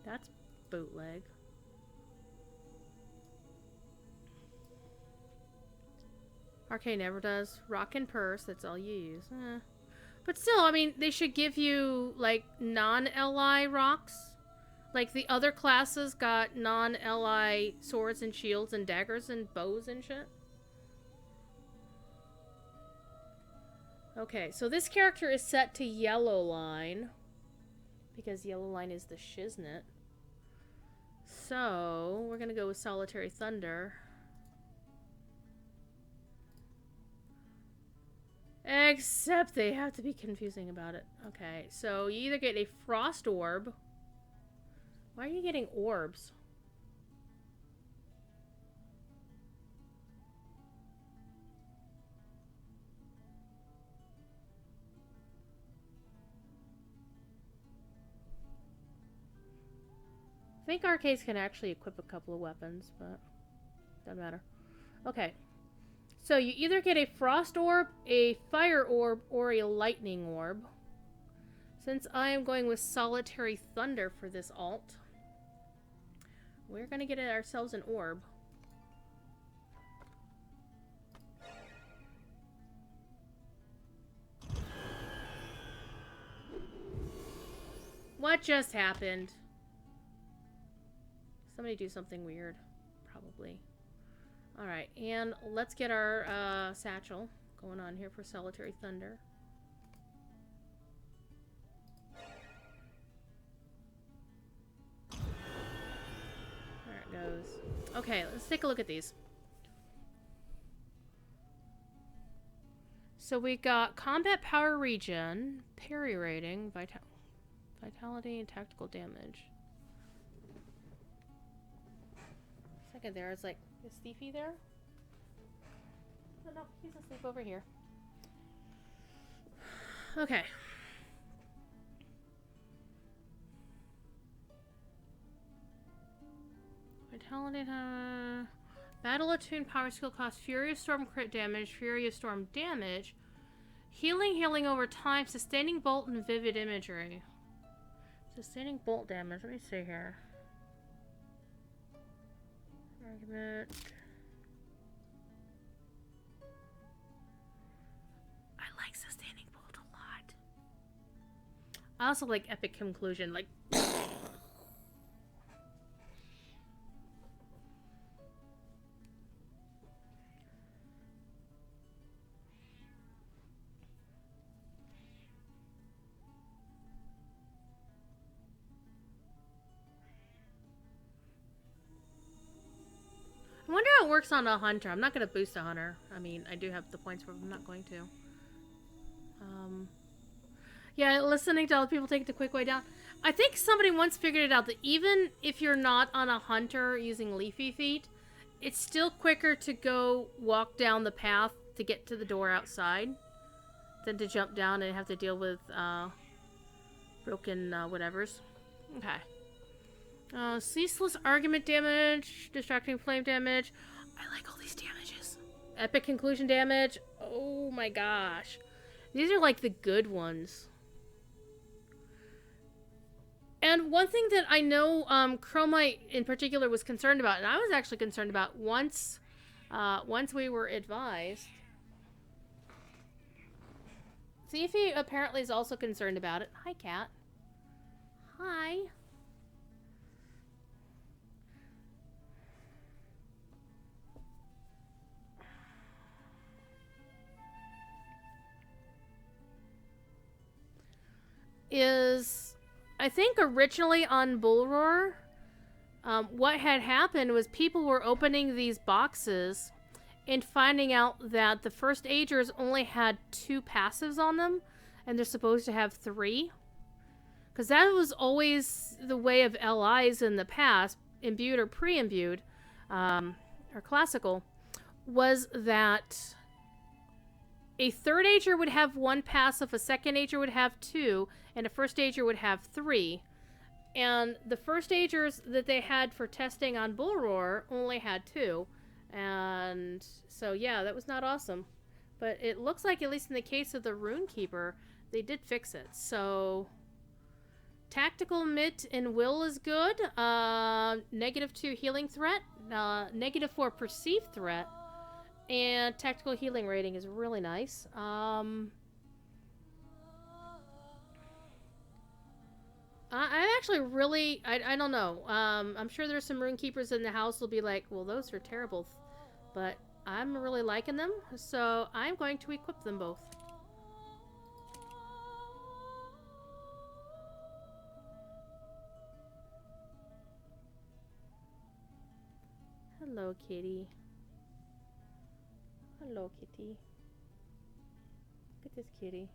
That's bootleg. Arcane never does. Rock and purse, that's all you use. But still, I mean, they should give you, like, non-LI rocks. Like, the other classes got non-LI swords and shields and daggers and bows and shit. Okay, so this character is set to yellow line. Because yellow line is the shiznit. So, we're gonna go with Solitary Thunder. Except they have to be confusing about it. Okay, so you either get a Frost Orb. Why are you getting orbs? I think Arcades can actually equip a couple of weapons, but doesn't matter. Okay. So you either get a Frost Orb, a Fire Orb, or a Lightning Orb. Since I am going with Solitary Thunder for this alt, we're going to get ourselves an orb. What just happened? Somebody do something weird. Probably. Alright, and let's get our satchel going on here for Solitary Thunder. There it goes. Okay, let's take a look at these. So we got Combat Power Regen, Parry Rating, Vitality, and Tactical Damage. Second there, it's like, is Thiefy there? No, he's asleep over here. Okay. Vitality. Battle Attune power skill costs Furious Storm crit damage, Furious Storm damage, healing over time, sustaining bolt, and vivid imagery. Sustaining bolt damage. Let me see here. Argument. I like sustaining bolt a lot. I also like epic conclusion, like. I wonder how it works on a hunter. I'm not going to boost a hunter. I mean, I do have the points, but I'm not going to. Yeah, listening to other people take the quick way down. I think somebody once figured it out that even if you're not on a hunter using leafy feet, it's still quicker to go walk down the path to get to the door outside than to jump down and have to deal with broken whatevers. Okay. Ceaseless argument damage, distracting flame damage. I like all these damages. Epic conclusion damage. Oh my gosh. These are like the good ones. And one thing that I know Chromite in particular was concerned about, and I was actually concerned about once we were advised. Zifi apparently is also concerned about it. Hi, Cat. Hi. I think originally on Bullroar, what had happened was people were opening these boxes and finding out that the first agers only had 2 passives on them, and they're supposed to have 3. Because that was always the way of LIs in the past, imbued or pre-imbued, or classical, was that a third ager would have 1 passive, a second ager would have 2, and a first ager would have 3. And the first agers that they had for testing on Bullroar only had 2. And so, yeah, that was not awesome. But it looks like, at least in the case of the Runekeeper, they did fix it. So, Tactical Mitt and Will is good. -2 healing threat. -4 perceived threat. And tactical healing rating is really nice. I'm actually really... I don't know. I'm sure there's some Runekeepers in the house will be like, well, those are terrible. But I'm really liking them. So I'm going to equip them both. Hello, kitty. Hello, kitty. Look at this kitty.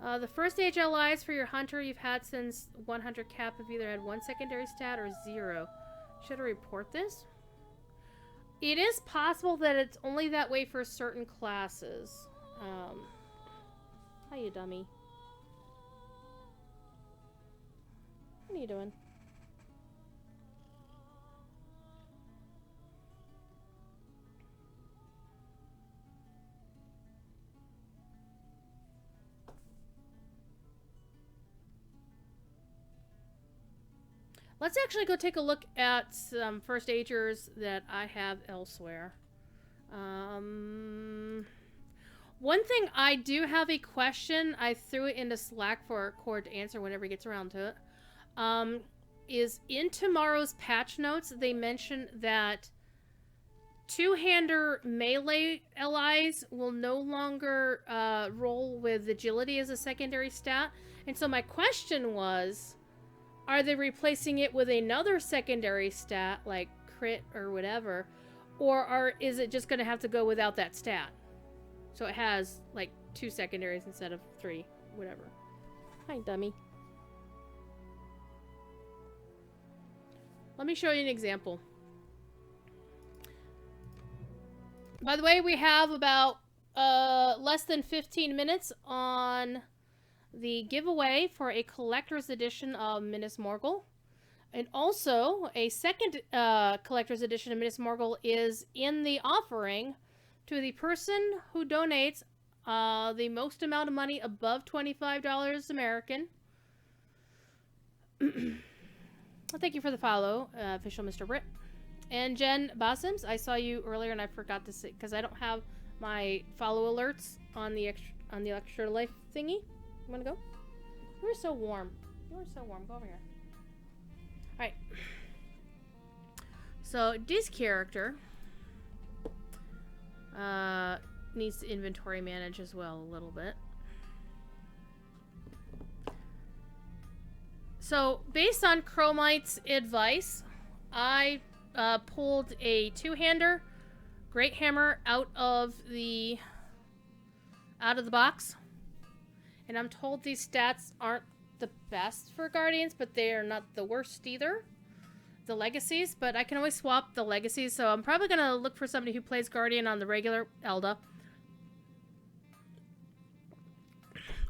The first age LIs for your hunter you've had since 100 cap have either had 1 secondary stat or 0. Should I report this? It is possible that it's only that way for certain classes. How you dummy? What are you doing? Let's actually go take a look at some first agers that I have elsewhere. One thing I do have a question. I threw it into Slack for Cord to answer whenever he gets around to it. Is in tomorrow's patch notes, they mention that two-hander melee LIs will no longer roll with agility as a secondary stat. And so my question was, are they replacing it with another secondary stat, like crit or whatever? Or is it just going to have to go without that stat? So it has, like, 2 secondaries instead of 3, whatever. Hi, dummy. let me show you an example. By the way, we have about less than 15 minutes on the giveaway for a collector's edition of Minas Morgul. And also, a second collector's edition of Minas Morgul is in the offering to the person who donates the most amount of money above $25 American. Well, thank you for the follow, official Mr. Britt. And Jen Bosims, I saw you earlier and I forgot to say, because I don't have my follow alerts on the extra life thingy. You want to go? You were so warm. You were so warm. Go over here. Alright. So, this character needs to inventory manage as well a little bit. So, based on Chromite's advice, I pulled a two-hander Great Hammer out of the box. And I'm told these stats aren't the best for Guardians, but they are not the worst either. The legacies, but I can always swap the legacies, so I'm probably going to look for somebody who plays Guardian on the regular Elda.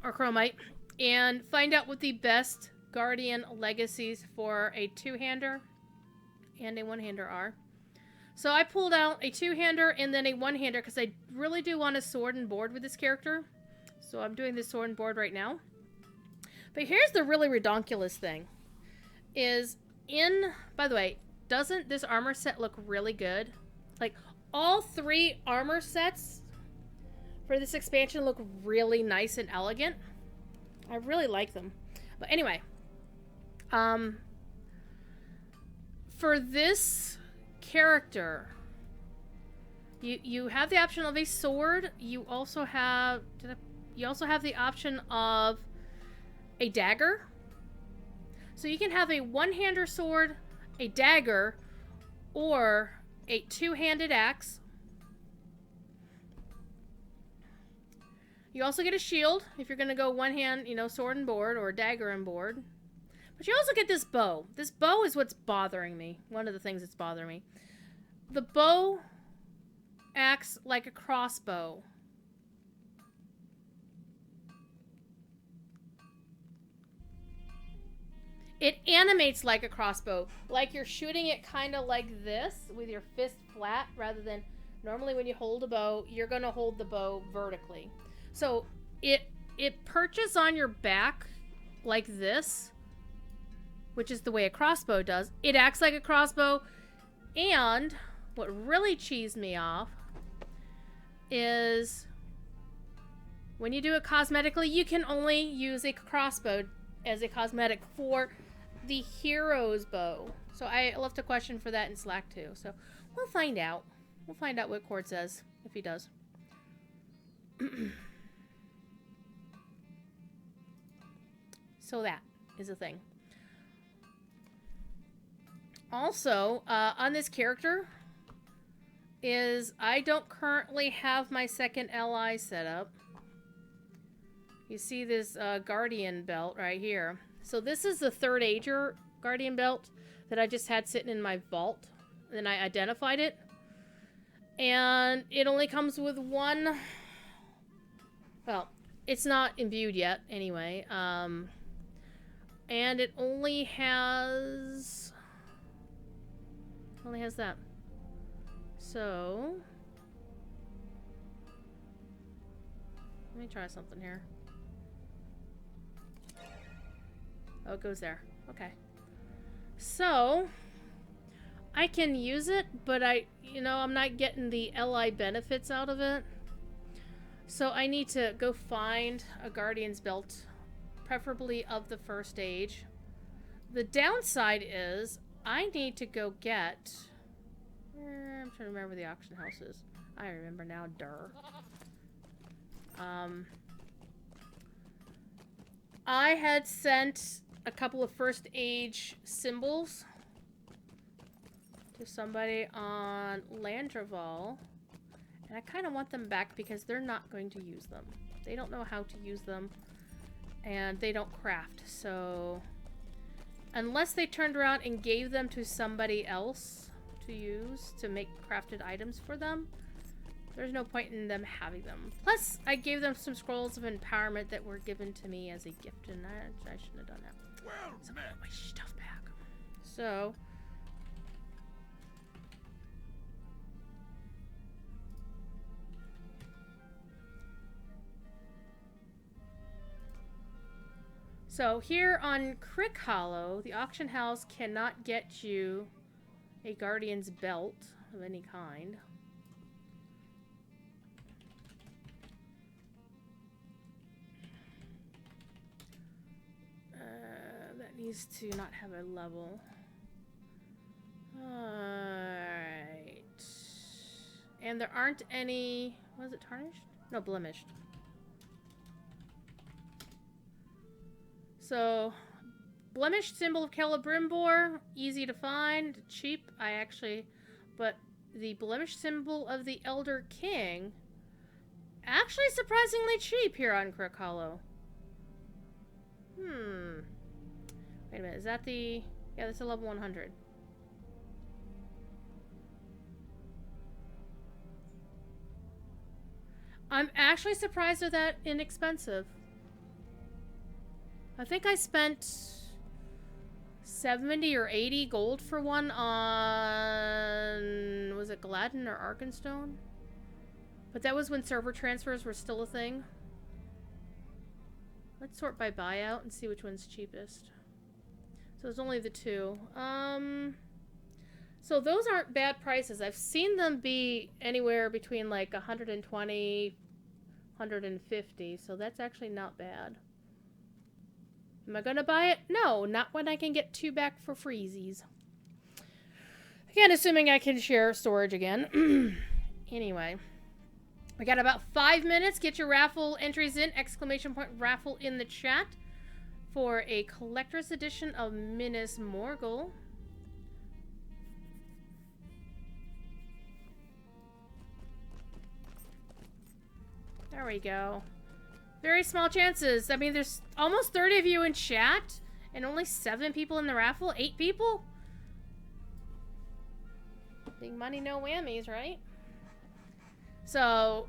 Or Chromite. And find out what the best Guardian legacies for a two-hander and a one-hander are. So I pulled out a two-hander and then a one-hander because I really do want a sword and board with this character. So I'm doing this sword and board right now. But here's the really redonkulous thing. By the way, doesn't this armor set look really good? Like, all three armor sets for this expansion look really nice and elegant. I really like them. But anyway, for this character, you have the option of a sword. You also have the option of a dagger. So you can have a one-hander sword, a dagger, or a two-handed axe. You also get a shield if you're going to go one-hand, sword and board, or dagger and board. But you also get this bow. This bow is what's bothering me. One of the things that's bothering me. The bow acts like a crossbow. It animates like a crossbow. Like you're shooting it kind of like this, with your fist flat, rather than normally when you hold a bow, you're going to hold the bow vertically. So it perches on your back like this, which is the way a crossbow does. It acts like a crossbow, and what really cheesed me off is when you do it cosmetically, you can only use a crossbow as a cosmetic for the hero's bow. So I left a question for that in Slack too. So we'll find out. We'll find out what Cord says, if he does. So that is a thing. Also, on this character I don't currently have my second ally set up. You see this Guardian belt right here. So this is the third Ager Guardian belt that I just had sitting in my vault. And I identified it. And it only comes with one... Well, it's not imbued yet, anyway. And it only has... Only has that. So... Let me try something here. Oh, it goes there. Okay. So, I can use it, but I'm not getting the LI benefits out of it. So I need to go find a Guardian's belt, preferably of the first age. The downside is, I need to go get... I'm trying to remember where the auction house is. I remember now, I had sent a couple of first age symbols to somebody on Landreval, and I kind of want them back because they're not going to use them. They don't know how to use them, and they don't craft, so Unless they turned around and gave them to somebody else to use to make crafted items for them, there's no point in them having them. Plus, I gave them some scrolls of empowerment that were given to me as a gift, and I shouldn't have done that. Well So met. put my stuff back. So... So here on Crick Hollow, the auction house cannot get you a Guardian's belt of any kind. That needs to not have a level. Alright. And there aren't any... Was it tarnished? No, blemished. So, blemished symbol of Celebrimbor, easy to find, cheap. But the blemished symbol of the Elder King, actually surprisingly cheap here on Crick Hollow. Wait a minute, is that the... Yeah, that's a level 100. I'm actually surprised they're that inexpensive. I think I spent 70 or 80 gold for one on... Was it Gladden or Arkenstone? But that was when server transfers were still a thing. Let's sort by buyout and see which one's cheapest. So it's only the two. So those aren't bad prices. I've seen them be anywhere between like 120, 150. So that's actually not bad. Am I gonna buy it? No, not when I can get 2 back for freezies. Again, assuming I can share storage again. Anyway. We got about 5 minutes. Get your raffle entries in. ! Raffle in the chat for a collector's edition of Minas Morgul. There we go. Very small chances. I mean, there's almost 30 of you in chat and only 7 people in the raffle. 8 people? Big money, no whammies, right? So,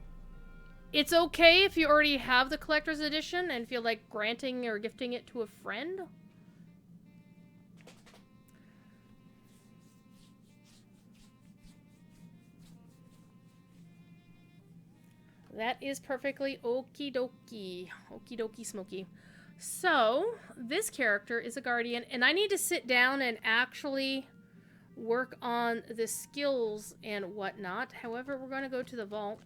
it's okay if you already have the collector's edition and feel like granting or gifting it to a friend. That is perfectly okie dokie. Okie dokie smoky. So, this character is a guardian, and I need to sit down and actually work on the skills and whatnot. However, we're going to go to the vault.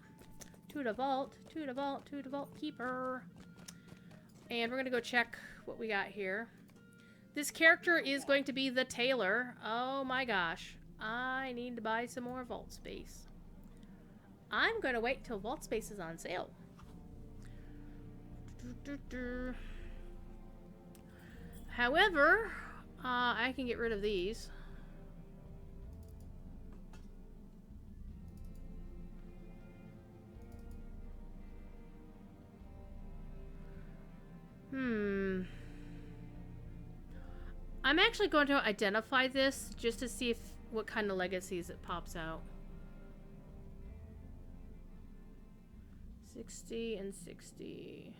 To the vault, to the vault, to the vault keeper. And we're going to go check what we got here. This character is going to be the tailor. Oh my gosh. I need to buy some more vault space. I'm going to wait till vault space is on sale. However, I can get rid of these. I'm actually going to identify this just to see what kind of legacies it pops out. 60 and 60.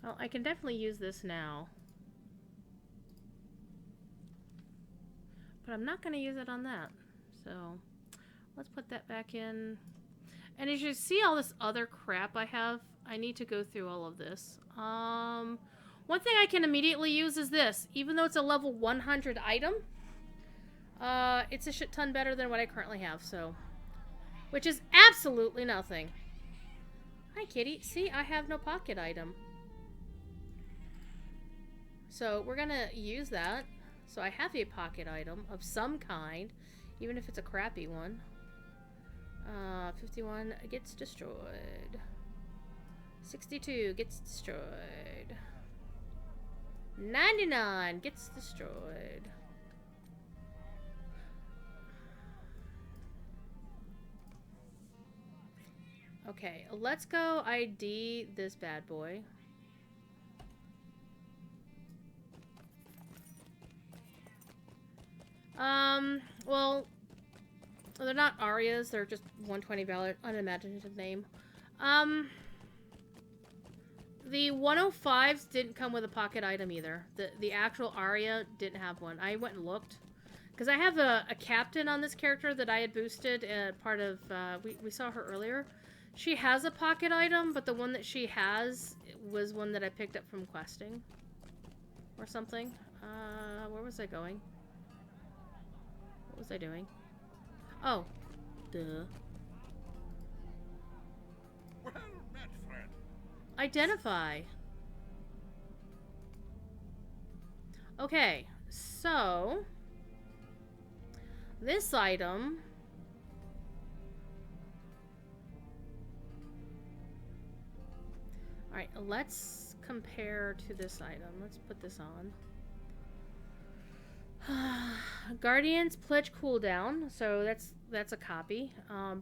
Well, I can definitely use this now. But I'm not going to use it on that. So, let's put that back in. And as you see all this other crap I have, I need to go through all of this. One thing I can immediately use is this. Even though it's a level 100 item, it's a shit ton better than what I currently have, so... Which is absolutely nothing. Hi, kitty. See, I have no pocket item. So, we're gonna use that. So, I have a pocket item of some kind, even if it's a crappy one. 51 gets destroyed. 62 gets destroyed. 99 gets destroyed. Okay, let's go ID this bad boy. Well, they're not Arias. They're just 120 valor, unimaginative name. The 105s didn't come with a pocket item either. The actual Aria didn't have one. I went and looked. Because I have a captain on this character that I had boosted part of, we saw her earlier. She has a pocket item, but the one that she has was one that I picked up from questing. Or something. Where was I going? What was I doing? Oh. Duh. Well met, friend. Identify. Okay, so this item Alright, let's compare to this item. Let's put this on. Guardian's Pledge cooldown, so that's a copy.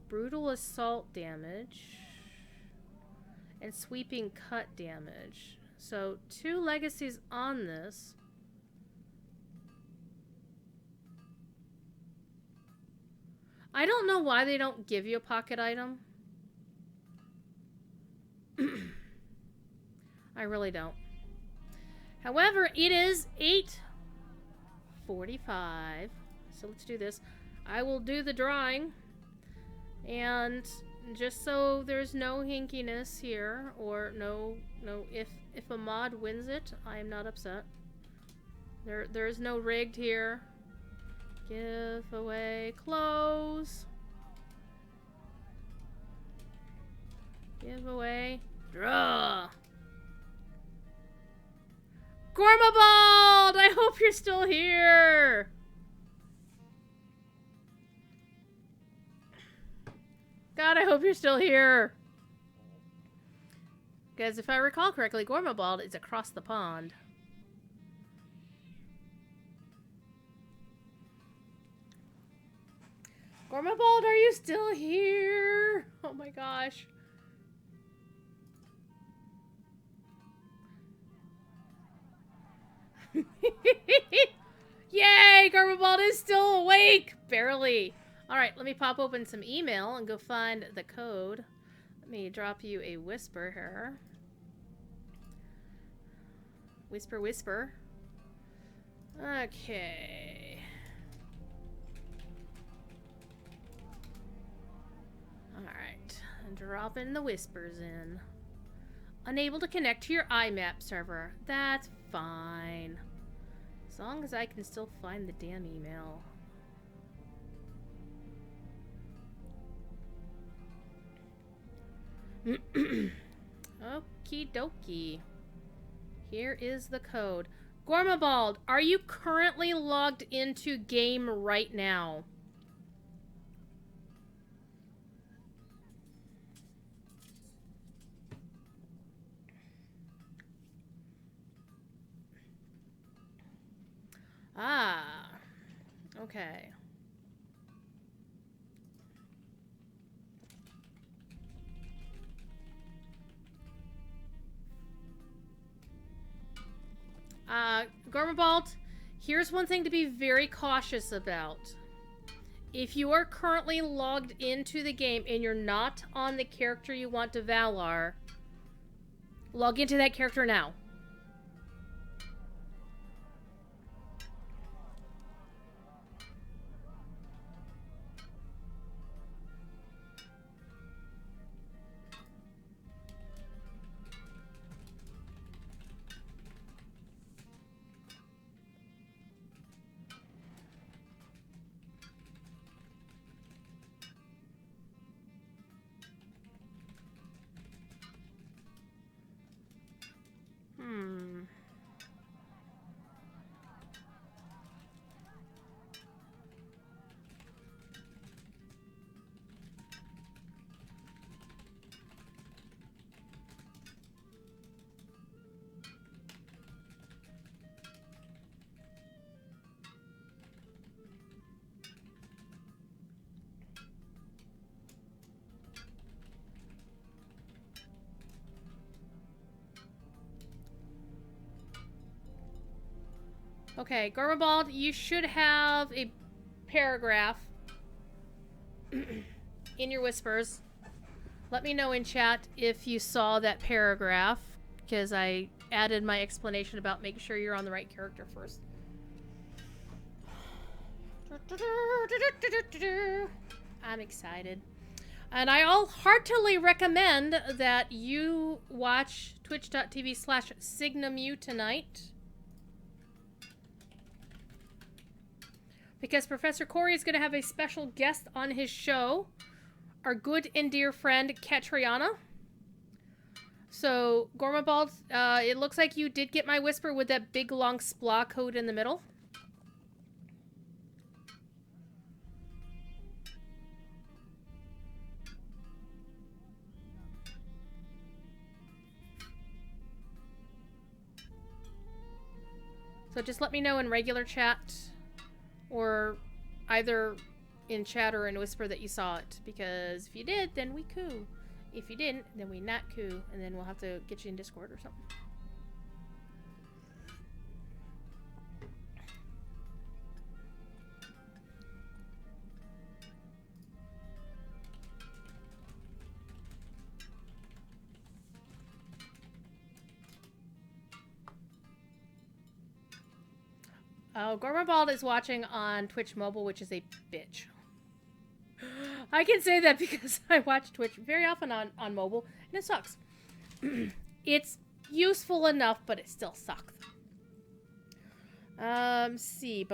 Brutal Assault damage. And Sweeping Cut damage. So 2 legacies on this. I don't know why they don't give you a pocket item. I really don't. However, it is 8:45. So let's do this. I will do the drawing. And just so there's no hinkiness here, or if a mod wins it, I am not upset. There is no rigged here. Giveaway close. Giveaway draw. Gormabald! I hope you're still here! God, I hope you're still here! Because if I recall correctly, Gormabald is across the pond. Gormabald, are you still here? Oh my gosh. Yay! Gormabald is still awake! Barely. Alright, let me pop open some email and go find the code. Let me drop you a whisper here. Whisper, whisper. Okay. Alright. Dropping the whispers in. Unable to connect to your IMAP server. That's fine. As long as I can still find the damn email. Okie dokie. Here is the code. Gormabald, are you currently logged into game right now? Ah, okay. Gormabald, here's one thing to be very cautious about. If you are currently logged into the game and you're not on the character you want to Valar, log into that character now. Okay, Gormabald, you should have a paragraph in your whispers. Let me know in chat if you saw that paragraph, because I added my explanation about making sure you're on the right character first. I'm excited. And I'll heartily recommend that you watch twitch.tv/SignaMu tonight. Because Professor Corey is going to have a special guest on his show. Our good and dear friend, Catriona. So, Gormabald, it looks like you did get my whisper with that big long splah code in the middle. So just let me know in regular chat, or either in chat or in whisper that you saw it, because if you did, then we coo. If you didn't, then we not coo, and then we'll have to get you in Discord or something. Oh, Gormabald is watching on Twitch Mobile, which is a bitch. I can say that because I watch Twitch very often on mobile, and it sucks. It's useful enough, but it still sucks. See.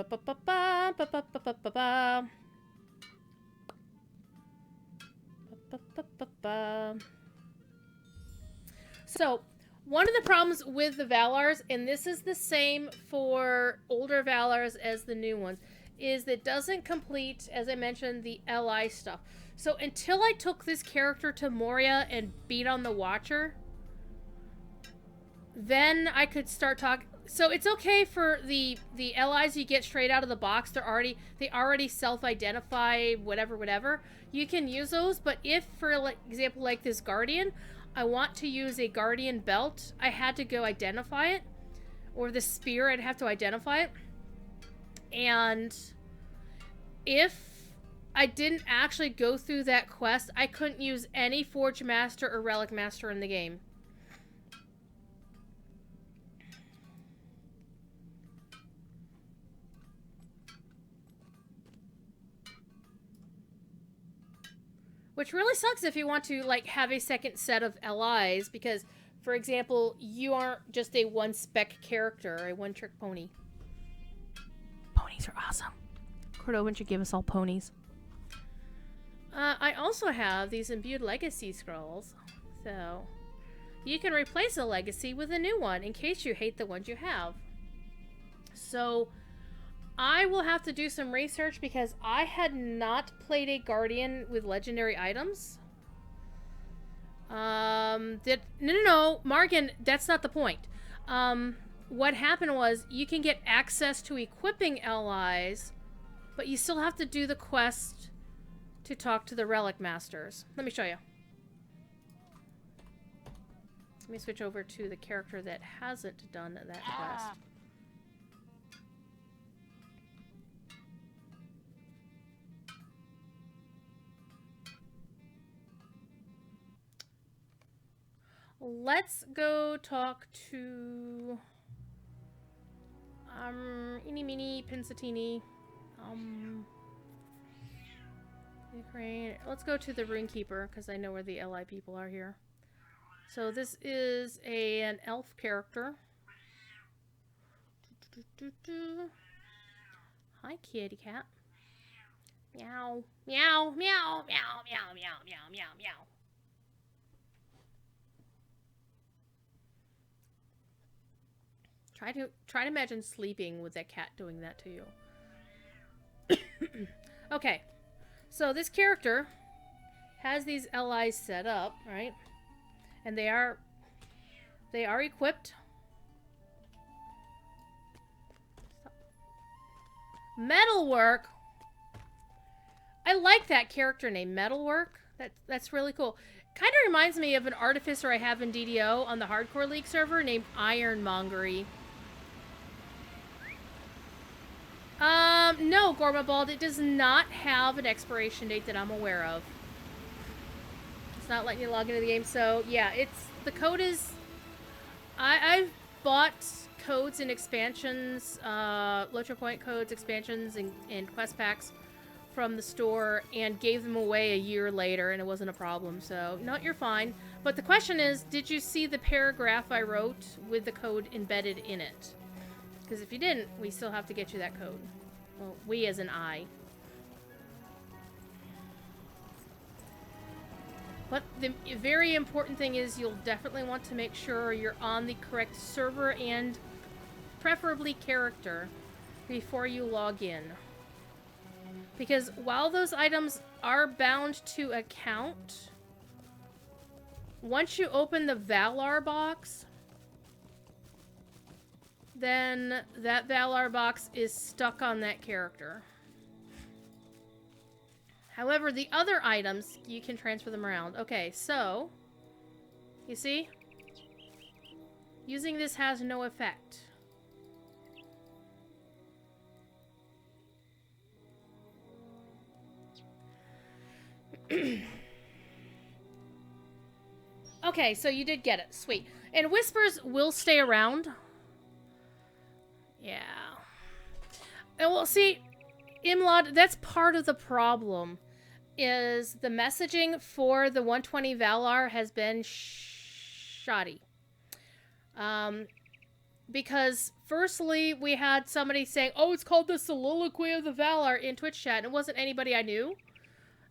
So, one of the problems with the Valars, and this is the same for older Valars as the new ones, is that it doesn't complete, as I mentioned, the LI stuff. So until I took this character to Moria and beat on the Watcher, then I could start talking. So it's okay for the LIs you get straight out of the box. They already self-identify, whatever. You can use those, but if, for example, like this Guardian, I want to use a Guardian belt, I had to go identify it. Or the spear, I'd have to identify it. And if I didn't actually go through that quest, I couldn't use any Forge Master or Relic Master in the game. Which really sucks if you want to, like, have a second set of LIs, because, for example, you aren't just a one-spec character, a one-trick pony. Ponies are awesome. Cordovin should give us all ponies. I also have these imbued legacy scrolls, so you can replace a legacy with a new one in case you hate the ones you have. So I will have to do some research because I had not played a Guardian with legendary items. No, Margan, that's not the point. What happened was you can get access to equipping LIs, but you still have to do the quest to talk to the Relic Masters. Let me show you. Let me switch over to the character that hasn't done that quest. Let's go talk to Eeny Meeny Pensatini. Ukraine. Let's go to the Runekeeper because I know where the LI people are here. So this is an elf character. Hi, kitty cat. Meow, meow, meow, meow, meow, meow, meow, meow, meow. Try to imagine sleeping with that cat doing that to you. Okay, so this character has these LIs set up, right? And they are equipped. Metalwork. I like that character name, Metalwork. That's really cool. Kind of reminds me of an artificer I have in DDO on the Hardcore League server named Ironmongery. No, Gormabald, it does not have an expiration date that I'm aware of. It's not letting you log into the game, so yeah, the code is... I've bought codes and expansions, Lotro Point codes, expansions, and quest packs from the store and gave them away a year later, and it wasn't a problem, so no, you're fine. But the question is, did you see the paragraph I wrote with the code embedded in it? Because if you didn't, we still have to get you that code. Well, we as an I. But the very important thing is you'll definitely want to make sure you're on the correct server and preferably character before you log in. Because while those items are bound to account, once you open the Valar box, then that Valar box is stuck on that character. However, the other items, you can transfer them around. Okay, so, you see? Using this has no effect. Okay, so you did get it. Sweet. And Whispers will stay around. Yeah. And well, see, Imlad, that's part of the problem. Is the messaging for the 120 Valar has been shoddy. Because firstly, we had somebody saying, oh, it's called the Soliloquy of the Valar in Twitch chat, and it wasn't anybody I knew.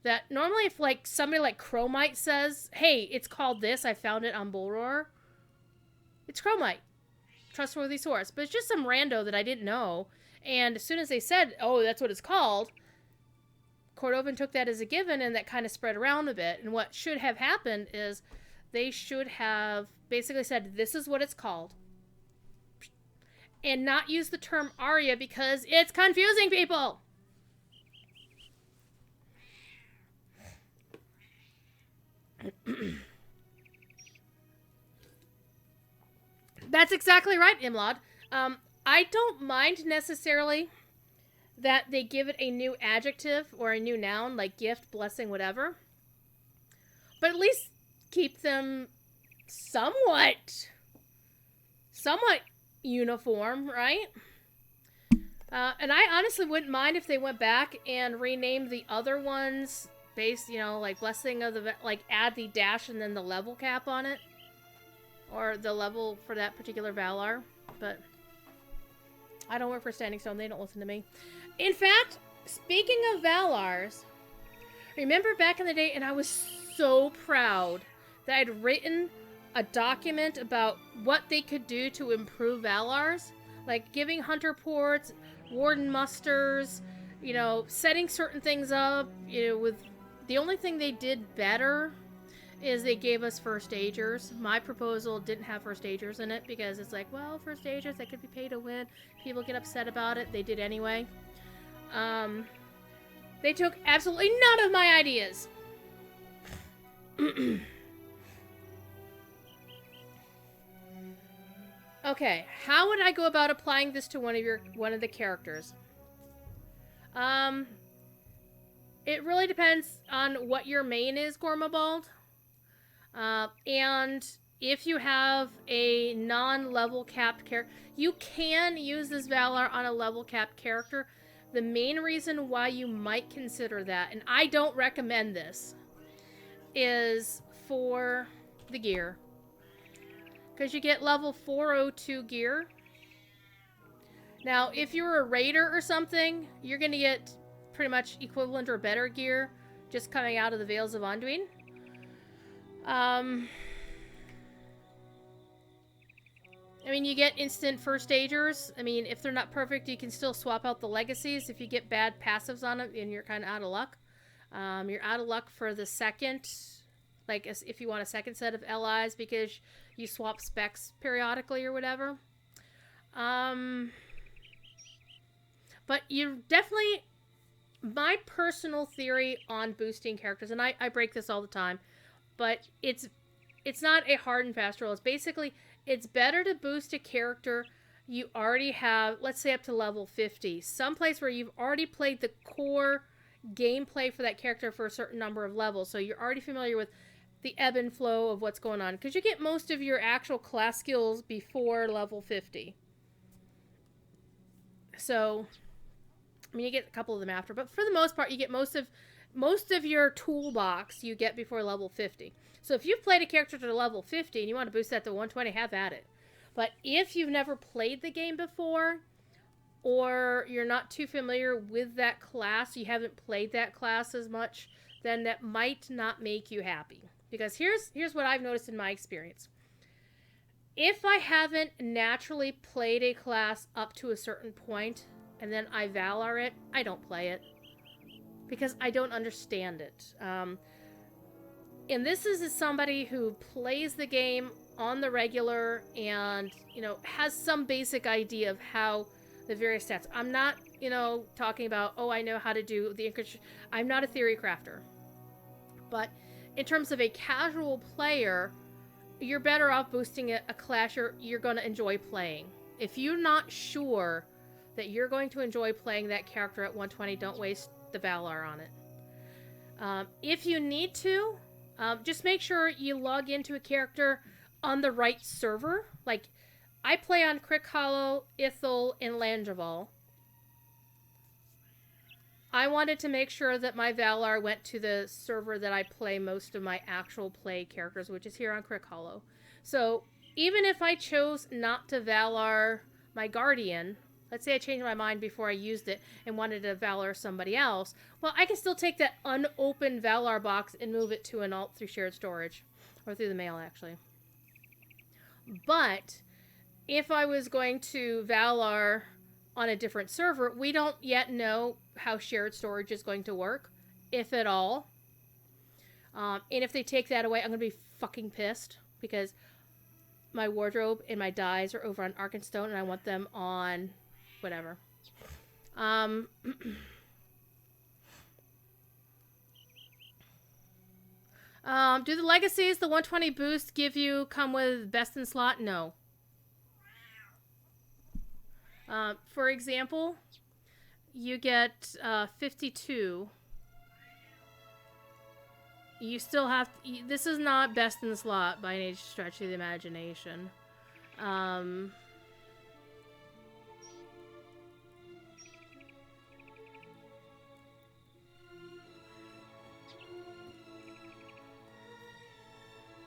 That normally if like somebody like Chromite says, hey, it's called this, I found it on Bullroar, it's Chromite. Trustworthy source. But it's just some rando that I didn't know. And as soon as they said, oh, that's what it's called, Cordovan took that as a given, and that kind of spread around a bit. And what should have happened is they should have basically said, this is what it's called. And not use the term Arya because it's confusing people. That's exactly right, Imlad. I don't mind necessarily that they give it a new adjective or a new noun, like gift, blessing, whatever. But at least keep them somewhat uniform, right? And I honestly wouldn't mind if they went back and renamed the other ones based, you know, like blessing of the, like add the dash and then the level cap on it. Or the level for that particular Valar. But I don't work for Standing Stone. They don't listen to me. In fact, speaking of Valars, remember back in the day, and I was so proud that I'd written a document about what they could do to improve Valars. Like giving hunter ports, warden musters, you know, setting certain things up, you know, with the only thing they did better is they gave us first agers. My proposal didn't have first agers in it because it's like, well, first agers, that could be pay to win. People get upset about it. They did anyway. They took absolutely none of my ideas. Okay, how would I go about applying this to one of the characters? It really depends on what your main is, Gormabald. And if you have a non-level capped character, you can use this Valar on a level capped character. The main reason why you might consider that, and I don't recommend this, is for the gear. Because you get level 402 gear. Now, if you're a raider or something, you're going to get pretty much equivalent or better gear just coming out of the Vales of Anduin. I mean, you get instant first agers. I mean, if they're not perfect, you can still swap out the legacies. If you get bad passives on them, and you're kind of out of luck. You're out of luck for the second, like if you want a second set of LIs because you swap specs periodically or whatever. But you definitely, my personal theory on boosting characters, and I break this all the time, but it's not a hard and fast rule. It's basically, it's better to boost a character you already have, let's say up to level 50, someplace where you've already played the core gameplay for that character for a certain number of levels. So you're already familiar with the ebb and flow of what's going on. Because you get most of your actual class skills before level 50. So, I mean, you get a couple of them after. But for the most part, you get most of your toolbox you get before level 50. So if you've played a character to level 50 and you want to boost that to 120, have at it. But if you've never played the game before, or you're not too familiar with that class, you haven't played that class as much, then that might not make you happy. Because here's what I've noticed in my experience. If I haven't naturally played a class up to a certain point, and then I Valar it, I don't play it. Because I don't understand it. And this is somebody who plays the game on the regular and, has some basic idea of how the various stats. I'm not, talking about, I know how to do the encryption. I'm not a theory crafter. But in terms of a casual player, you're better off boosting a class you're going to enjoy playing. If you're not sure that you're going to enjoy playing that character at 120, don't waste the Valar on it. If you need to, just make sure you log into a character on the right server. Like, I play on Crickhollow, Ithel, and Langevall. I wanted to make sure that my Valar went to the server that I play most of my actual play characters, which is here on Crickhollow. So, even if I chose not to Valar my Guardian, let's say I changed my mind before I used it and wanted to Valar somebody else, well, I can still take that unopened Valar box and move it to an alt through shared storage. Or through the mail, actually. But if I was going to Valar on a different server, we don't yet know how shared storage is going to work, if at all. And if they take that away, I'm going to be fucking pissed, because my wardrobe and my dyes are over on Arkenstone, and I want them on whatever. Do the legacies, the 120 boost, come with best in slot? No. For example, you get 52. You still have to, this is not best in slot by any stretch of the imagination.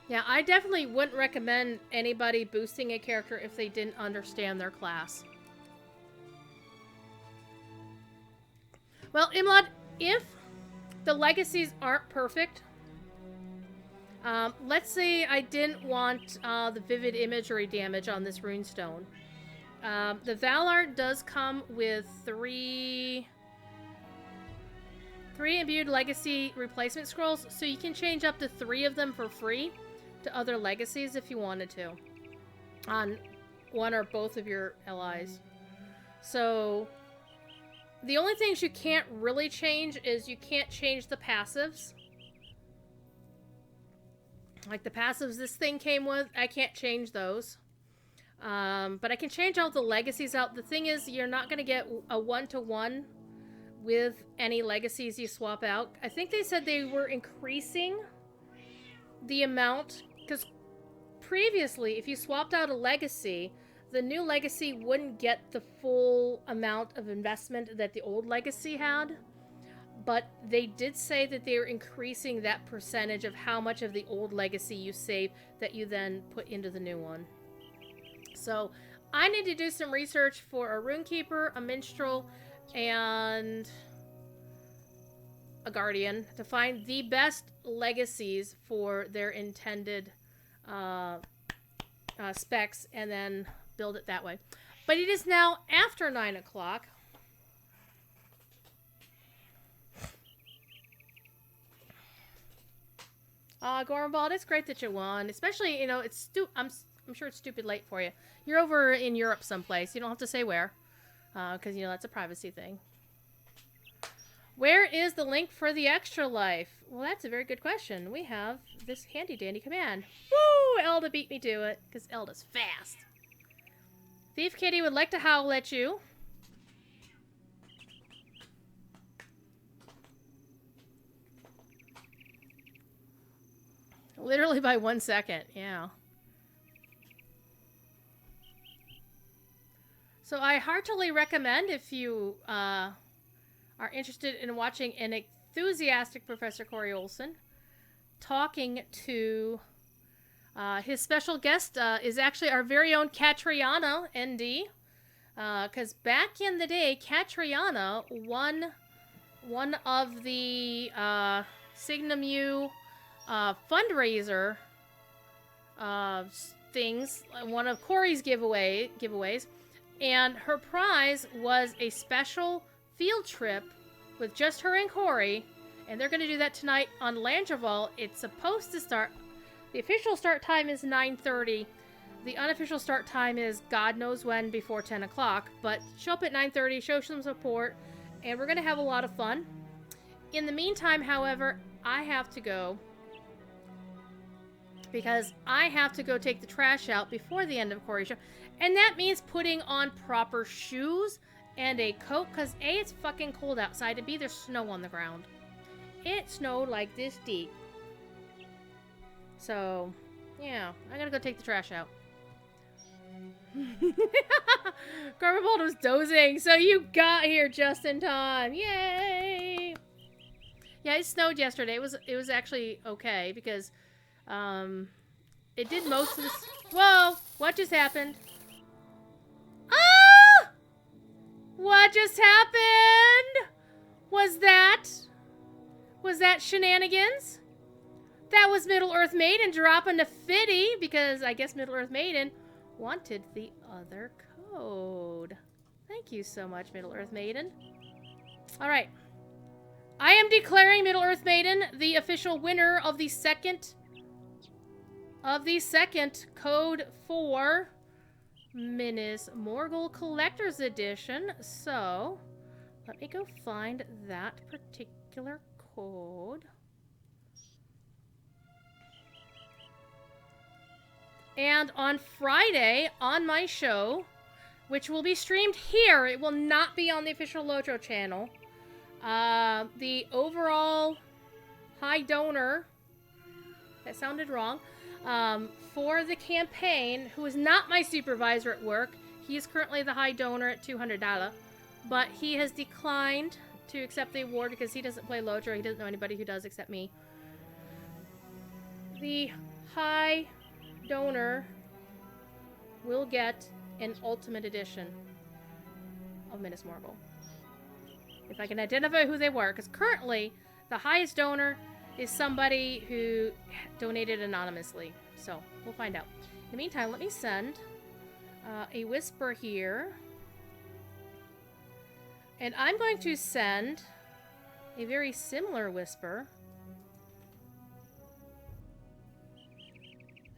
Yeah, I definitely wouldn't recommend anybody boosting a character if they didn't understand their class. Well, Imlad, if the legacies aren't perfect, let's say I didn't want the vivid imagery damage on this runestone. The Valar does come with three imbued legacy replacement scrolls, so you can change up to 3 of them for free to other legacies if you wanted to, on one or both of your allies. So the only things you can't really change is you can't change the passives. Like the passives this thing came with, I can't change those. But I can change all the legacies out. The thing is, you're not going to get a 1-to-1 with any legacies you swap out. I think they said they were increasing the amount, because previously, if you swapped out a legacy, the new legacy wouldn't get the full amount of investment that the old legacy had. But they did say that they were increasing that percentage of how much of the old legacy you save that you then put into the new one. So I need to do some research for a Runekeeper, a Minstrel, and a Guardian to find the best legacies for their intended specs, and then build it that way. But it is now after 9 o'clock. Gormbald, it's great that you won. Especially, it's I'm sure it's stupid late for you. You're over in Europe someplace. You don't have to say where. Because, that's a privacy thing. Where is the link for the extra life? Well, that's a very good question. We have this handy dandy command. Woo! Elda beat me to it, because Elda's fast. Thief Kitty would like to howl at you. Literally by 1 second, yeah. So I heartily recommend, if you are interested in watching an enthusiastic Professor Corey Olsen talking to his special guest is actually our very own Catriona, ND. Because back in the day, Catriona won one of the Signum U fundraiser things, one of Corey's giveaways, and her prize was a special field trip with just her and Corey, and they're going to do that tonight on Langerval. It's supposed to start, the official start time is 9:30. The unofficial start time is God knows when, before 10 o'clock, but show up at 9:30, show some support, and we're going to have a lot of fun. In the meantime, however, I have to go, because I have to go take the trash out before the end of Corey's show. And that means putting on proper shoes and a coat, because A, it's fucking cold outside, and B, there's snow on the ground. It snowed like this deep. So, yeah, I gotta go take the trash out. Garfield was dozing, so you got here just in time. Yay! Yeah, it snowed yesterday. It was actually okay, because it did most of this. Whoa! What just happened? Ah! What just happened? Was that shenanigans? That was Middle-earth Maiden dropping a fitty, because I guess Middle-earth Maiden wanted the other code. Thank you so much, Middle-earth Maiden. Alright. I am declaring Middle-earth Maiden the official winner of the second code for Minas Morgul Collector's Edition. So, let me go find that particular code. And on Friday, on my show, which will be streamed here, it will not be on the official Lotro channel, the overall high donor, that sounded wrong, for the campaign, who is not my supervisor at work, he is currently the high donor at $200, but he has declined to accept the award because he doesn't play Lotro, he doesn't know anybody who does except me. The high donor will get an ultimate edition of Minas Morgul. If I can identify who they were, because currently the highest donor is somebody who donated anonymously. So we'll find out. In the meantime, let me send a whisper here. And I'm going to send a very similar whisper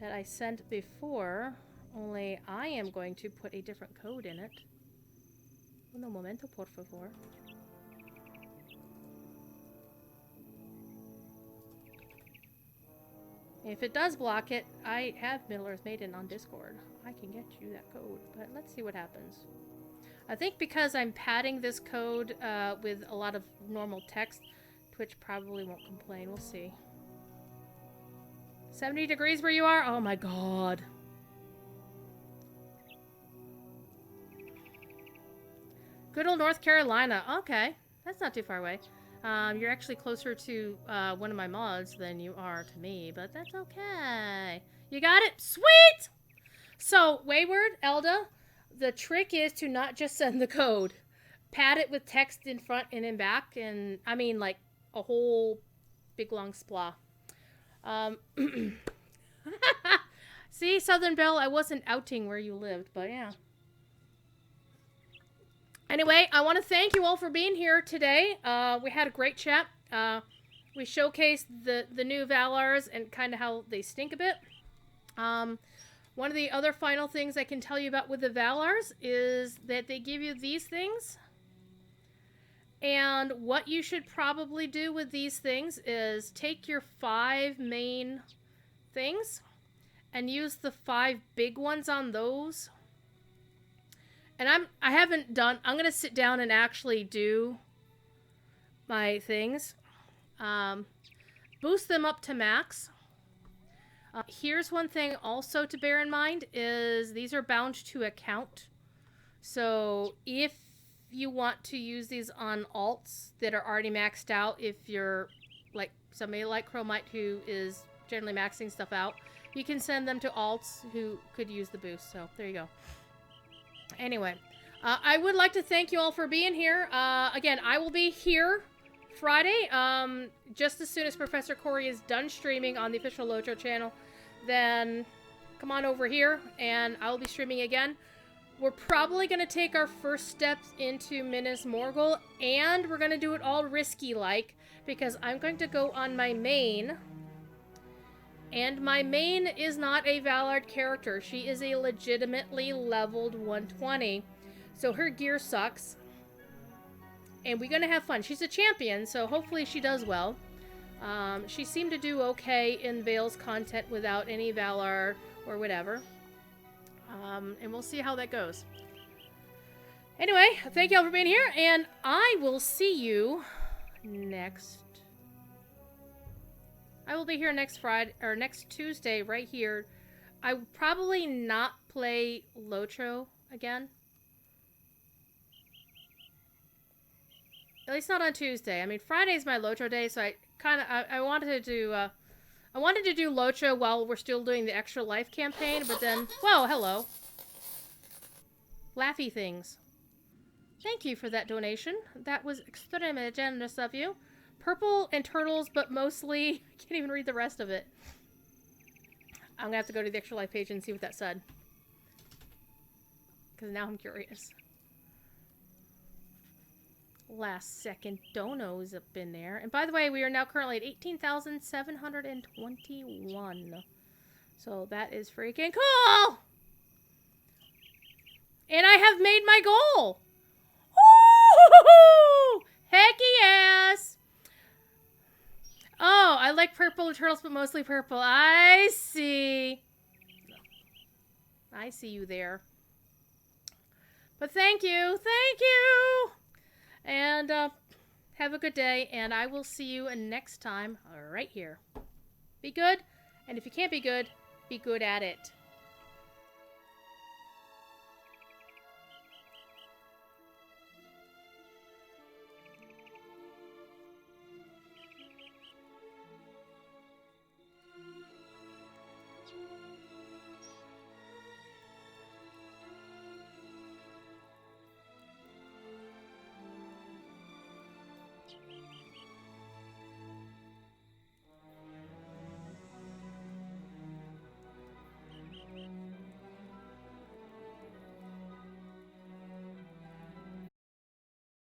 that I sent before, only I am going to put a different code in it. Un momento, por favor. If it does block it, I have Middle-earth Maiden on Discord. I can get you that code, but let's see what happens. I think because I'm padding this code with a lot of normal text, Twitch probably won't complain. We'll see. 70 degrees where you are? Oh my god. Good old North Carolina. Okay. That's not too far away. You're actually closer to one of my mods than you are to me, but that's okay. You got it? Sweet! So, Wayward, Elda, the trick is to not just send the code. Pad it with text in front and in back, and I mean like a whole big long splah. See, Southern Belle, I wasn't outing where you lived, but yeah. Anyway, I want to thank you all for being here today. We had a great chat. We showcased the new Valars and kind of how they stink a bit. One of the other final things I can tell you about with the Valars is that they give you these things. And what you should probably do with these things is take your 5 main things and use the 5 big ones on those. And I haven't done, I'm going to sit down and actually do my things. Boost them up to max. Here's one thing also to bear in mind is these are bound to account. So if you want to use these on alts that are already maxed out, if you're like somebody like Chromite who is generally maxing stuff out, you can send them to alts who could use the boost. So there you go. Anyway, I would like to thank you all for being here. Again, I will be here Friday, just as soon as Professor Corey is done streaming on the official Locho channel. Then come on over here and I will be streaming again. We're probably going to take our first steps into Minas Morgul, and we're going to do it all risky-like, because I'm going to go on my main, and my main is not a Valard character. She is a legitimately leveled 120, so her gear sucks, and we're going to have fun. She's a champion, so hopefully she does well. She seemed to do okay in Vale's content without any Valar or whatever. And we'll see how that goes. Anyway, thank you all for being here, and I will see you next. I will be here next Friday, or next Tuesday, right here. I will probably not play Locho again. At least not on Tuesday. I mean, Friday's my Locho day, so I wanted to do, I wanted to do Locho while we're still doing the Extra Life campaign, but then... Whoa, hello. Laughy things. Thank you for that donation. That was extremely generous of you. Purple and turtles, but mostly... I can't even read the rest of it. I'm gonna have to go to the Extra Life page and see what that said. Because now I'm curious. Last second donos up in there. And by the way, we are now currently at 18,721. So that is freaking cool! And I have made my goal! Woo-hoo-hoo-hoo! Hecky yes! Oh, I like purple and turtles, but mostly purple. I see. I see you there. But thank you! Thank you! And have a good day, and I will see you next time right here. Be good, and if you can't be good at it.